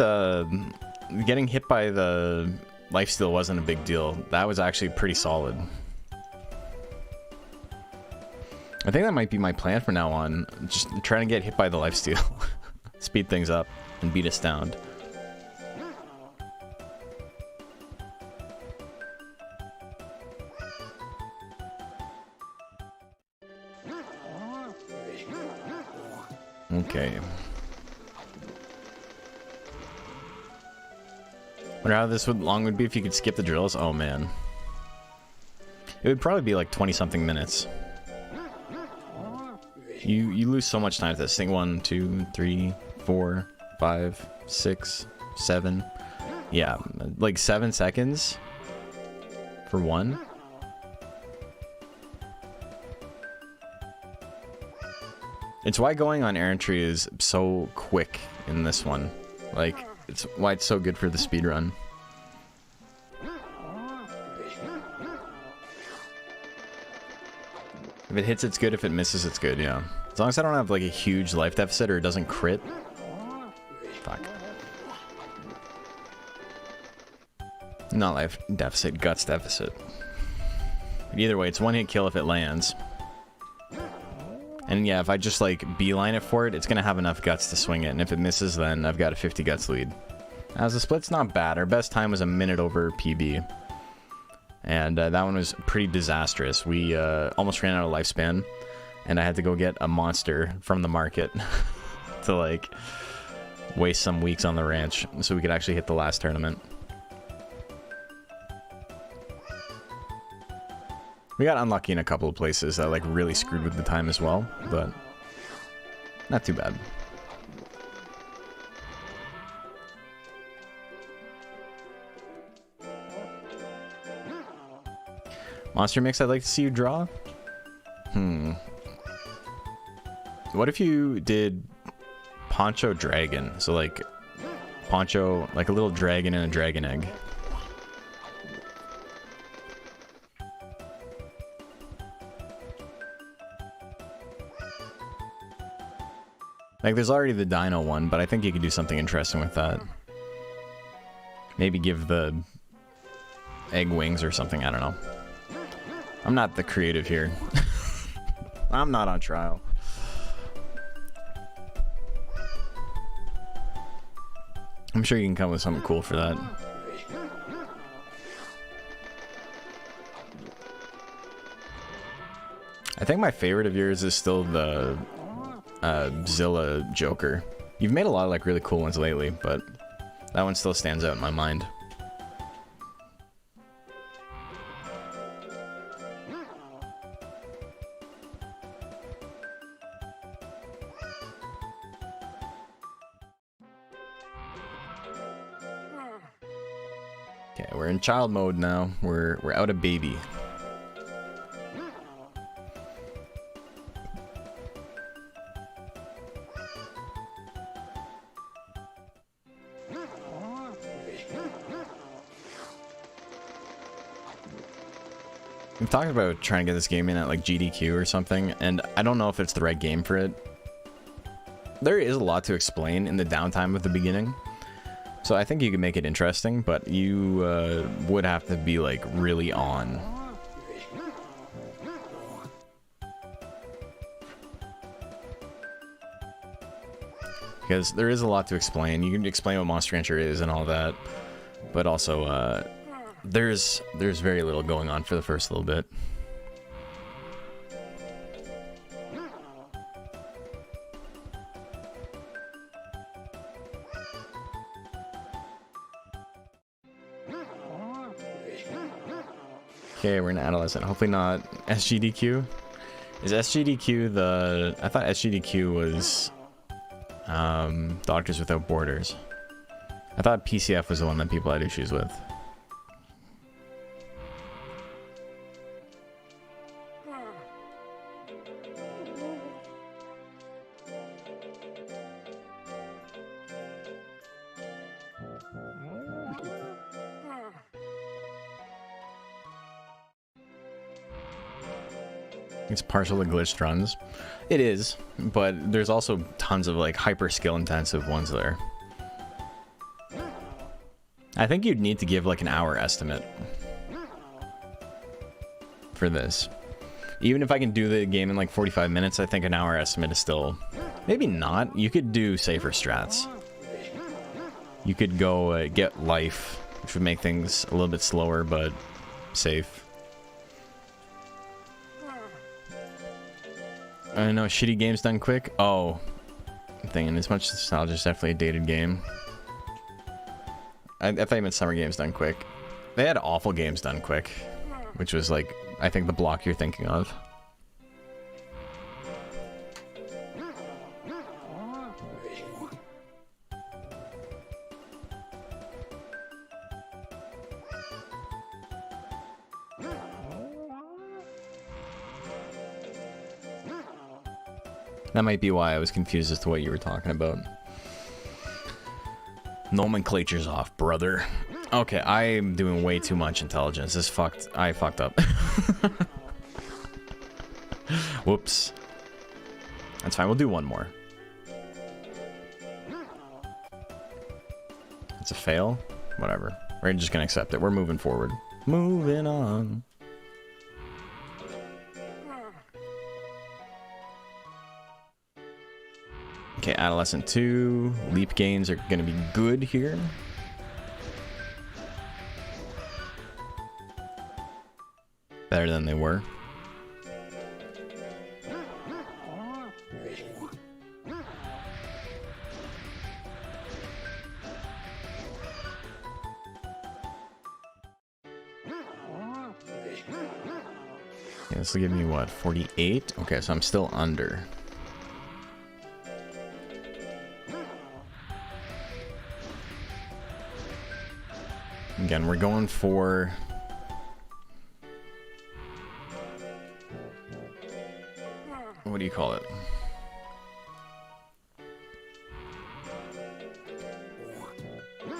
getting hit by the lifesteal wasn't a big deal. That was actually pretty solid. I think that might be my plan from now on. Just trying to get hit by the lifesteal. Speed things up and beat us down. Okay. Wonder how this long would be if you could skip the drills. Oh man. It would probably be like 20-something minutes. You lose so much time with this thing. 1, 2, 3, 4, 5, 6, 7. Yeah, like 7 seconds for one. It's why going on errantry is so quick in this one. Like, it's why it's so good for the speedrun. If it hits, it's good. If it misses, it's good, yeah. As long as I don't have, like, a huge life deficit or it doesn't crit. Fuck. Not life deficit, guts deficit. But either way, it's one hit kill if it lands. And yeah, if I just, like, beeline it for it, it's gonna have enough guts to swing it. And if it misses, then I've got a 50 guts lead. As the split's not bad. Our best time was a minute over PB. And that one was pretty disastrous. We almost ran out of lifespan. And I had to go get a monster from the market to, like, waste some weeks on the ranch so we could actually hit the last tournament. We got unlucky in a couple of places that, like, really screwed with the time as well, but not too bad. Monster mix I'd like to see you draw? What if you did Poncho Dragon? So, like, Poncho, like a little dragon and a dragon egg. Like, there's already the dino one, but I think you could do something interesting with that. Maybe give the egg wings or something, I don't know. I'm not the creative here. I'm not on trial. I'm sure you can come with something cool for that. I think my favorite of yours is still the Zilla Joker. You've made a lot of, like, really cool ones lately, but that one still stands out in my mind. Okay, we're in child mode now. We're out of baby. We've talked about trying to get this game in at, like, GDQ or something, and I don't know if it's the right game for it. There is a lot to explain in the downtime of the beginning, so I think you can make it interesting, but you would have to be, like, really on. Because there is a lot to explain. You can explain what Monster Rancher is and all that, but also, there's very little going on for the first little bit. Okay, we're an adolescent. Hopefully not SGDQ. Is SGDQ the... I thought SGDQ was Doctors Without Borders. I thought PCF was the one that people had issues with. It's partial to glitched runs. It is, but there's also tons of, like, hyper skill intensive ones there. I think you'd need to give, like, an hour estimate for this. Even if I can do the game in, like, 45 minutes, I think an hour estimate is still... Maybe not. You could do safer strats. You could go get life, which would make things a little bit slower, but safe. I know, shitty games done quick. Oh, thing, and as much nostalgia is definitely a dated game. I thought you meant summer games done quick. They had awful games done quick, which was like, I think the block you're thinking of. That might be why I was confused as to what you were talking about. Nomenclature's off, brother. Okay, I'm doing way too much intelligence. I fucked up. Whoops. That's fine, we'll do one more. It's a fail? Whatever. We're just gonna accept it. We're moving forward. Moving on. Okay, Adolescent 2. Leap gains are gonna be good here. Better than they were. Okay, this will give me what, 48? Okay, so I'm still under. Again, we're going for... what do you call it?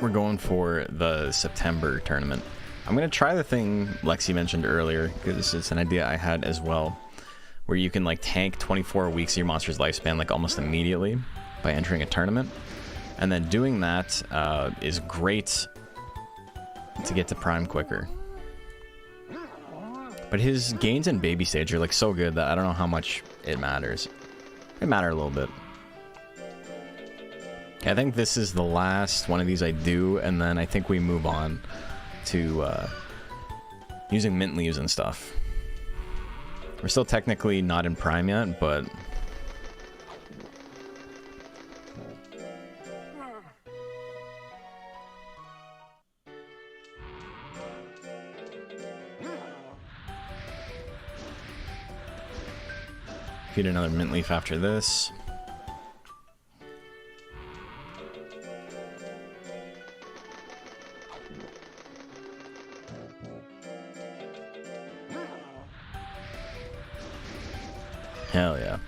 We're going for the September tournament. I'm going to try the thing Lexi mentioned earlier, because it's an idea I had as well, where you can like tank 24 weeks of your monster's lifespan like almost immediately by entering a tournament. And then doing that is great to get to prime quicker. But his gains in baby stage are like so good that I don't know how much it matters. It matter a little bit. Okay, I think this is the last one of these I do, and then I think we move on to using mint leaves and stuff. We're still technically not in prime yet, but feed another mint leaf after this. Hell yeah.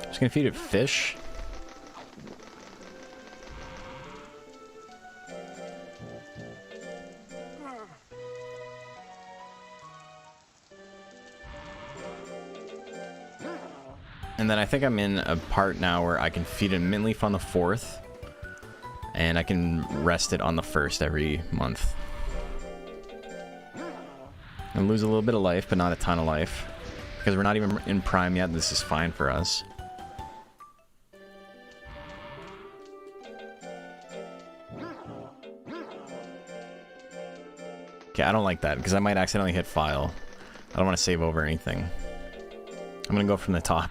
Just gonna feed it fish. And then I think I'm in a part now where I can feed a mint leaf on the 4th, and I can rest it on the 1st every month. And lose a little bit of life, but not a ton of life. Because we're not even in prime yet, this is fine for us. Okay, I don't like that, because I might accidentally hit file. I don't want to save over anything. I'm gonna go from the top,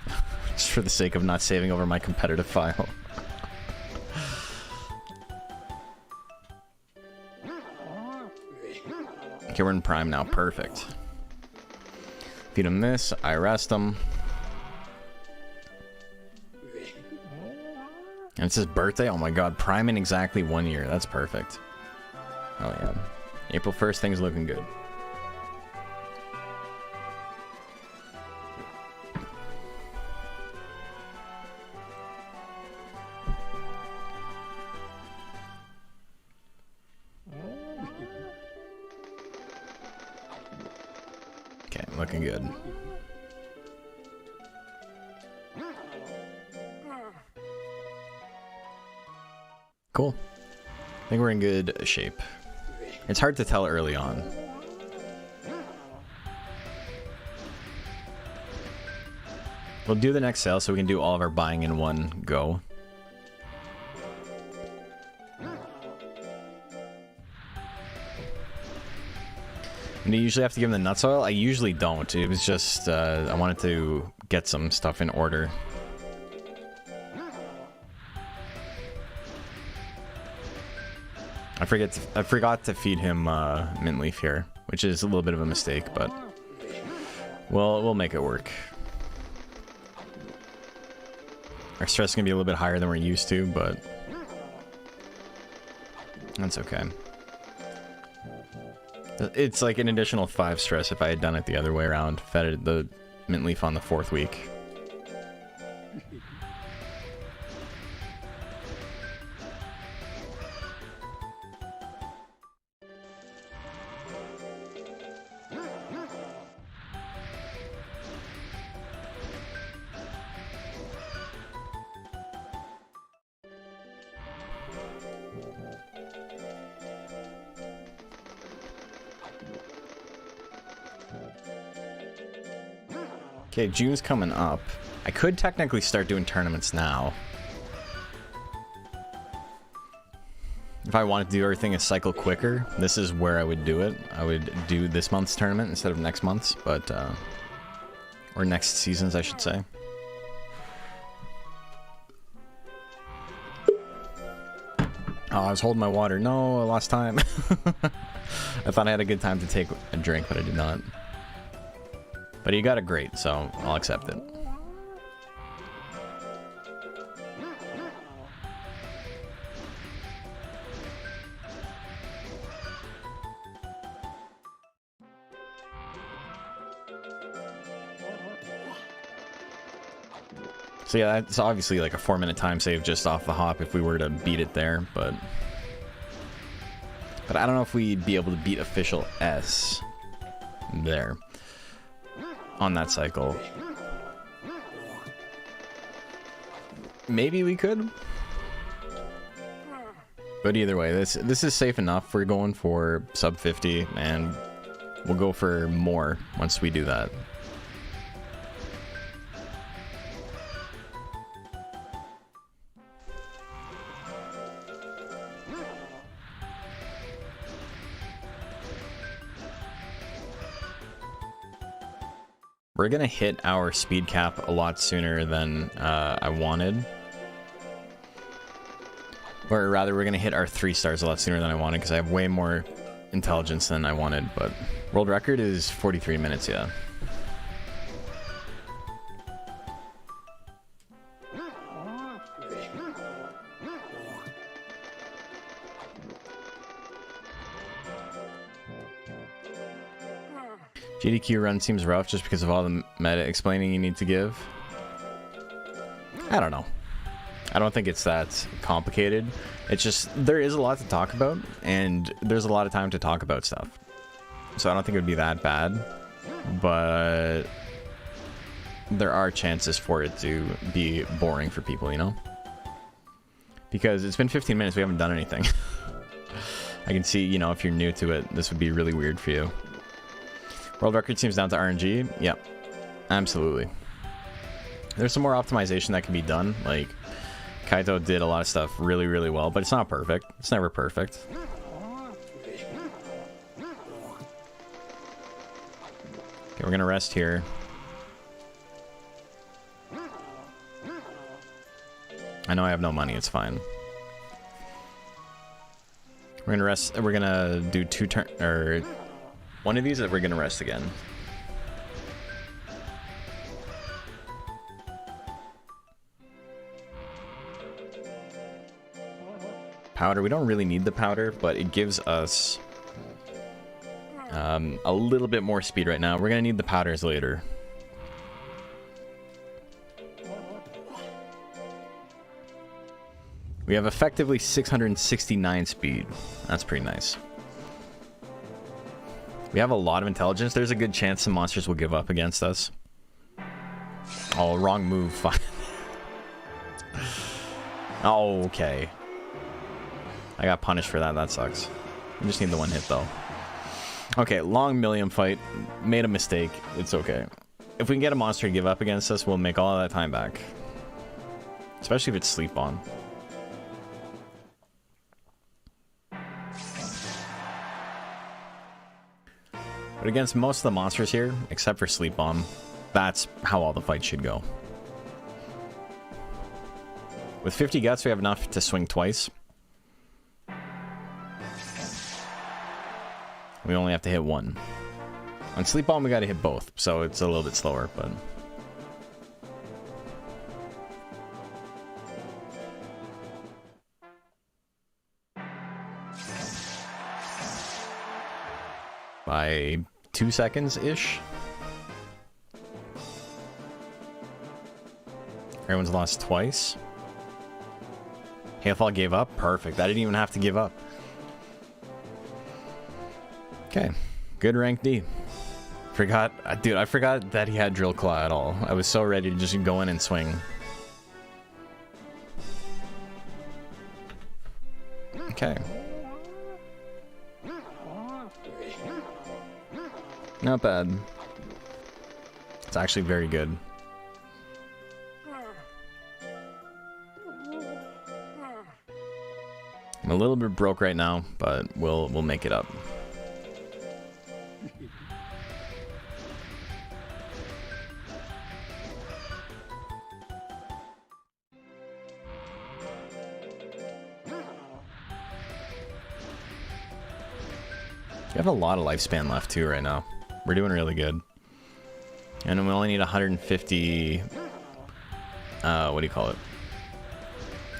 just for the sake of not saving over my competitive file. Okay, we're in prime now. Perfect. Feed him this. I rest him. And it's his birthday? Oh my god. Prime in exactly 1 year. That's perfect. Oh yeah. April 1st, things looking good. Looking good. Cool. I think we're in good shape. It's hard to tell early on. We'll do the next sale so we can do all of our buying in one go. Do you usually have to give him the nuts oil? I usually don't. It was just, I wanted to get some stuff in order. I forgot to feed him mint leaf here, which is a little bit of a mistake, but we'll make it work. Our stress is gonna be a little bit higher than we're used to, but that's okay. It's like an additional 5 stress if I had done it the other way around, fed the mint leaf on the 4th week. Okay, June's coming up. I could technically start doing tournaments now. If I wanted to do everything a cycle quicker, this is where I would do it. I would do this month's tournament instead of next month's, but, or next season's, I should say. Oh, I was holding my water. No, I lost time. I thought I had a good time to take a drink, but I did not. But you got it great, so I'll accept it. So yeah, it's obviously like a 4-minute time save just off the hop if we were to beat it there, but I don't know if we'd be able to beat official S there on that cycle. Maybe we could, but either way, this is safe enough. We're going for sub 50, and we'll go for more once we do that. We're gonna hit our speed cap a lot sooner than I wanted. Or rather, we're gonna hit our 3 stars a lot sooner than I wanted because I have way more intelligence than I wanted, but world record is 43 minutes, yeah. GDQ run seems rough just because of all the meta explaining you need to give. I don't know. I don't think it's that complicated. It's just, there is a lot to talk about, and there's a lot of time to talk about stuff. So I don't think it would be that bad, but there are chances for it to be boring for people, you know? Because it's been 15 minutes, we haven't done anything. I can see, you know, if you're new to it, this would be really weird for you. World record seems down to RNG. Yep, absolutely. There's some more optimization that can be done. Like, Kaito did a lot of stuff really, really well, but it's not perfect. It's never perfect. Okay, we're gonna rest here. I know I have no money, it's fine. We're gonna rest, we're gonna do 2 turn, or one of these that we're gonna rest again. Powder, we don't really need the powder, but it gives us a little bit more speed right now. We're gonna need the powders later. We have effectively 669 speed. That's pretty nice. We have a lot of intelligence. There's a good chance some monsters will give up against us. Oh, wrong move. Fine. Oh, okay. I got punished for that. That sucks. We just need the 1 hit, though. Okay, long million fight. Made a mistake. It's okay. If we can get a monster to give up against us, we'll make all of that time back. Especially if it's sleep on. But against most of the monsters here, except for Sleep Bomb, that's how all the fights should go. With 50 guts, we have enough to swing twice. We only have to hit one. On Sleep Bomb, we gotta hit both, so it's a little bit slower, but... by 2 seconds-ish. Everyone's lost twice. Hailfall gave up? Perfect. I didn't even have to give up. Okay. Good rank D. Forgot... Dude, I forgot that he had Drill Claw at all. I was so ready to just go in and swing. Okay. Not bad. It's actually very good. I'm a little bit broke right now, but we'll make it up. We have a lot of lifespan left too right now. We're doing really good. And we only need 150... what do you call it?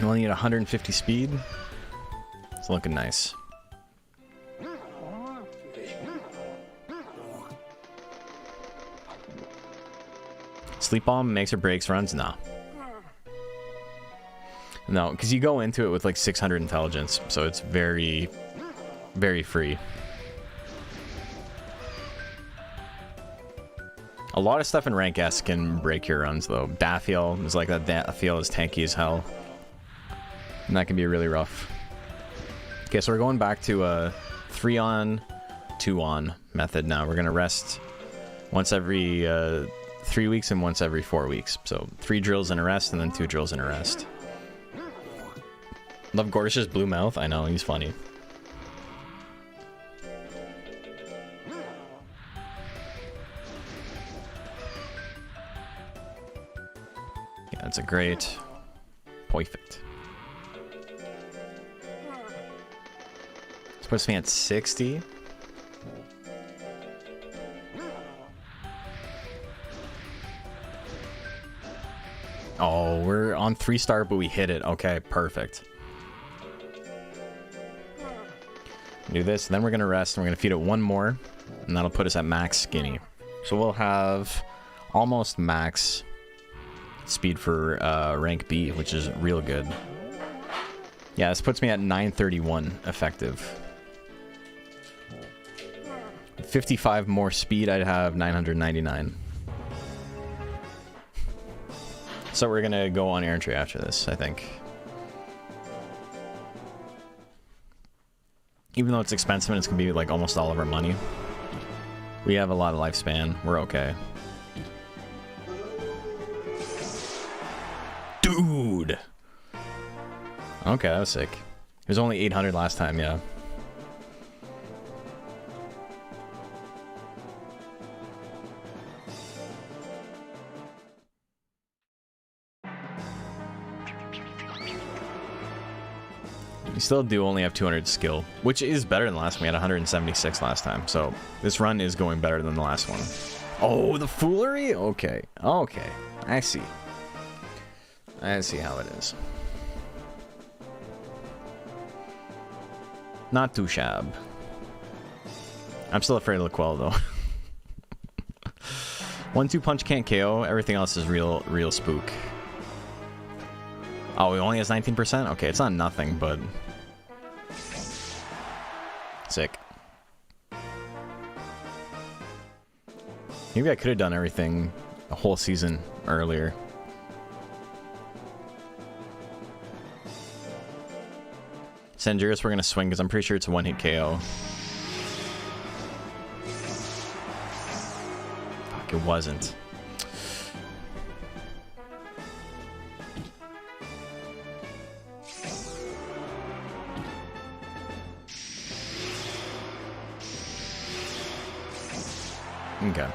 We only need 150 speed. It's looking nice. Sleep Bomb makes or breaks runs? Nah. No, because you go into it with like 600 intelligence, so it's very, very free. A lot of stuff in rank S can break your runs, though. Daffeel is like that. Daffeel is tanky as hell. And that can be really rough. Okay, so we're going back to a 3-on, 2-on method now. We're going to rest once every 3 weeks and once every 4 weeks. So 3 drills and a rest, and then 2 drills and a rest. Love Gordish's blue mouth. I know, he's funny. Yeah, that's a great... Perfect. This puts me at 60. Oh, we're on 3-star, but we hit it. Okay, perfect. Do this, and then we're gonna rest, and we're gonna feed it 1 more, and that'll put us at max skinny. So we'll have almost max speed for rank B, which is real good. Yeah, this puts me at 931 effective. 55 more speed, I'd have 999. So we're gonna go on errantry after this, I think. Even though it's expensive and it's gonna be like almost all of our money, we have a lot of lifespan. We're okay. Dude! Okay, that was sick. It was only 800 last time, yeah. We still do only have 200 skill, which is better than last time. We had 176 last time, so this run is going better than the last one. Oh, the foolery? Okay. Okay. I see. I see how it is. Not too shab. I'm still afraid of Laquelle, though. 1-2 punch can't KO. Everything else is real spook. Oh, he only has 19%? Okay, it's not nothing, but... Sick. Maybe I could have done everything a whole season earlier. Sanjuris, we're gonna swing because I'm pretty sure it's a 1-hit KO. Fuck, it wasn't. Okay.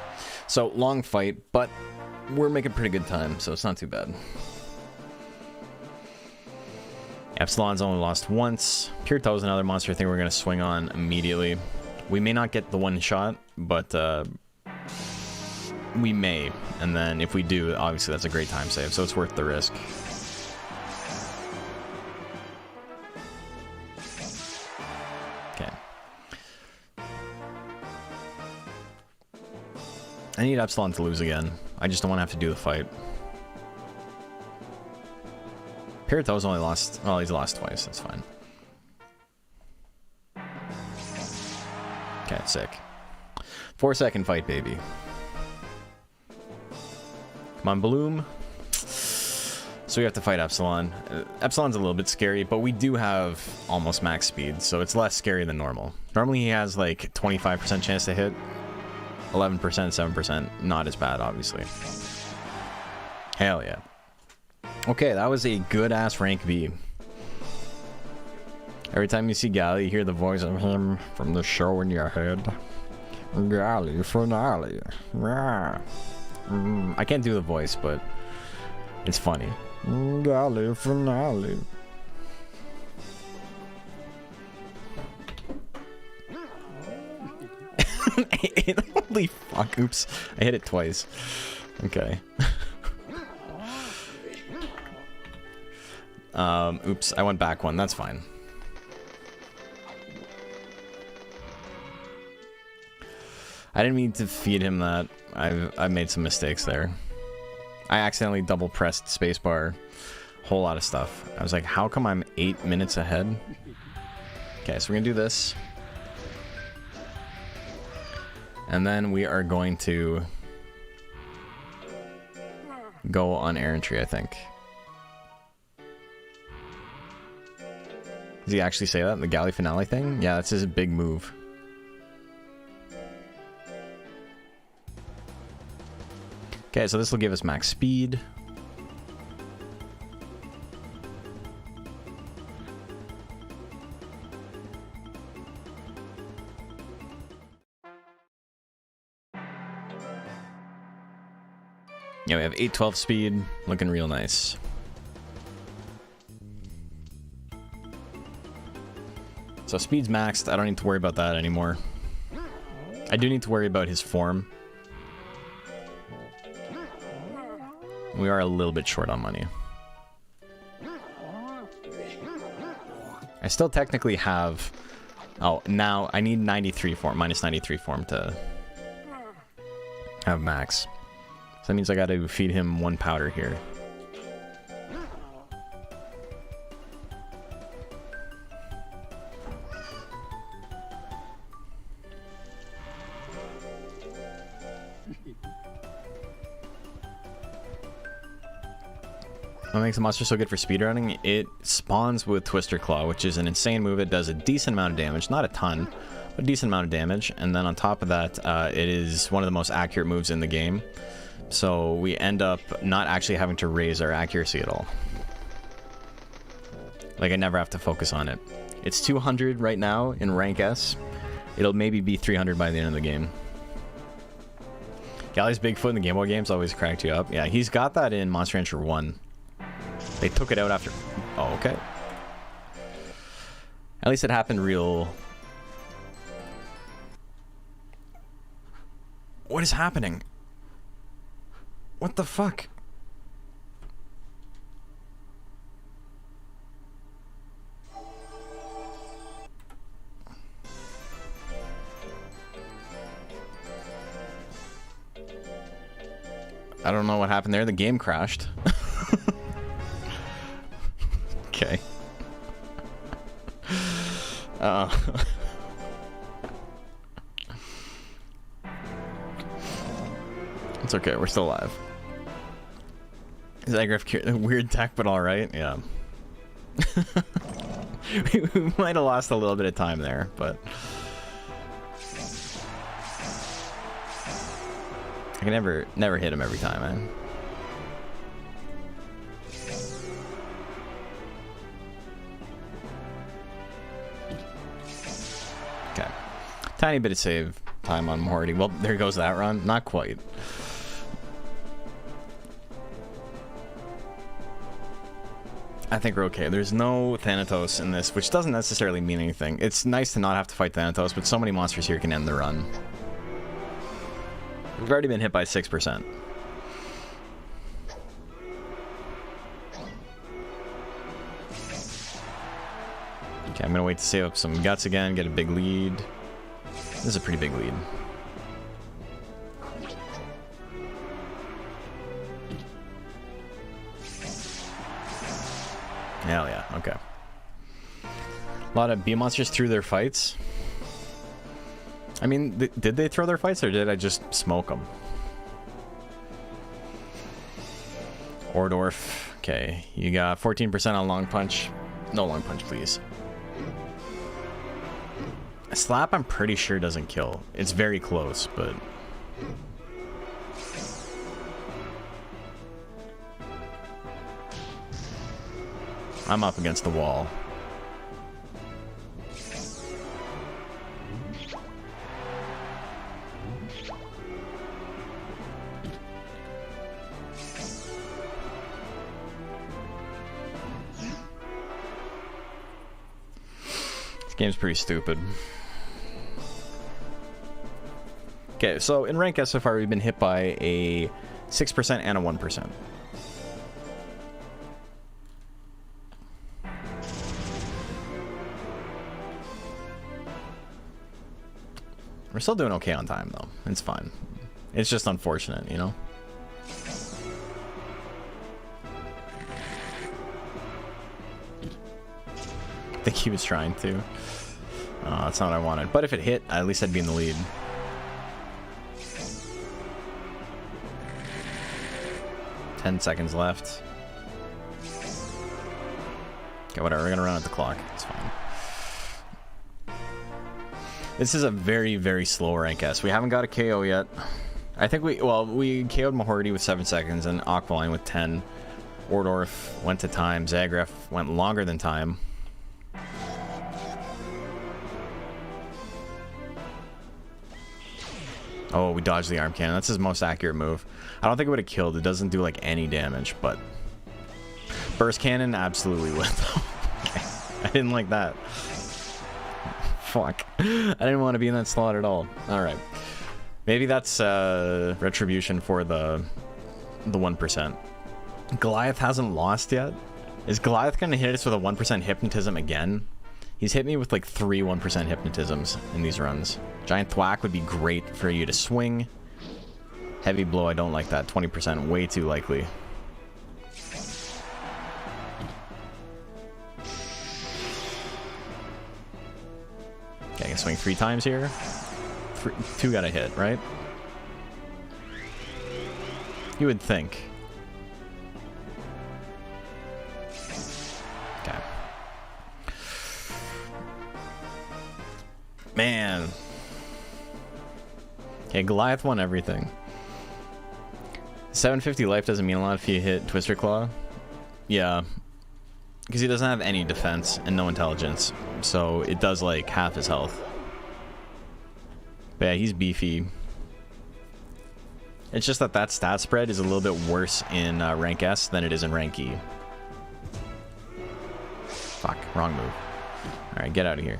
So, long fight, but we're making pretty good time, so it's not too bad. Epsilon's only lost once. Pure Toe is another monster I think we're going to swing on immediately. We may not get the one shot, but we may. And then if we do, obviously that's a great time save, so it's worth the risk. Okay. I need Epsilon to lose again. I just don't want to have to do the fight. Pirito's only lost... Well, he's lost twice. That's fine. Okay, sick. 4-second fight, baby. Come on, Bloom. So we have to fight Epsilon. Epsilon's a little bit scary, but we do have almost max speed, so it's less scary than normal. Normally he has like 25% chance to hit. 11%, 7%. Not as bad, obviously. Hell yeah. Okay, that was a good-ass rank B. Every time you see Galley, you hear the voice of him from the show in your head. Galley finale. I can't do the voice, but it's funny. Galley finale. Holy fuck, oops. I hit it twice. Okay. Oops, I went back one. That's fine. I didn't mean to feed him that. I've made some mistakes there. I accidentally double pressed spacebar. Whole lot of stuff. I was like, how come I'm 8 minutes ahead? Okay, so we're gonna do this. And then we are going to go on errantry, I think. Does he actually say that? The Galley finale thing? Yeah, that's his big move. Okay, so this will give us max speed. Yeah, we have 812 speed, looking real nice. So speed's maxed, I don't need to worry about that anymore. I do need to worry about his form. We are a little bit short on money. I still technically have... Oh, now I need 93 form, minus 93 form to have max. So that means I gotta feed him 1 powder here. What makes the monster so good for speedrunning? It spawns with Twister Claw, which is an insane move. It does a decent amount of damage, not a ton, but a decent amount of damage. And then on top of that, it is one of the most accurate moves in the game. So we end up not actually having to raise our accuracy at all. Like, I never have to focus on it. It's 200 right now in rank S. It'll maybe be 300 by the end of the game. Galley's Bigfoot in the Game Boy games always cracked you up. Yeah, he's got that in Monster Rancher 1. They took it out after... Oh, okay. At least it happened real... What is happening? What the fuck? I don't know what happened there. The game crashed. Okay. It's okay. We're still alive. Is Aggriff weird tech, but all right? Yeah. we might have lost a little bit of time there, but I can never hit him every time, man. Okay. Tiny bit of save. time on Morty. Well, there goes that run. Not quite. I think we're okay. There's no Thanatos in this, which doesn't necessarily mean anything. It's nice to not have to fight Thanatos, but so many monsters here can end the run. We've already been hit by 6%. Okay, I'm gonna wait to save up some guts again, get a big lead. This is a pretty big lead. Hell yeah, okay. A lot of bee monsters threw their fights. I mean, did they throw their fights or did I just smoke them? Ordorf. Okay, you got 14% on long punch. No long punch, please. A slap, I'm pretty sure doesn't kill. It's very close, but... I'm up against the wall. This game's pretty stupid. Okay, so in rank S so far, we've been hit by a 6% and a 1%. We're still doing okay on time, though. It's fine. It's just unfortunate, you know? I think he was trying to. That's not what I wanted. But if it hit, at least I'd be in the lead. Ten seconds left. Okay, whatever. We're gonna run at the clock. It's fine. This is a very, very slow rank S. We haven't got a KO yet. I think we KO'd Mahorty with 7 seconds and Aqualine with 10. Ordorf went to time. Zagref went longer than time. Oh, we dodged the arm cannon. That's his most accurate move. I don't think it would have killed. It doesn't do like any damage, but burst cannon absolutely would. I didn't like that. Fuck. I didn't want to be in that slot at all. Alright. Maybe that's retribution for the 1%. Goliath hasn't lost yet. Is Goliath going to hit us with a 1% hypnotism again? He's hit me with like 3 1% hypnotisms in these runs. Giant thwack would be great for you to swing. Heavy blow, I don't like that. 20%, way too likely. Okay, I can swing 3 times here. 2 got a hit, right? You would think. Okay. Man. Okay, Goliath won everything. 750 life doesn't mean a lot if you hit Twister Claw. Yeah. Because he doesn't have any defense and no intelligence. So it does like half his health. But yeah, he's beefy. It's just that stat spread is a little bit worse in rank S than it is in rank E. Fuck, wrong move. Alright, get out of here.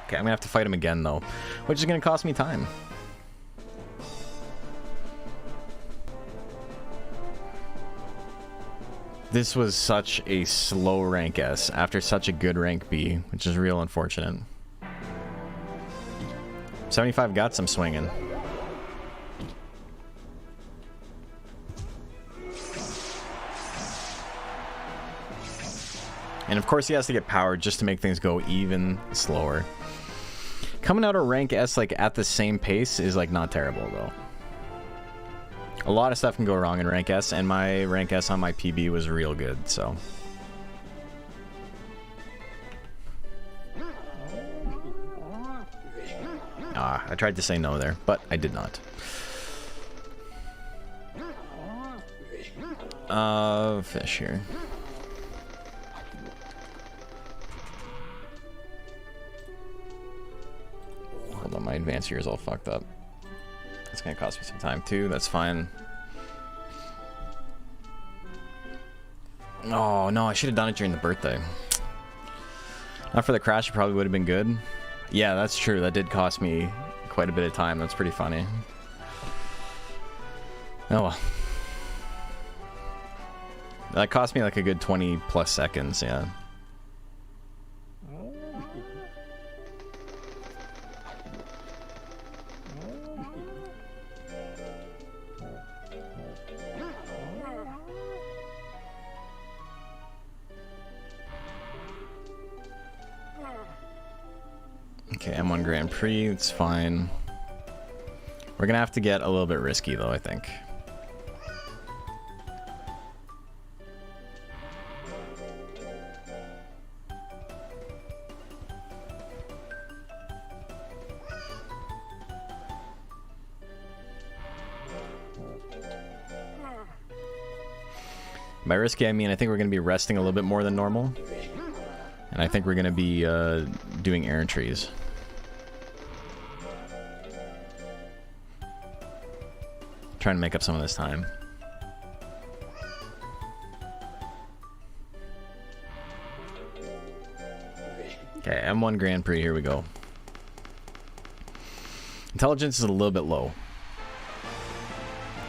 Okay, I'm gonna have to fight him again though, which is gonna cost me time. This was such a slow rank S after such a good rank B, which is real unfortunate. 75 guts, I'm swinging. And of course he has to get powered just to make things go even slower. Coming out of rank S like at the same pace is like not terrible though. A lot of stuff can go wrong in rank S, and my rank S on my PB was real good, so. I tried to say no there, but I did not. Fish here. my advanced year is all fucked up. It's gonna cost me some time too. That's fine. Oh no, I should have done it during the birthday. Not for the crash, it probably would have been good. Yeah, that's true. That did cost me quite a bit of time. That's pretty funny. Oh well. That cost me like a good 20 plus seconds, yeah. Okay, M1 Grand Prix, it's fine. We're gonna have to get a little bit risky though, I think. By risky, I mean I think we're gonna be resting a little bit more than normal. And I think we're gonna be doing errant trees. Trying to make up some of this time. Okay, M1 Grand Prix, here we go. Intelligence is a little bit low.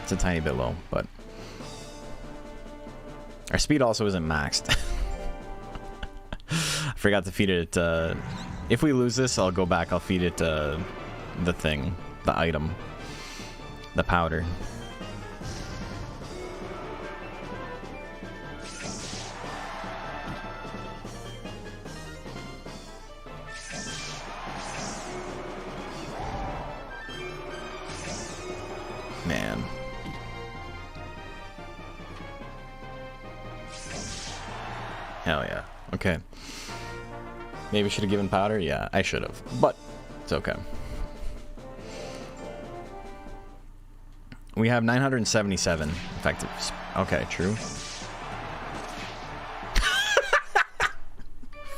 It's a tiny bit low, but our speed also isn't maxed. I forgot to feed it. If we lose this, I'll go back. I'll feed it the thing, the item, the powder. Man. Hell yeah. Okay. Maybe should have given powder? Yeah, I should have. But it's okay. We have 977 effective. Okay, true.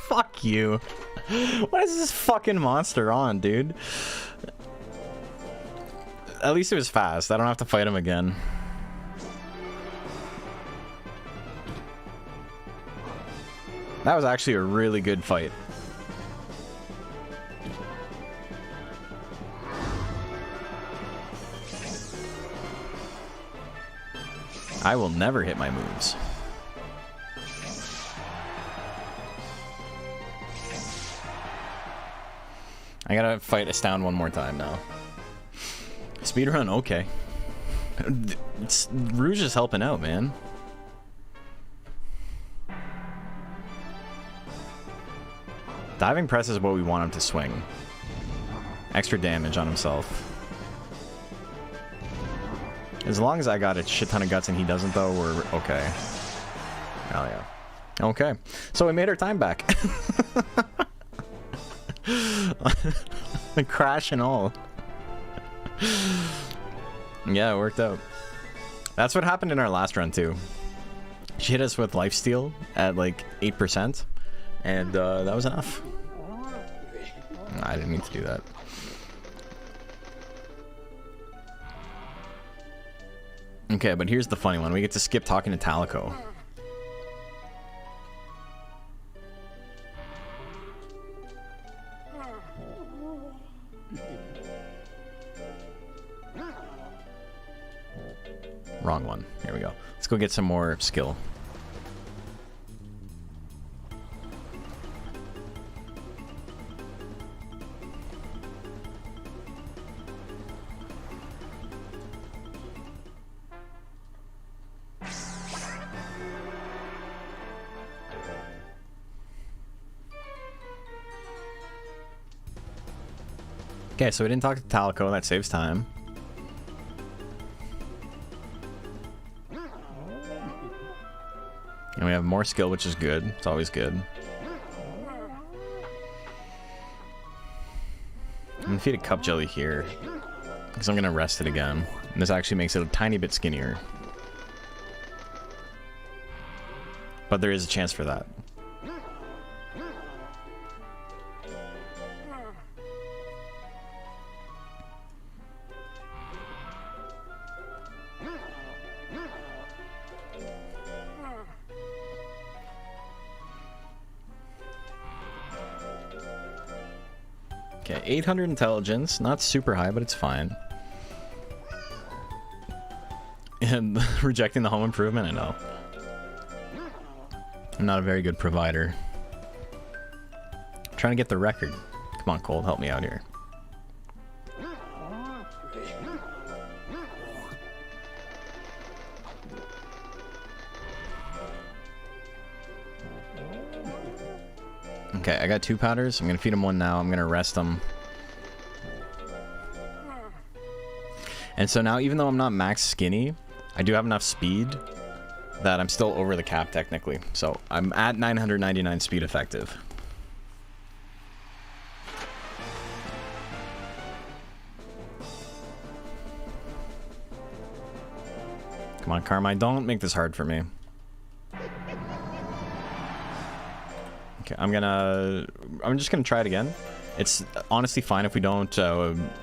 Fuck you. What is this fucking monster on, dude? At least it was fast. I don't have to fight him again. That was actually a really good fight. I will never hit my moves. I gotta fight Astound one more time now. Speedrun, okay. Rouge is helping out, man. Diving press is what we want him to swing. Extra damage on himself. As long as I got a shit ton of guts and he doesn't though, we're okay. Hell yeah. Okay. So we made our time back. Crash and all. Yeah, it worked out. That's what happened in our last run too. She hit us with lifesteal at like 8%. And that was enough. I didn't mean to do that. Okay, but here's the funny one. We get to skip talking to Talico. Wrong one. Here we go. Let's go get some more skill. Okay, so we didn't talk to Talico. That saves time. And we have more skill, which is good. It's always good. I'm gonna feed a cup jelly here, because I'm gonna rest it again. And this actually makes it a tiny bit skinnier. But there is a chance for that. 800 intelligence. Not super high, but it's fine. And rejecting the home improvement? I know. I'm not a very good provider. I'm trying to get the record. Come on, Cold, help me out here. Okay, I got 2 powders. I'm gonna feed him 1 now. I'm gonna rest him. And so now, even though I'm not max skinny, I do have enough speed that I'm still over the cap technically. So I'm at 999 speed effective. Come on, Carmine, don't make this hard for me. Okay, I'm just gonna try it again. It's honestly fine if we don't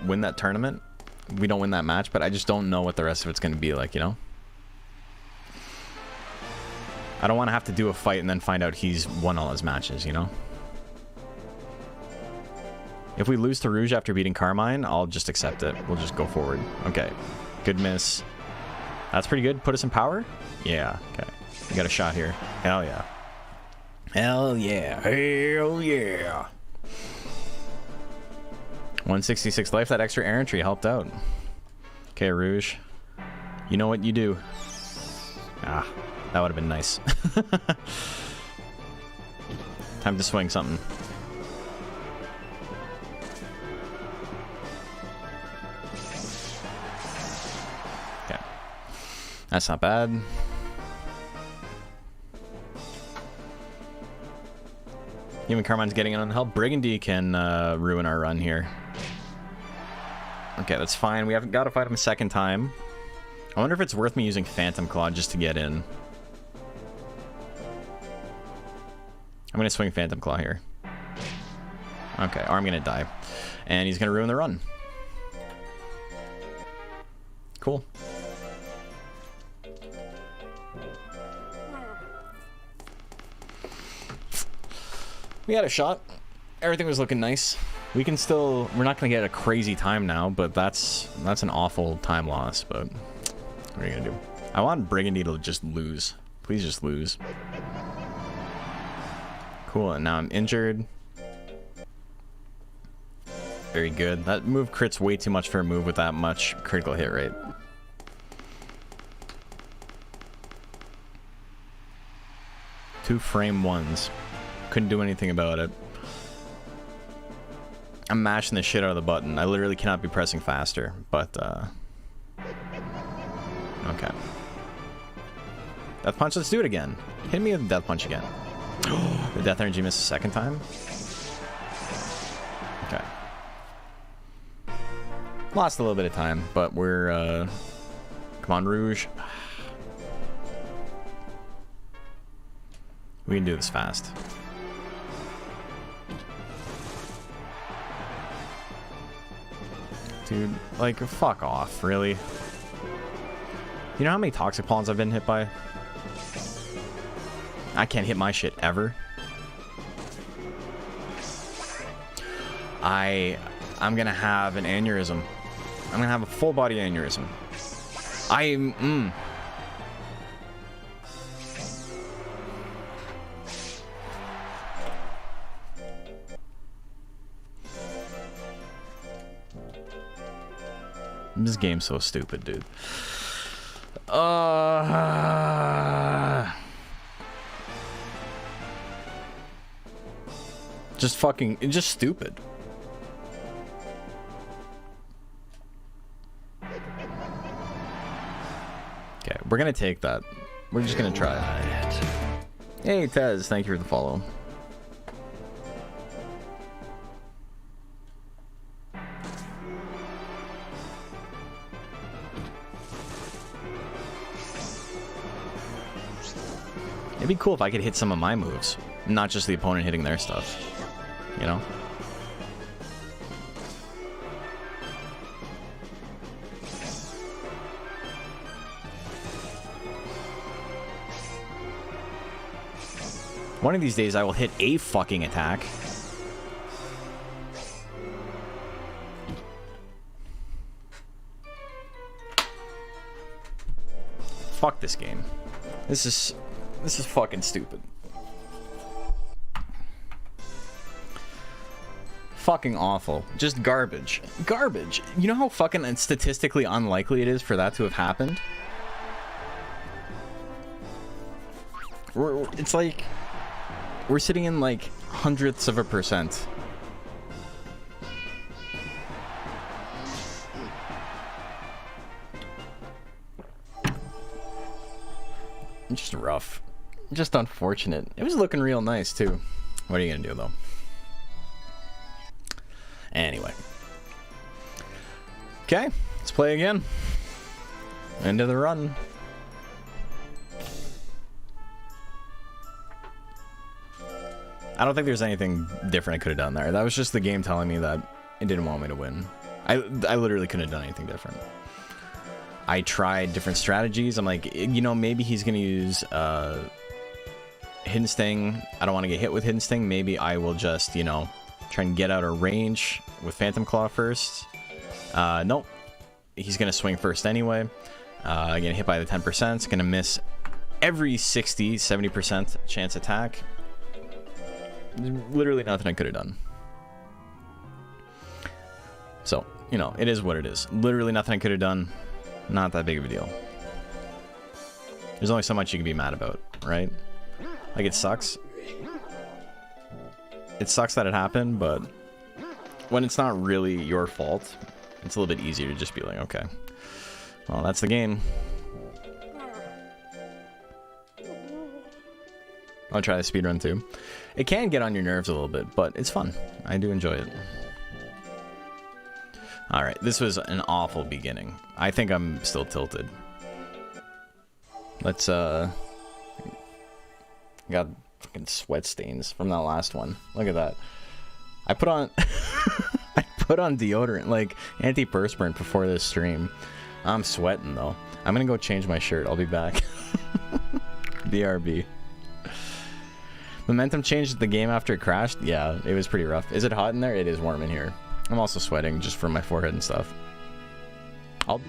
win that tournament. We don't win that match, but I just don't know what the rest of it's gonna be like, you know? I don't want to have to do a fight and then find out he's won all his matches, you know? If we lose to Rouge after beating Carmine, I'll just accept it. We'll just go forward. Okay, good miss. That's pretty good. Put us in power? Yeah, okay. We got a shot here. Hell yeah. Hell yeah. Hell yeah. 166 life. That extra air entry helped out. Okay, Rouge. You know what you do. Ah, that would have been nice. Time to swing something. Okay. That's not bad. Even Carmine's getting it on help. Brigandy can ruin our run here. Okay, that's fine. We haven't got to fight him a second time. I wonder if it's worth me using Phantom Claw just to get in. I'm going to swing Phantom Claw here. Okay, or I'm going to die. And he's going to ruin the run. Cool. We had a shot. Everything was looking nice. We can still... We're not going to get a crazy time now, but that's an awful time loss. But what are you going to do? I want Brigandy to just lose. Please just lose. Cool, and now I'm injured. Very good. That move crits way too much for a move with that much critical hit rate. Two frame ones. Couldn't do anything about it. I'm mashing the shit out of the button. I literally cannot be pressing faster, but okay. Death Punch, let's do it again. Hit me with the Death Punch again. The Death Energy missed a second time. Okay. Lost a little bit of time, but we're come on, Rouge. We can do this fast. Dude, like, fuck off, really? You know how many Toxic Pawns I've been hit by? I can't hit my shit ever. I'm gonna have an aneurysm. I'm gonna have a full body aneurysm. This game's so stupid, dude. Just stupid. Okay, we're gonna take that. We're just gonna try it. Hey, Tez, thank you for the follow. It'd be cool if I could hit some of my moves, not just the opponent hitting their stuff, you know? One of these days I will hit a fucking attack. Fuck this game. This is fucking stupid. Fucking awful. Just garbage. Garbage. You know how fucking and statistically unlikely it is for that to have happened? It's like we're sitting in like hundredths of a percent. Just rough. Just unfortunate. It was looking real nice too. What are you gonna do though? Anyway. Okay, let's play again. End of the run. I don't think there's anything different I could have done there. That was just the game telling me that it didn't want me to win. I literally couldn't have done anything different. I tried different strategies. I'm like, you know, maybe he's going to use Hidden Sting. I don't want to get hit with Hidden Sting. Maybe I will just, you know, try and get out of range with Phantom Claw first. Nope. He's going to swing first anyway. Getting hit by the 10%. It's going to miss every 60, 70% chance attack. Literally nothing I could have done. So, you know, it is what it is. Literally nothing I could have done. Not that big of a deal. There's only so much you can be mad about, right? Like, it sucks. It sucks that it happened, but when it's not really your fault, it's a little bit easier to just be like, okay, well, that's the game. I'll try the speedrun too. It can get on your nerves a little bit, but it's fun. I do enjoy it. Alright, this was an awful beginning. I think I'm still tilted. Let's, got fucking sweat stains from that last one. Look at that. I put on, I put on deodorant, like antiperspirant before this stream. I'm sweating though. I'm gonna go change my shirt. I'll be back. BRB. Momentum changed the game after it crashed? Yeah, it was pretty rough. Is it hot in there? It is warm in here. I'm also sweating just from my forehead and stuff. I'll...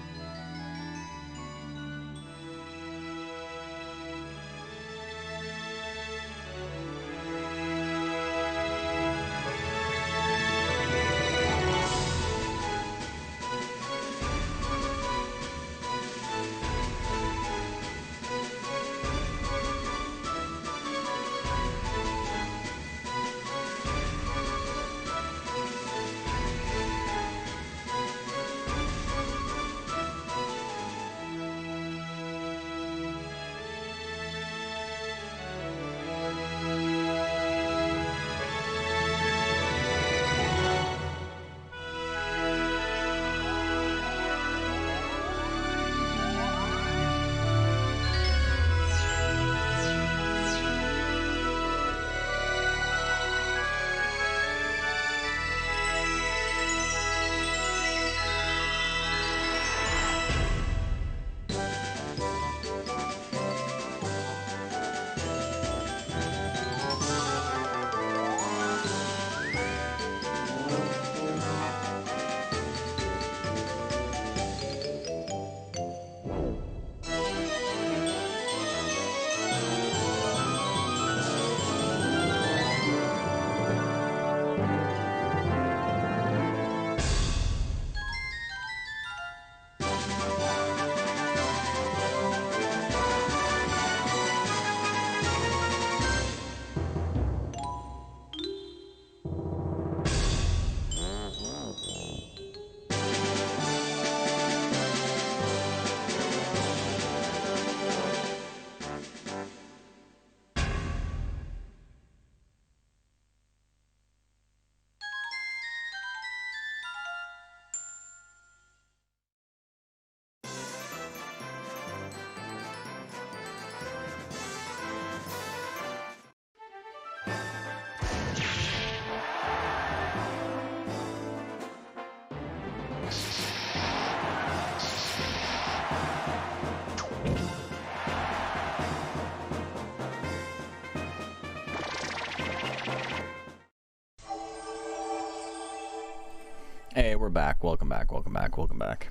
Hey, we're back. Welcome back. Welcome back. Welcome back.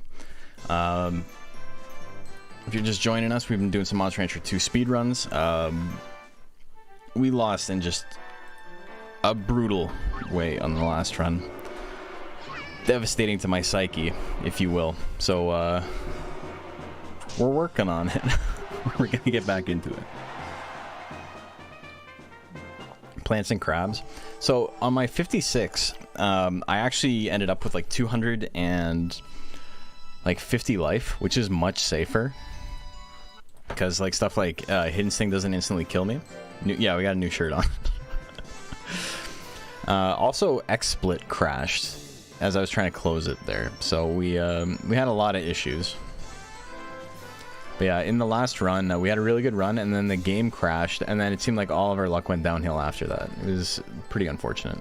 If you're just joining us, we've been doing some Monster Rancher 2 speedruns. We lost in just a brutal way on the last run. Devastating to my psyche, if you will. So, we're working on it. We're gonna get back into it. Plants and crabs. So, on my 56, I actually ended up with like 250 life, which is much safer. Because like stuff like Hidden Sting doesn't instantly kill me. Yeah, we got a new shirt on. Also, XSplit crashed as I was trying to close it there, so we had a lot of issues. But yeah, in the last run, we had a really good run, and then the game crashed, and then it seemed like all of our luck went downhill after that. It was pretty unfortunate.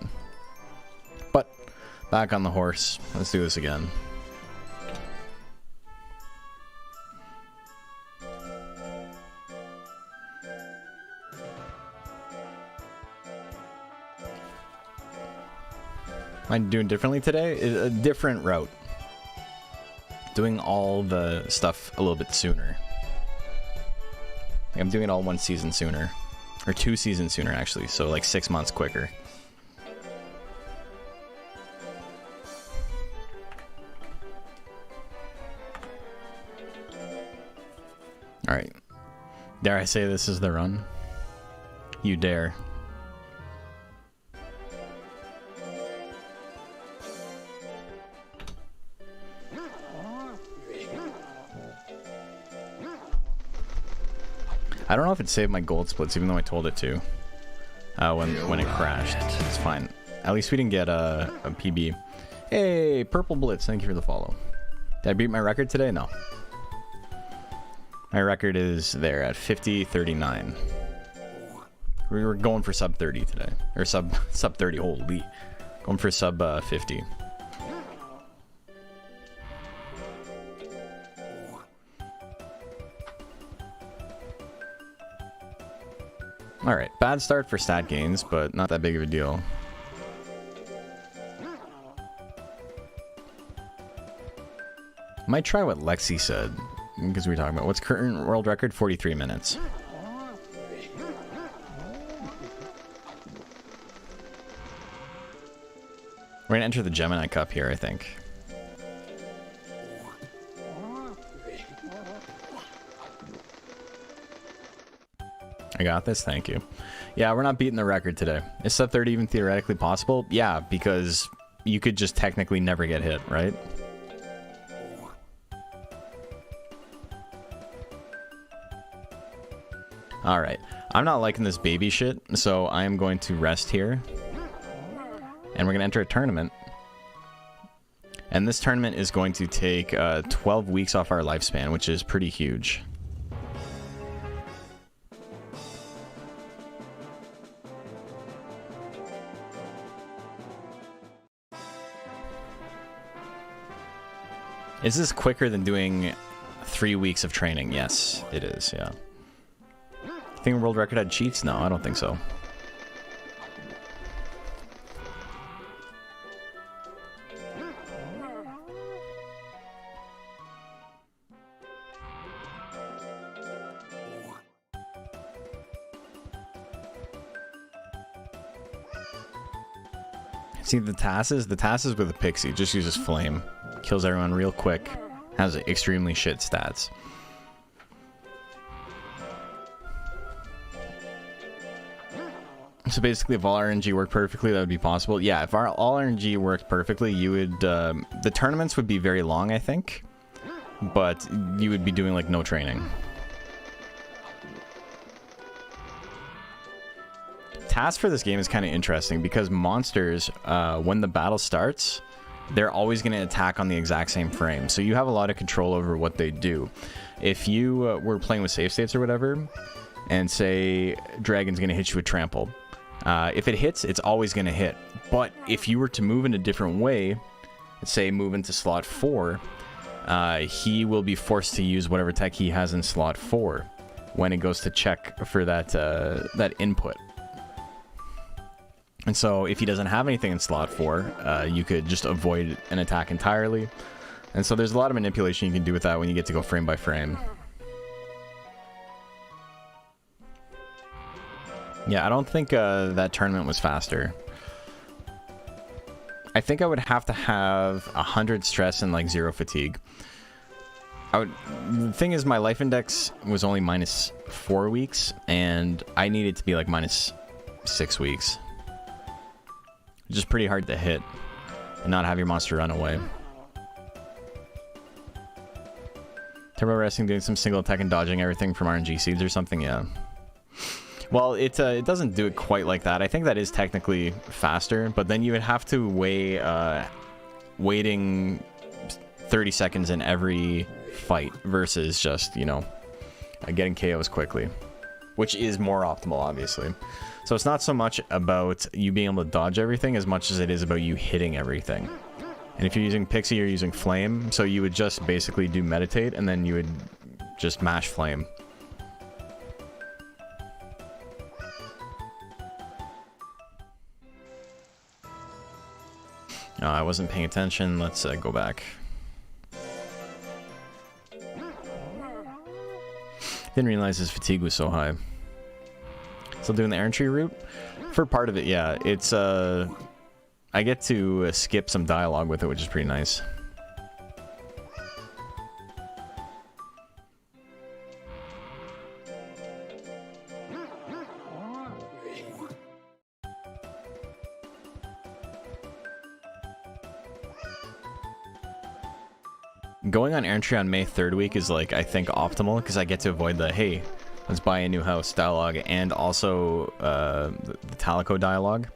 But back on the horse. Let's do this again. Am I doing differently today? A different route. Doing all the stuff a little bit sooner. Like I'm doing it all 1 season sooner. Or 2 seasons sooner, actually. So like 6 months quicker. Alright. Dare I say this is the run? You dare. I don't know if it saved my gold splits, even though I told it to. When it crashed. It's fine. At least we didn't get a PB. Hey, Purple Blitz, thank you for the follow. Did I beat my record today? No. My record is there at 50:39. We were going for sub 30 today. Or sub 30, holy. Going for sub 50. Alright, bad start for stat gains, but not that big of a deal. Might try what Lexi said, because we were talking about what's current world record? 43 minutes. We're gonna enter the Gemini Cup here, I think. I got this, thank you. Yeah, we're not beating the record today. Is sub 30 even theoretically possible? Yeah, because you could just technically never get hit, right? Alright, I'm not liking this baby shit, so I am going to rest here. And we're going to enter a tournament. And this tournament is going to take 12 weeks off our lifespan, which is pretty huge. Is this quicker than doing 3 weeks of training? Yes, it is, yeah. Think world record had cheats? No, I don't think so. See, the TAS is with a pixie, just uses flame. Kills everyone real quick. Has extremely shit stats. So basically, if all RNG worked perfectly, that would be possible. Yeah, if all RNG worked perfectly, you would... the tournaments would be very long, I think. But you would be doing, like, no training. Task for this game is kind of interesting because monsters, when the battle starts, they're always going to attack on the exact same frame. So you have a lot of control over what they do. If you were playing with save states or whatever, and say Dragon's going to hit you with Trample, if it hits, it's always going to hit. But if you were to move in a different way, say move into slot 4, he will be forced to use whatever tech he has in slot 4 when it goes to check for that input. And so if he doesn't have anything in slot 4, you could just avoid an attack entirely. And so there's a lot of manipulation you can do with that when you get to go frame by frame. Yeah, I don't think that tournament was faster. I think I would have to have 100 stress and like 0 fatigue. The thing is, my life index was only -4 weeks, and I needed to be like -6 weeks. Just pretty hard to hit and not have your monster run away. Turbo Wrestling doing some single attack and dodging everything from RNG seeds or something, yeah. Well, it doesn't do it quite like that. I think that is technically faster, but then you would have to weigh waiting 30 seconds in every fight versus just, you know, getting KOs quickly, which is more optimal, obviously. So it's not so much about you being able to dodge everything as much as it is about you hitting everything. And if you're using Pixie, you're using Flame, so you would just basically do Meditate, and then you would just mash Flame. I wasn't paying attention. Let's go back. Didn't realize his fatigue was so high. Still doing the errantry route? For part of it, yeah. It's, I get to skip some dialogue with it, which is pretty nice. Going on errantry on May 3rd week is, like, I think optimal, because I get to avoid the, hey, let's buy a new house dialogue, and also the Talico dialogue.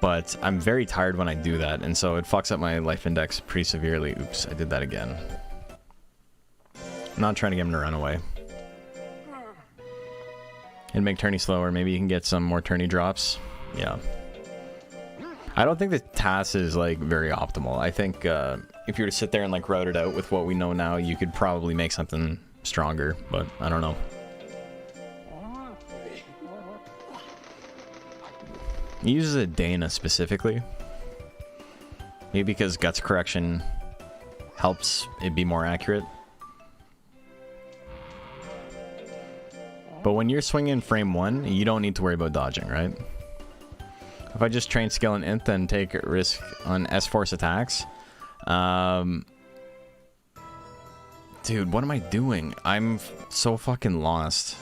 But I'm very tired when I do that, and so it fucks up my life index pretty severely. Oops, I did that again. I'm not trying to get him to run away. And make tourney slower. Maybe you can get some more tourney drops. Yeah. I don't think the TAS is, like, very optimal. I think if you were to sit there and, like, route it out with what we know now, you could probably make something stronger, but I don't know. He uses a Dana specifically. Maybe because Guts Correction helps it be more accurate. But when you're swinging frame 1, you don't need to worry about dodging, right? If I just train skill and int, then take risk on S-Force attacks. Dude, what am I doing? I'm so fucking lost.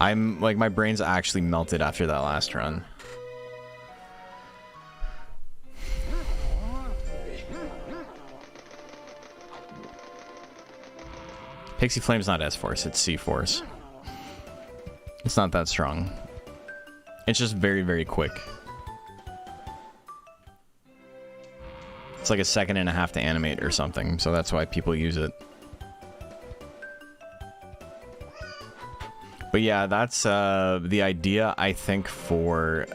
I'm, like, my brain's actually melted after that last run. Pixie Flame's not S-Force, it's C-Force. It's not that strong. It's just very, very quick. It's like a 1.5 seconds to animate or something, so that's why people use it. But yeah, that's the idea, I think, for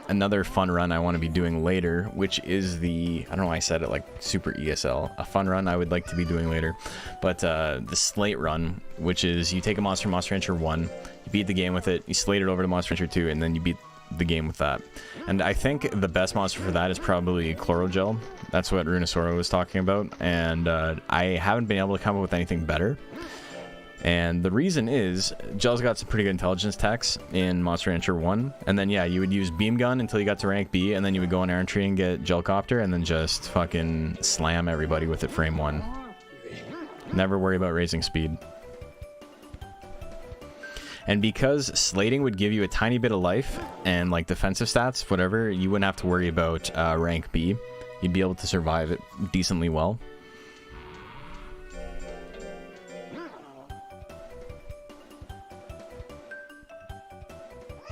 another fun run I want to be doing later, which is the, I don't know why I said it like super ESL, a fun run I would like to be doing later, but the slate run, which is you take a monster, Monster Rancher 1, you beat the game with it, you slate it over to Monster Rancher 2, and then you beat the game with that. And I think the best monster for that is probably Chlorogel. That's what Runesora was talking about, and I haven't been able to come up with anything better. And the reason is, Gel's got some pretty good intelligence techs in Monster Rancher 1, and then yeah, you would use Beam Gun until you got to rank B, and then you would go on Errantry and get Gelcopter, and then just fucking slam everybody with it frame 1. Never worry about raising speed. And because slating would give you a tiny bit of life, and like defensive stats, whatever, you wouldn't have to worry about rank B. You'd be able to survive it decently well.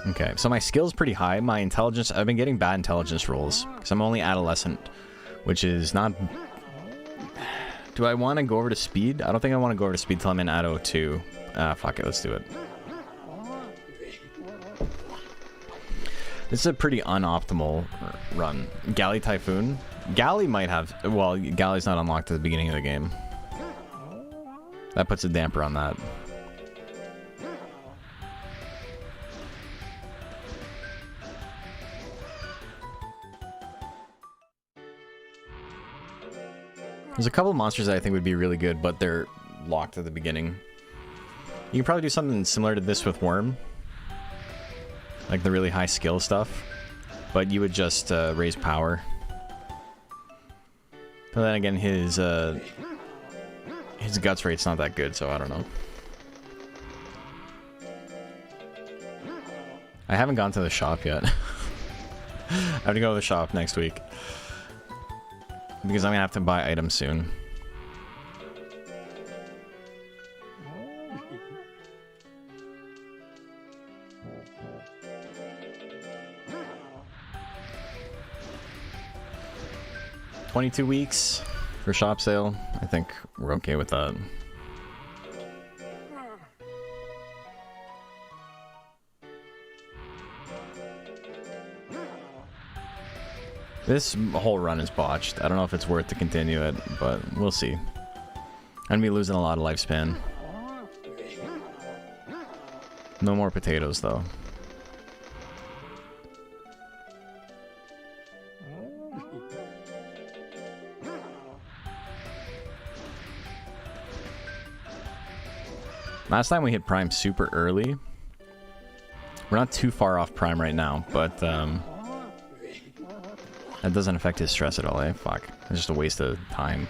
Okay, so my skill's pretty high. My intelligence, I've been getting bad intelligence rolls, because I'm only adolescent, which is not... Do I want to go over to speed? I don't think I want to go over to speed till I'm in Addo 2. Fuck it, let's do it. This is a pretty unoptimal run. Galley Typhoon. Galley might have... Well, Galley's not unlocked at the beginning of the game. That puts a damper on that. There's a couple of monsters that I think would be really good, but they're locked at the beginning. You can probably do something similar to this with Worm. like the really high skill stuff, but you would just raise power. But then again, his guts rate's not that good, so I don't know. I haven't gone to the shop yet. I have to go to the shop next week because I'm gonna have to buy items soon. $22 weeks for shop sale. I think we're okay with that. This whole run is botched. I don't know if it's worth to continue it, but we'll see. I'm gonna be losing a lot of lifespan. No more potatoes, though. Last time we hit Prime super early. We're not too far off Prime right now, but that doesn't affect his stress at all, eh? Fuck. It's just a waste of time.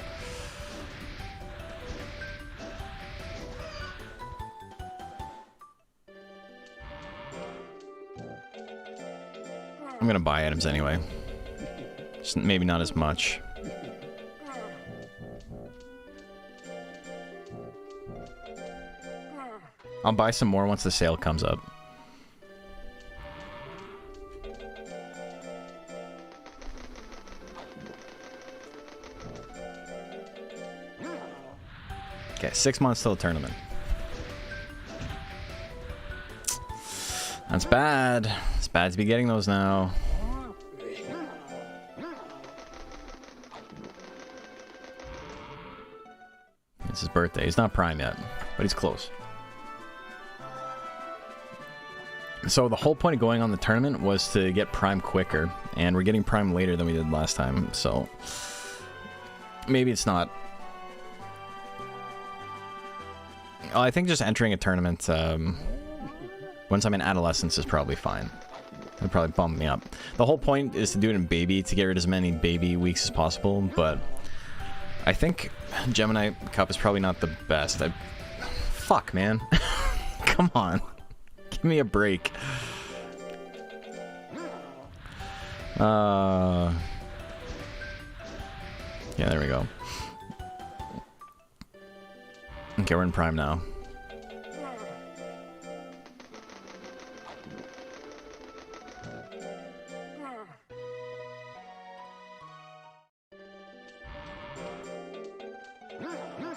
I'm gonna buy items anyway. Just maybe not as much. I'll buy some more once the sale comes up. Okay, 6 months till the tournament. That's bad. It's bad to be getting those now. It's his birthday. He's not Prime yet, but he's close. So the whole point of going on the tournament was to get Prime quicker, and we're getting Prime later than we did last time, so maybe it's not. Well, I think just entering a tournament once I'm in adolescence is probably fine. It'll probably bump me up. The whole point is to do it in baby, to get rid of as many baby weeks as possible, but I think Gemini Cup is probably not the best. Fuck, man. Come on. Give me a break. Yeah, there we go. Okay, we're in Prime now.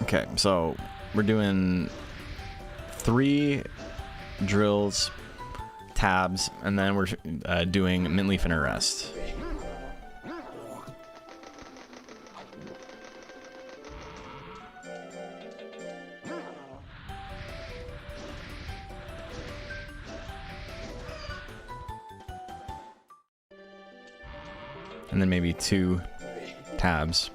Okay, so we're doing 3 drills, tabs, and then we're doing mint leaf and arrest. And then maybe 2 tabs.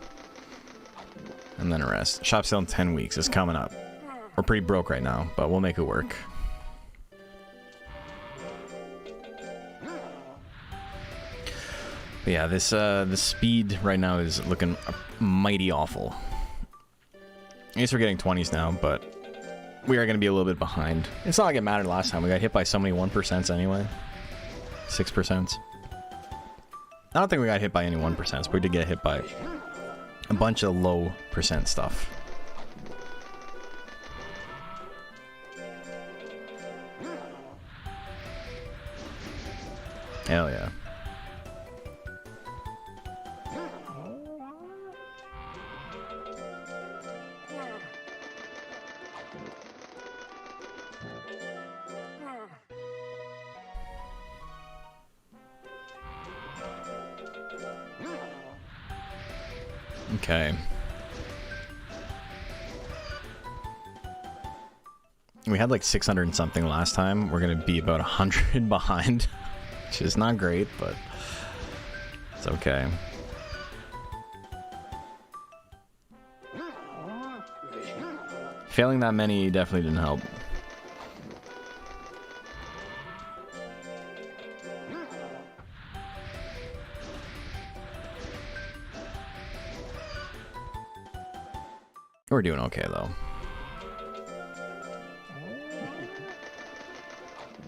And then arrest. Shop sale in 10 weeks is coming up. We're pretty broke right now, but we'll make it work. But yeah, this the speed right now is looking mighty awful. I guess we're getting 20s now, but we are going to be a little bit behind. It's not like it mattered last time. We got hit by so many 1% anyway. 6%. I don't think we got hit by any 1%, but we did get hit by a bunch of low percent stuff. Hell yeah. Okay. We had like 600 and something last time. We're gonna be about 100 behind, which is not great, but it's okay. Failing that many definitely didn't help. We're doing okay, though.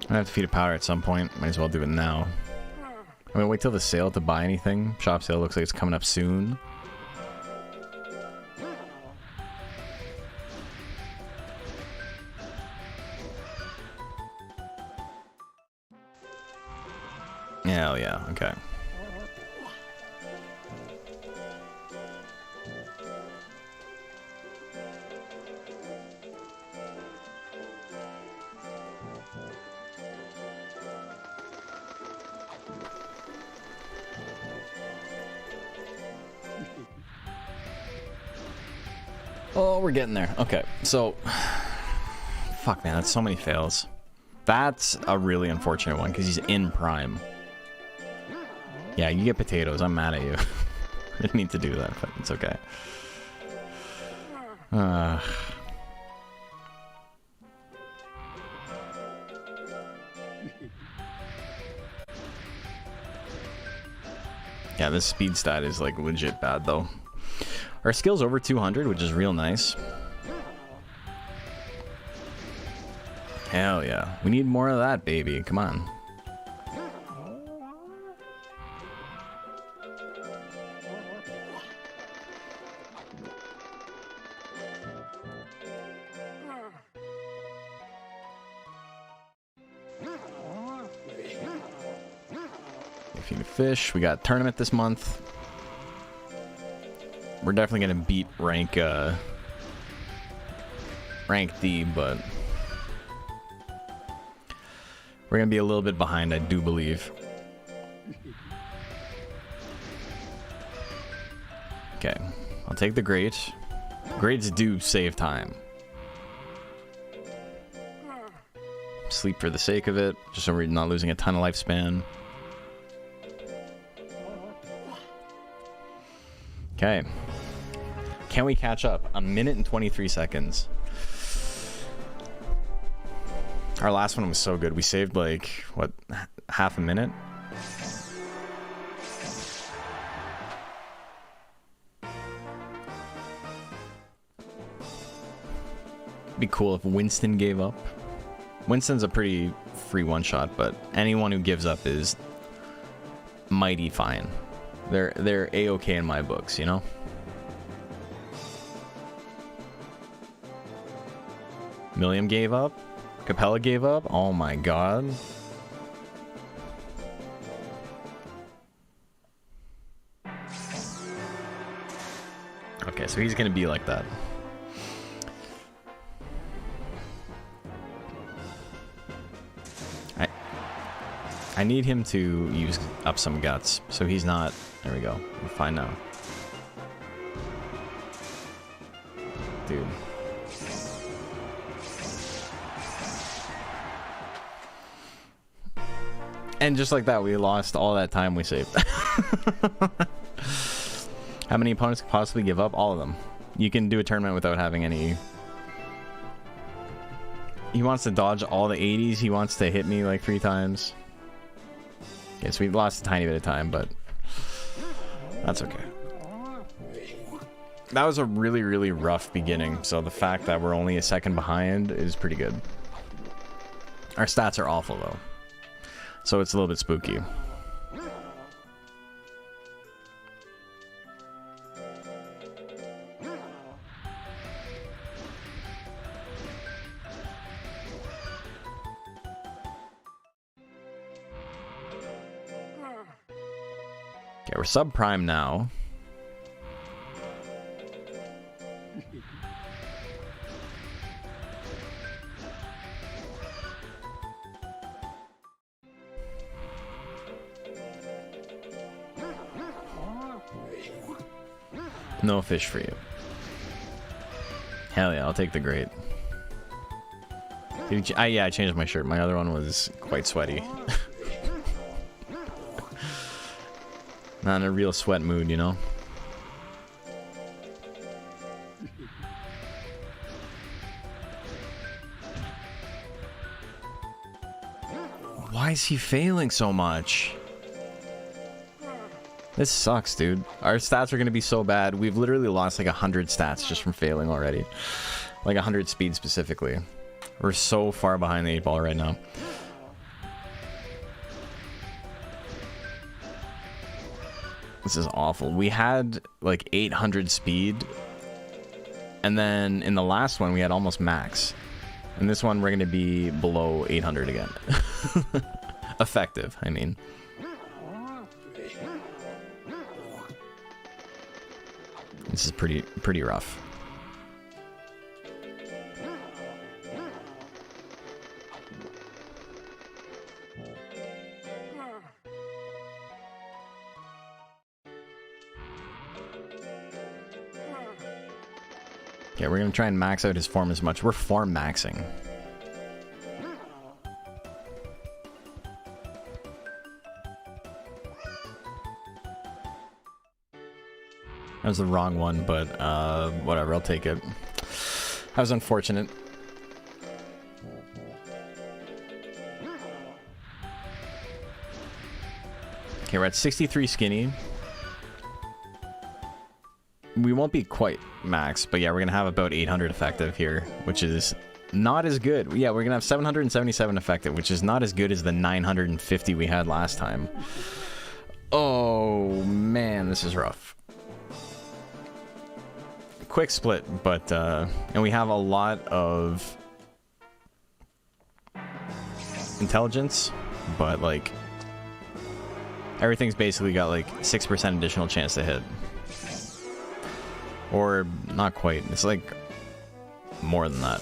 I have to feed a powder at some point. Might as well do it now. I mean, wait till the sale to buy anything. Shop sale looks like it's coming up soon. Hell yeah, okay. Oh, we're getting there. Okay, so... Fuck, man, that's so many fails. That's a really unfortunate one, because he's in prime. Yeah, you get potatoes. I'm mad at you. I didn't need to do that, but it's okay. Yeah, this speed stat is, like, legit bad, though. Our skill's over 200, which is real nice. Hell yeah. We need more of that, baby. Come on. Feed a fish. We got a tournament this month. We're definitely gonna beat rank D, but we're gonna be a little bit behind, I do believe. Okay, I'll take the grate. Grades do save time. Sleep for the sake of it, just so we're not losing a ton of lifespan. Okay. Can we catch up? 1 minute and 23 seconds. Our last one was so good. We saved like, what, half a minute? It'd be cool if Winston gave up. Winston's a pretty free one-shot, but anyone who gives up is mighty fine. They're A-okay in my books, you know? Milliam gave up? Capella gave up? Oh my god. Okay, so he's gonna be like that. I need him to use up some guts, so he's not... There we go. We're fine now. Dude. And just like that, we lost all that time we saved. How many opponents could possibly give up? All of them. You can do a tournament without having any... He wants to dodge all the 80s. He wants to hit me like 3 times. Okay, so we lost a tiny bit of time, but that's okay. That was a really, really rough beginning, so the fact that we're only a second behind is pretty good. Our stats are awful, though, so it's a little bit spooky. Okay, we're subprime now. No fish for you. Hell yeah, I'll take the grate. Yeah, I changed my shirt. My other one was quite sweaty. Not in a real sweat mood, you know? Why is he failing so much? This sucks, dude. Our stats are going to be so bad. We've literally lost like 100 stats just from failing already. Like 100 speed specifically. We're so far behind the 8 ball right now. This is awful. We had like 800 speed. And then in the last one, we had almost max. In this one, we're going to be below 800 again. Effective, I mean. This is pretty rough. Okay, we're gonna try and max out his form as much. We're form maxing. That was the wrong one, but whatever, I'll take it. That was unfortunate. Okay, we're at 63 skinny. We won't be quite max, but yeah, we're gonna have about 800 effective here, which is not as good. Yeah, we're gonna have 777 effective, which is not as good as the 950 we had last time. Oh man, this is rough. Quick split, but and we have a lot of intelligence, but like everything's basically got like 6% additional chance to hit. Or not quite. It's like more than that.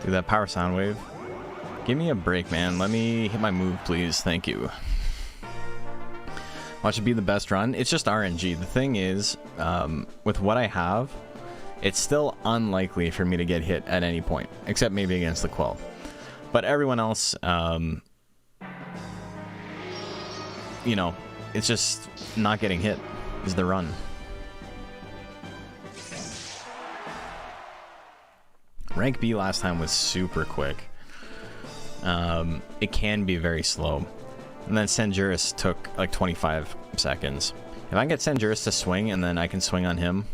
Do that power sound wave. Give me a break, man. Let me hit my move, please. Thank you. Watch it be the best run. It's just RNG. The thing is, with what I have, it's still unlikely for me to get hit at any point, except maybe against the Quell. But everyone else, you know, it's just not getting hit is the run. Rank B last time was super quick. It can be very slow. And then Senjuris took like 25 seconds. If I can get Senjuris to swing and then I can swing on him.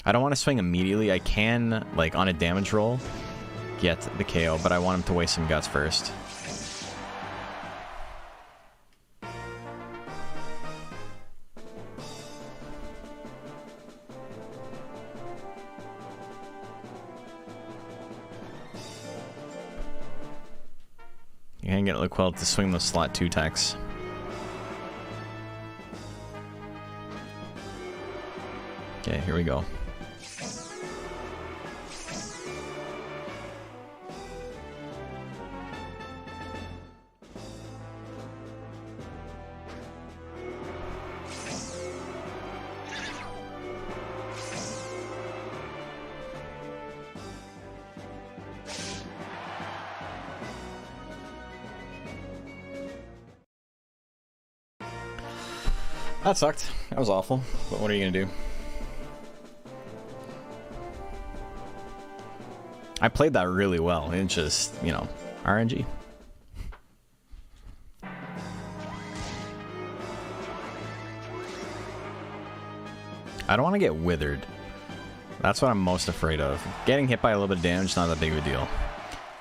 I don't want to swing immediately. I can, like, on a damage roll, get the KO, but I want him to waste some guts first. You can get Liquel to swing those slot 2 techs. Okay, here we go. That sucked. That was awful. But what are you gonna do? I played that really well. It's just, you know, RNG. I don't want to get withered. That's what I'm most afraid of. Getting hit by a little bit of damage, not that big of a deal.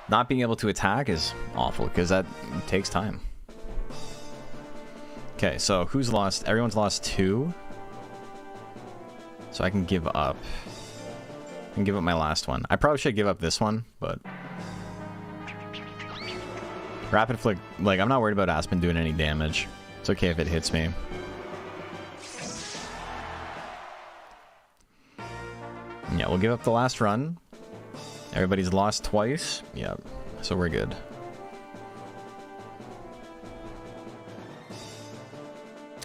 Not being able to attack is awful, because that takes time. Okay, so who's lost? Everyone's lost 2. So I can give up. I can give up my last one. I probably should give up this one, but... Rapid Flick, like, I'm not worried about Aspen doing any damage. It's okay if it hits me. Yeah, we'll give up the last run. Everybody's lost twice. Yeah, so we're good.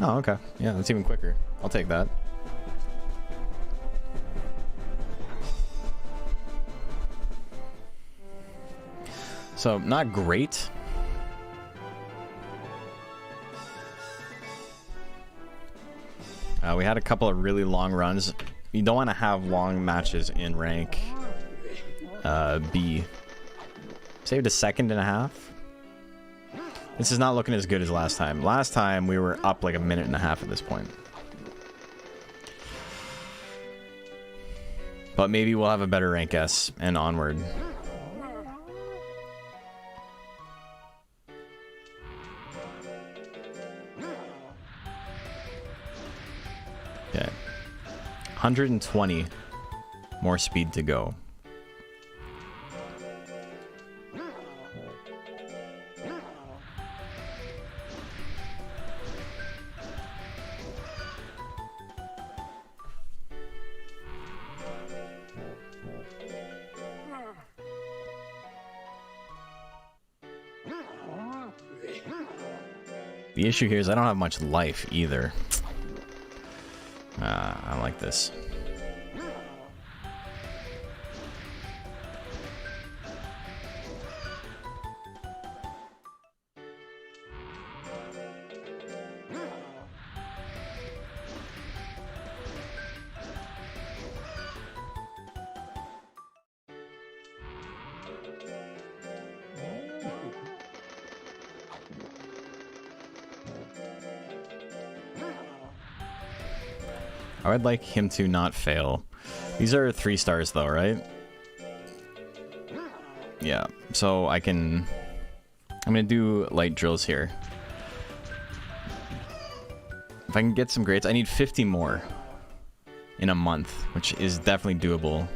Oh, okay. Yeah, that's even quicker. I'll take that. So, not great. We had a couple of really long runs. you don't want to have long matches in rank B. Saved a second and a half. This is not looking as good as last time. Last time we were up like a minute and a half at this point. But maybe we'll have a better rank S and onward. Okay. 120 more speed to go. The issue here is I don't have much life either. I don't like this. I would like him to not fail. These are 3 stars though, right? Yeah, so I'm gonna do light drills here. If I can get some grades, I need 50 more in a month, which is definitely doable.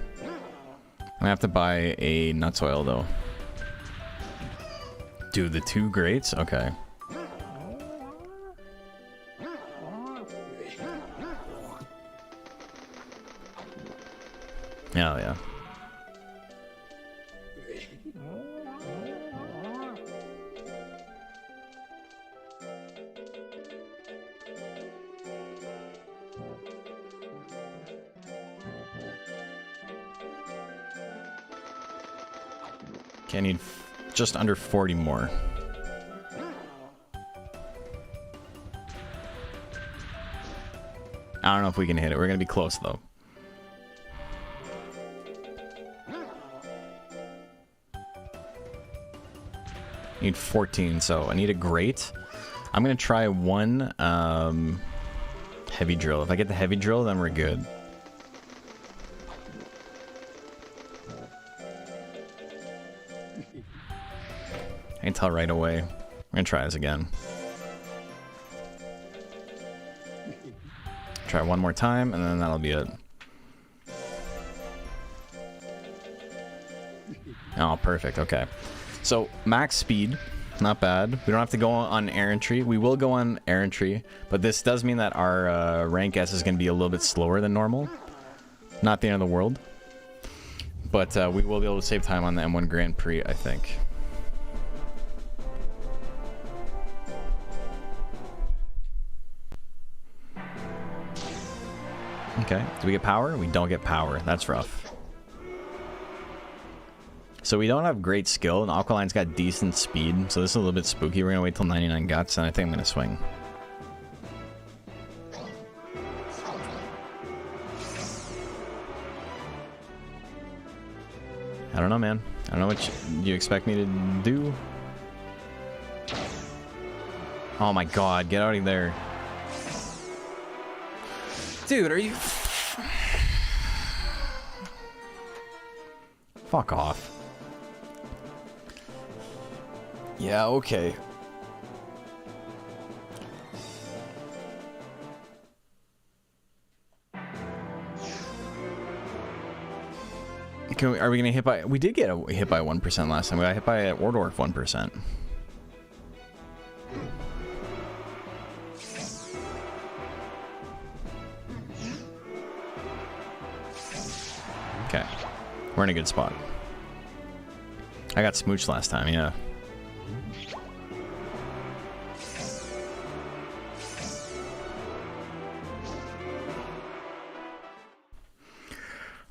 I'm gonna have to buy a nuts oil though. Dude, the 2 grades? Okay. Oh, yeah. Okay, I need just under 40 more. I don't know if we can hit it. We're gonna be close though. Need 14, so I need a grate. I'm gonna try one heavy drill. If I get the heavy drill, then we're good. I can tell right away. I'm gonna try this again. Try one more time, and then that'll be it. Oh, perfect. Okay. So, max speed, not bad. We don't have to go on errantry. We will go on errantry, but this does mean that our rank S is going to be a little bit slower than normal. Not the end of the world. But we will be able to save time on the M1 Grand Prix, I think. Okay, do we get power? We don't get power. That's rough. So we don't have great skill, and Aqualine's got decent speed, so this is a little bit spooky. We're gonna wait till 99 guts, and I think I'm gonna swing. I don't know, man. I don't know what you expect me to do. Oh my god, get out of there. Dude, are you... Fuck off. Yeah, okay. Are we gonna hit by... We did get hit by 1% last time. We got hit by Ordorf 1%. Okay. We're in a good spot. I got smooched last time, yeah.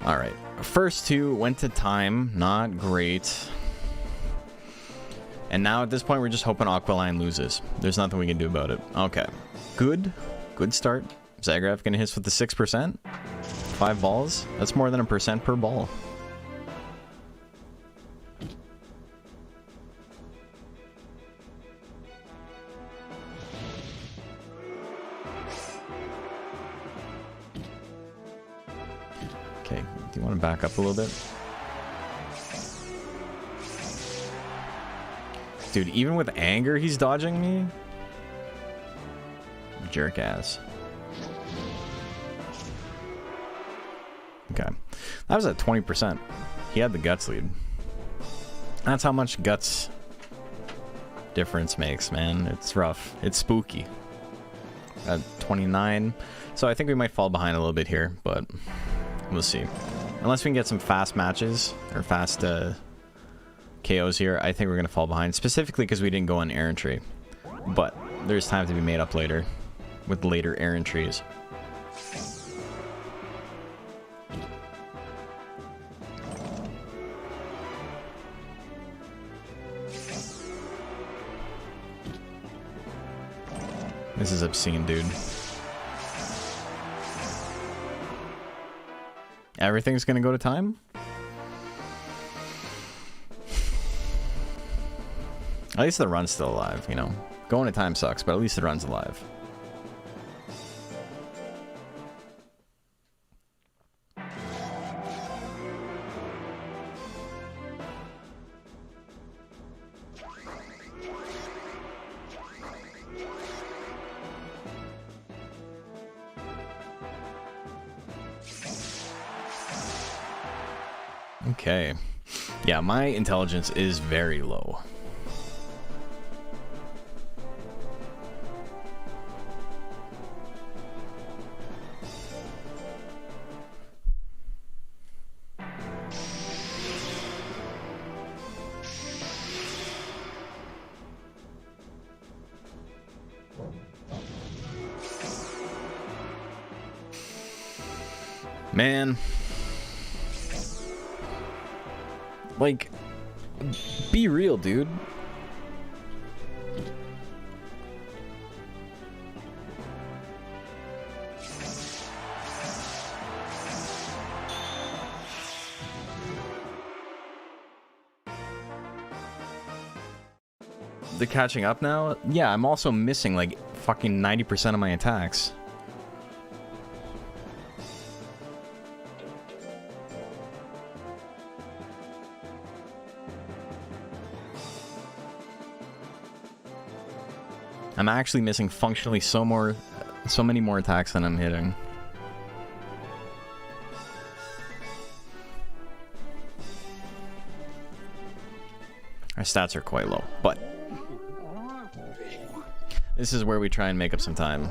Alright, first 2 went to time, not great. And now at this point we're just hoping Aqualine loses. There's nothing we can do about it. Okay, good start. Zagraf gonna hit us with the 6%. 5 balls? That's more than 1% per ball. Okay, do you want to back up a little bit? Dude, even with anger, he's dodging me? Jerk ass. Okay. That was at 20%. He had the guts lead. That's how much guts difference makes, man. It's rough. It's spooky. At 29. So I think we might fall behind a little bit here, but we'll see. Unless we can get some fast matches or fast KOs here, I think we're going to fall behind. Specifically because we didn't go on errantry. But there's time to be made up later with later errantries. This is obscene, dude. Everything's gonna go to time? At least the run's still alive, you know. Going to time sucks, but at least the run's alive. Okay. Yeah, my intelligence is very low. Man. Like, be real, dude. They're catching up now? Yeah, I'm also missing like fucking 90% of my attacks. I'm actually missing functionally so many more attacks than I'm hitting. Our stats are quite low, but this is where we try and make up some time.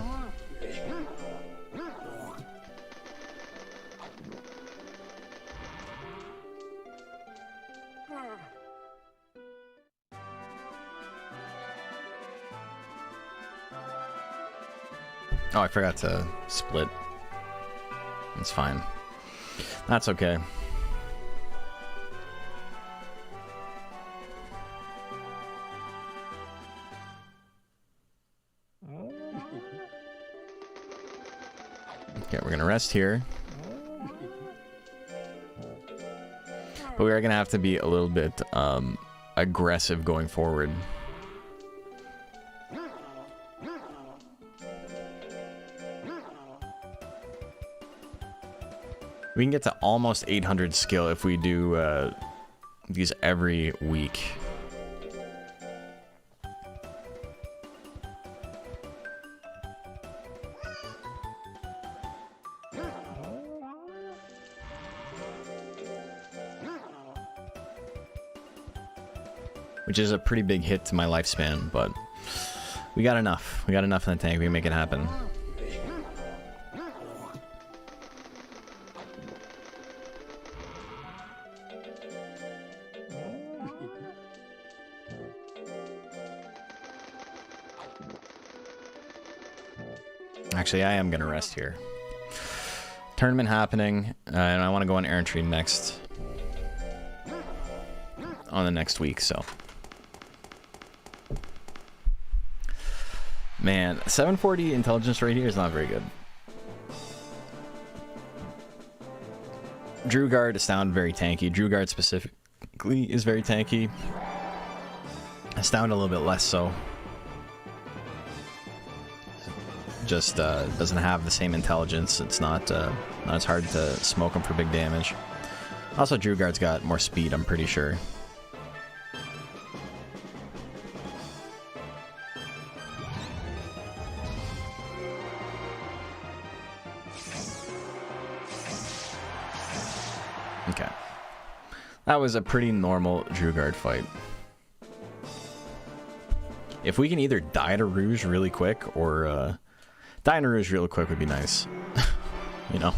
Oh, I forgot to split. It's fine. That's okay. Okay, we're gonna rest here. But we are gonna have to be a little bit aggressive going forward. We can get to almost 800 skill if we do these every week. Which is a pretty big hit to my lifespan, but we got enough. We got enough in the tank. We can make it happen. Actually, I am going to rest here. Tournament happening, and I want to go on errantry next. On the next week, so. Man, 740 intelligence right here is not very good. Drew Guard, Astound, very tanky. Drew Guard specifically is very tanky. Astound a little bit less so. Just doesn't have the same intelligence. It's not as hard to smoke him for big damage. Also, Drew Guard's got more speed, I'm pretty sure. Okay. That was a pretty normal Drew Guard fight. If we can either die to Rouge really quick, or die to Rouge really quick would be nice. You know,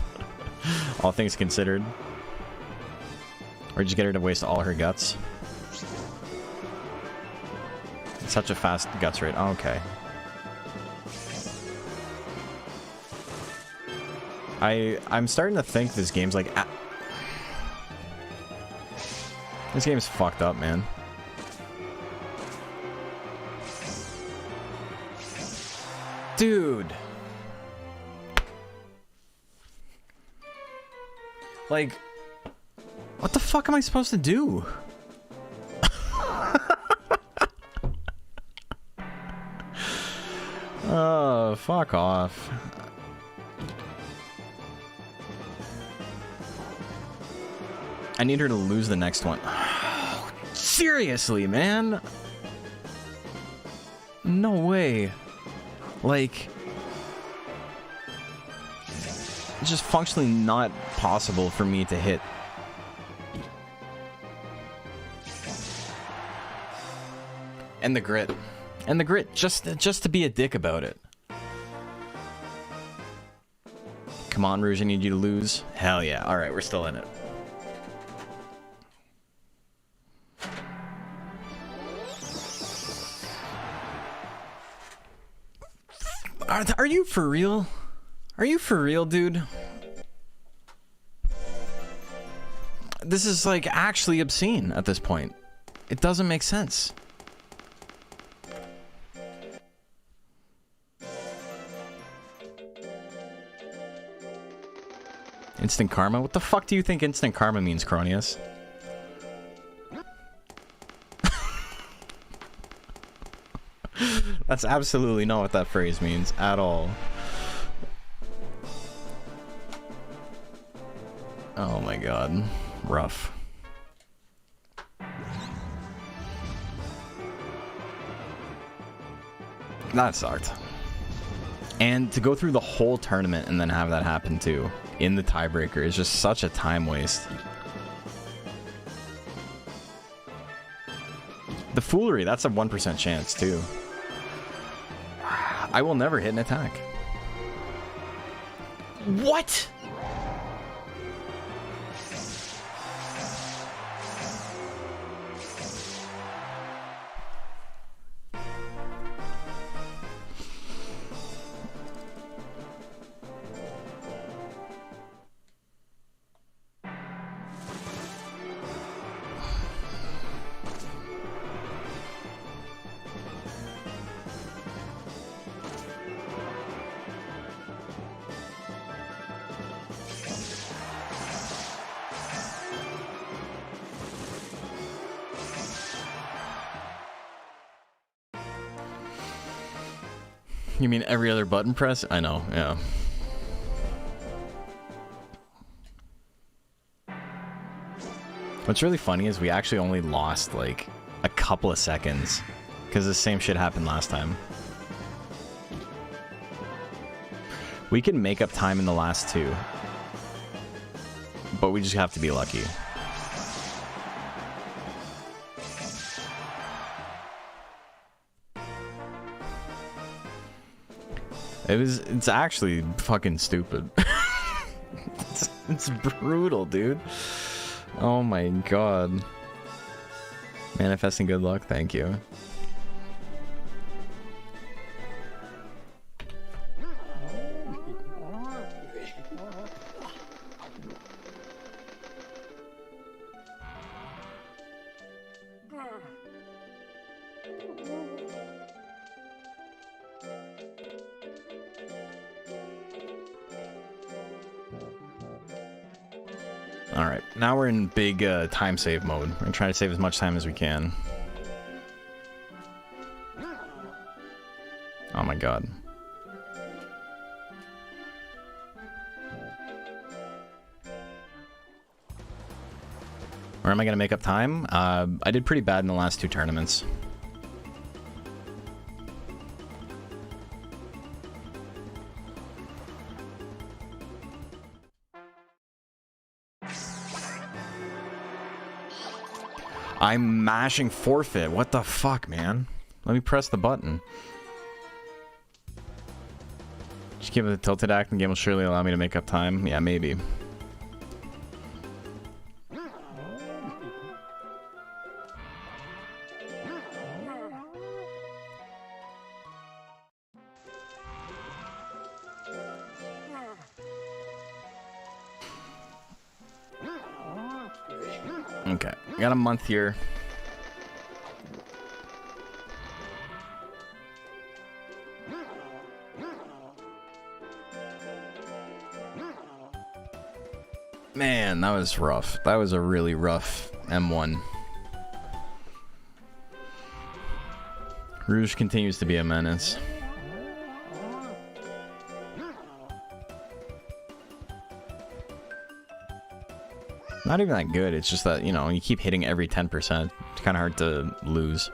all things considered. Or just get her to waste all her guts. Such a fast guts rate. Oh, okay. I'm starting to think this game's like... This game's fucked up, man. Dude. Like, what the fuck am I supposed to do? Oh, fuck off. I need her to lose the next one. Seriously, man? No way. Like, it's just functionally not possible for me to hit. And the grit. And the grit, just to be a dick about it. Come on, Rouge, I need you to lose. Hell yeah. Alright, we're still in it. Are you for real? Are you for real, dude? This is like actually obscene at this point. It doesn't make sense. Instant karma? What the fuck do you think instant karma means, Cronius? That's absolutely not what that phrase means at all. Oh my god. Rough. That sucked. And to go through the whole tournament and then have that happen too, in the tiebreaker, is just such a time waste. The foolery, that's a 1% chance too. I will never hit an attack. What? You mean every other button press? I know, yeah. What's really funny is we actually only lost like a couple of seconds because the same shit happened last time. We can make up time in the last two, but we just have to be lucky. It's actually fucking stupid. It's brutal, dude. Oh my god. Manifesting good luck, thank you. Alright, now we're in big time save mode. We're gonna try to save as much time as we can. Oh my god. Where am I gonna make up time? I did pretty bad in the last 2 tournaments. I'm mashing forfeit. What the fuck, man? Let me press the button. Just give it a tilted act and the game will surely allow me to make up time. Yeah, maybe. Okay, got a month here. Man, that was rough. That was a really rough M1. Rouge continues to be a menace. Not even that good, it's just that, you know, you keep hitting every 10%. It's kind of hard to lose.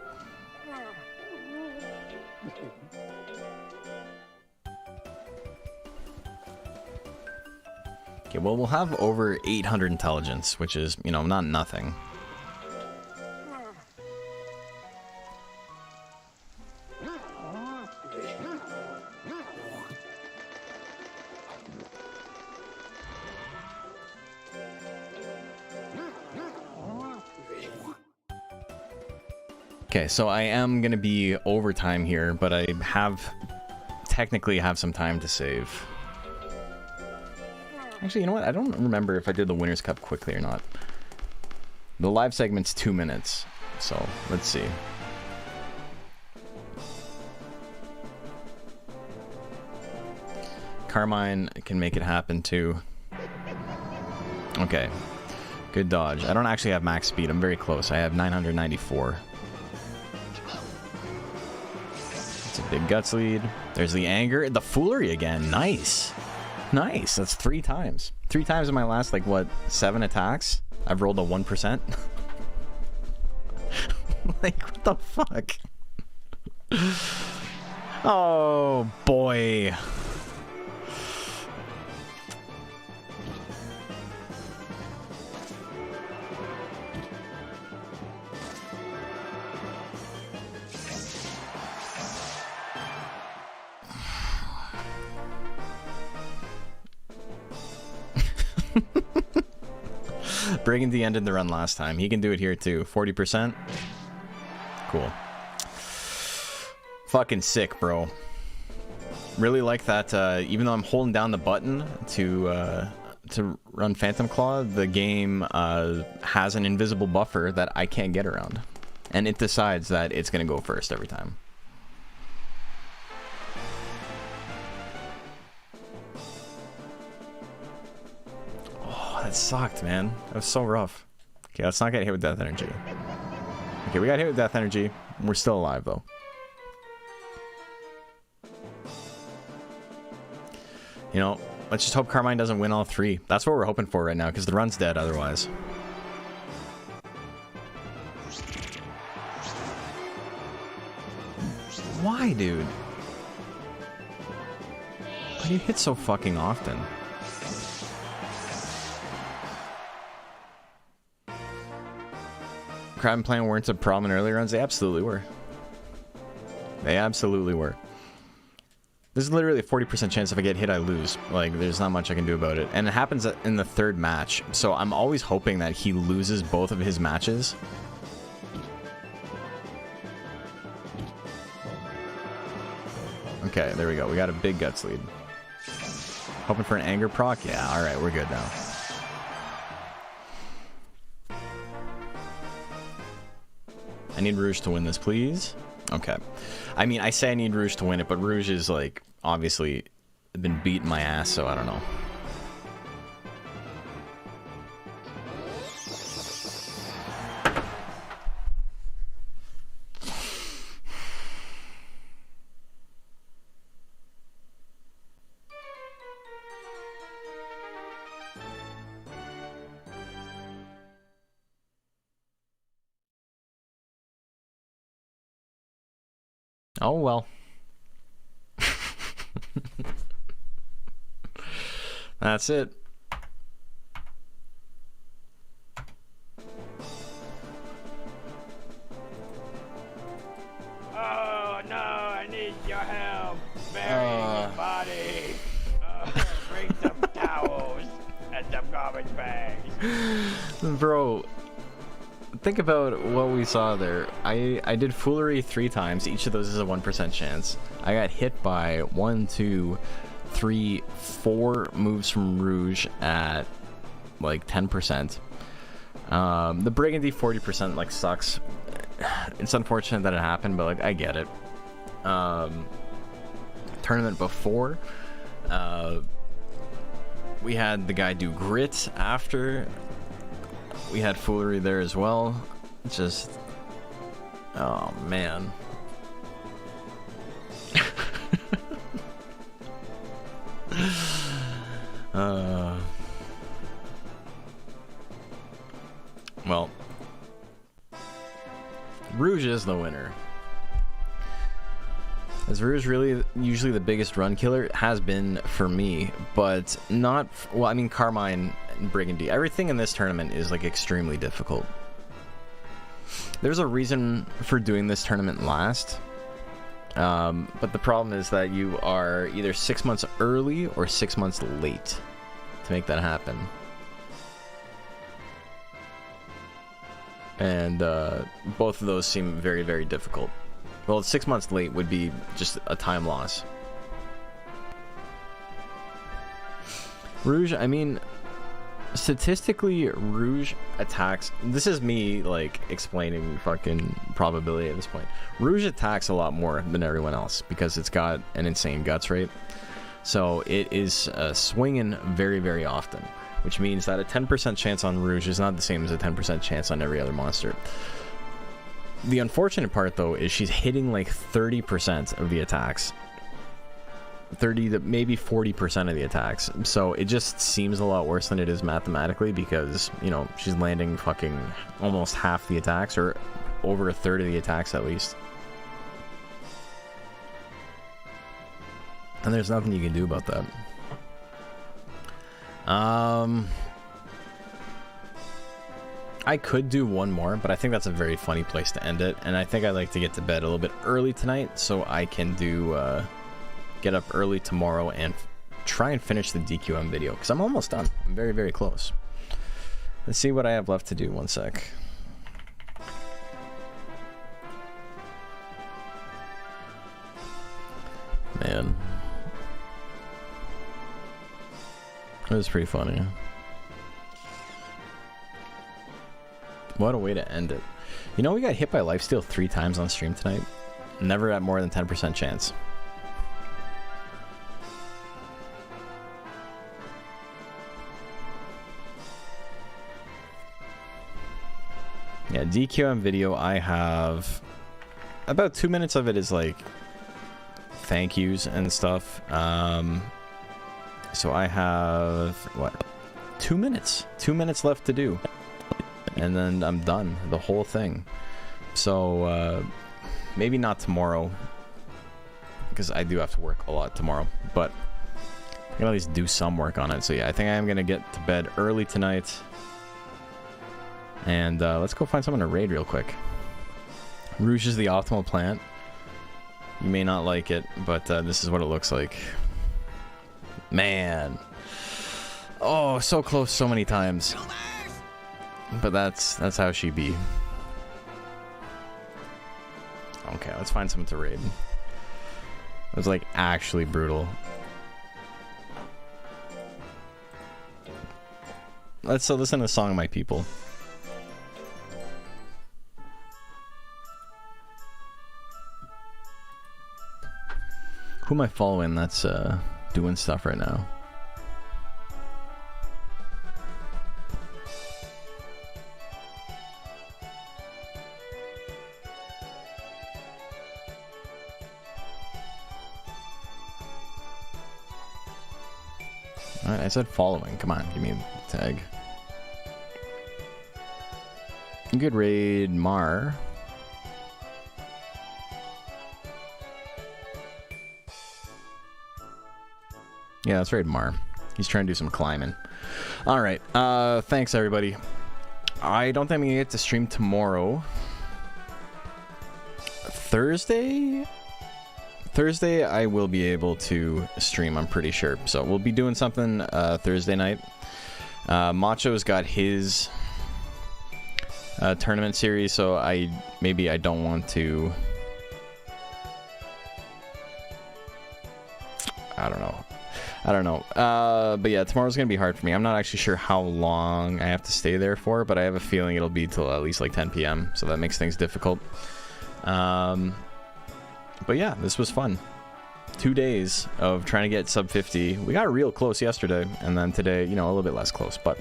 Okay, well, we'll have over 800 intelligence, which is, you know, not nothing. Okay, so I am going to be overtime here, but I technically have some time to save. Actually, you know what? I don't remember if I did the Winners' Cup quickly or not. The live segment's 2 minutes, so let's see. Carmine can make it happen too. Okay, good dodge. I don't actually have max speed. I'm very close. I have 994. It's a big guts lead. There's the anger. The foolery again. Nice. Nice. That's 3 times. 3 times in my last, like, what, 7 attacks? I've rolled a 1%. Like, what the fuck? Oh, boy. Brigand ended the run last time. He can do it here too. 40%. Cool. Fucking sick, bro. Really like that. Even though I'm holding down the button to run Phantom Claw, the game has an invisible buffer that I can't get around, and it decides that it's gonna go first every time. That sucked, man. That was so rough. Okay, let's not get hit with death energy. Okay, we got hit with death energy. We're still alive, though. You know, let's just hope Carmine doesn't win all 3. That's what we're hoping for right now, because the run's dead otherwise. Why, dude? Why do you hit so fucking often? Crab and Plan weren't a problem in earlier runs. They absolutely were. They absolutely were. This is literally a 40% chance if I get hit, I lose. Like, there's not much I can do about it. And it happens in the 3rd match. So I'm always hoping that he loses both of his matches. Okay, there we go. We got a big guts lead. Hoping for an anger proc? Yeah, alright, we're good now. I need Rouge to win this, please. Okay. I mean, I say I need Rouge to win it, but Rouge is, like, obviously been beating my ass, so I don't know. Oh well. That's it. Oh no, I need your help. Bury his body. Bring some towels and some garbage bags. Bro, think about what we saw there. I did foolery 3 times. Each of those is a 1% chance. I got hit by 1, 2, 3, 4 moves from Rouge at like 10%. The Brigandy 40% like sucks. It's unfortunate that it happened, but like I get it. Tournament before, we had the guy do grit after. We had foolery there as well. Just, oh man. Well, Rouge is the winner. Is Rouge really usually the biggest run killer? It has been for me, but not... Well, I mean, Carmine and Brigandy. Everything in this tournament is, like, extremely difficult. There's a reason for doing this tournament last. But the problem is that you are either 6 months early or 6 months late to make that happen. And both of those seem very, very difficult. Well, 6 months late would be just a time loss. Rouge, I mean, statistically, Rouge attacks... This is me, like, explaining fucking probability at this point. Rouge attacks a lot more than everyone else because it's got an insane guts rate. So it is swinging very, very often, which means that a 10% chance on Rouge is not the same as a 10% chance on every other monster. The unfortunate part, though, is she's hitting like 30% of the attacks. 30 to maybe 40% of the attacks. So it just seems a lot worse than it is mathematically because, you know, she's landing fucking almost half the attacks or over a third of the attacks at least. And there's nothing you can do about that. I could do one more, but I think that's a very funny place to end it. And I think I'd like to get to bed a little bit early tonight so I can do get up early tomorrow and try and finish the DQM video because I'm almost done. I'm very, very close. Let's see what I have left to do. One sec. Man. It was pretty funny. What a way to end it. You know, we got hit by lifesteal 3 times on stream tonight. Never at more than 10% chance. Yeah, DQM video, I have... About 2 minutes of it is like... thank yous and stuff. So I have... what? 2 minutes. 2 minutes left to do. And then I'm done. The whole thing. So, maybe not tomorrow. Because I do have to work a lot tomorrow. But I can at least do some work on it. So yeah, I think I am going to get to bed early tonight. And let's go find someone to raid real quick. Rouge is the optimal plant. You may not like it, but this is what it looks like. Man. Oh, so close so many times. But that's how she be. Okay, let's find someone to raid. It was like actually brutal. Let's listen to the song, My People. Who am I following that's doing stuff right now? Alright, I said following. Come on, give me a tag. Good raid, Mar. Yeah, that's right, Mar. He's trying to do some climbing. All right. Thanks, everybody. I don't think I'm going to get to stream tomorrow. Thursday, I will be able to stream, I'm pretty sure. So we'll be doing something Thursday night. Macho's got his tournament series, so I don't want to... I don't know. But yeah, tomorrow's gonna be hard for me. I'm not actually sure how long I have to stay there for, but I have a feeling it'll be till at least like 10 p.m. So that makes things difficult. But yeah, this was fun. 2 days of trying to get sub 50. We got real close yesterday, and then today, you know, a little bit less close. But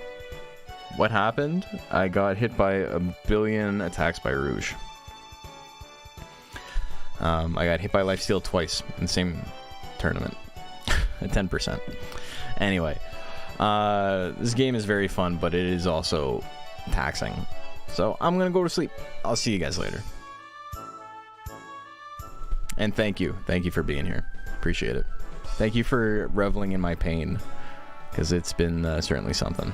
what happened? I got hit by a billion attacks by Rouge. I got hit by Lifesteal twice in the same tournament. At 10%. Anyway, this game is very fun, but it is also taxing. So I'm gonna go to sleep. I'll see you guys later. And thank you for being here. Appreciate it. Thank you for reveling in my pain, because it's been certainly something.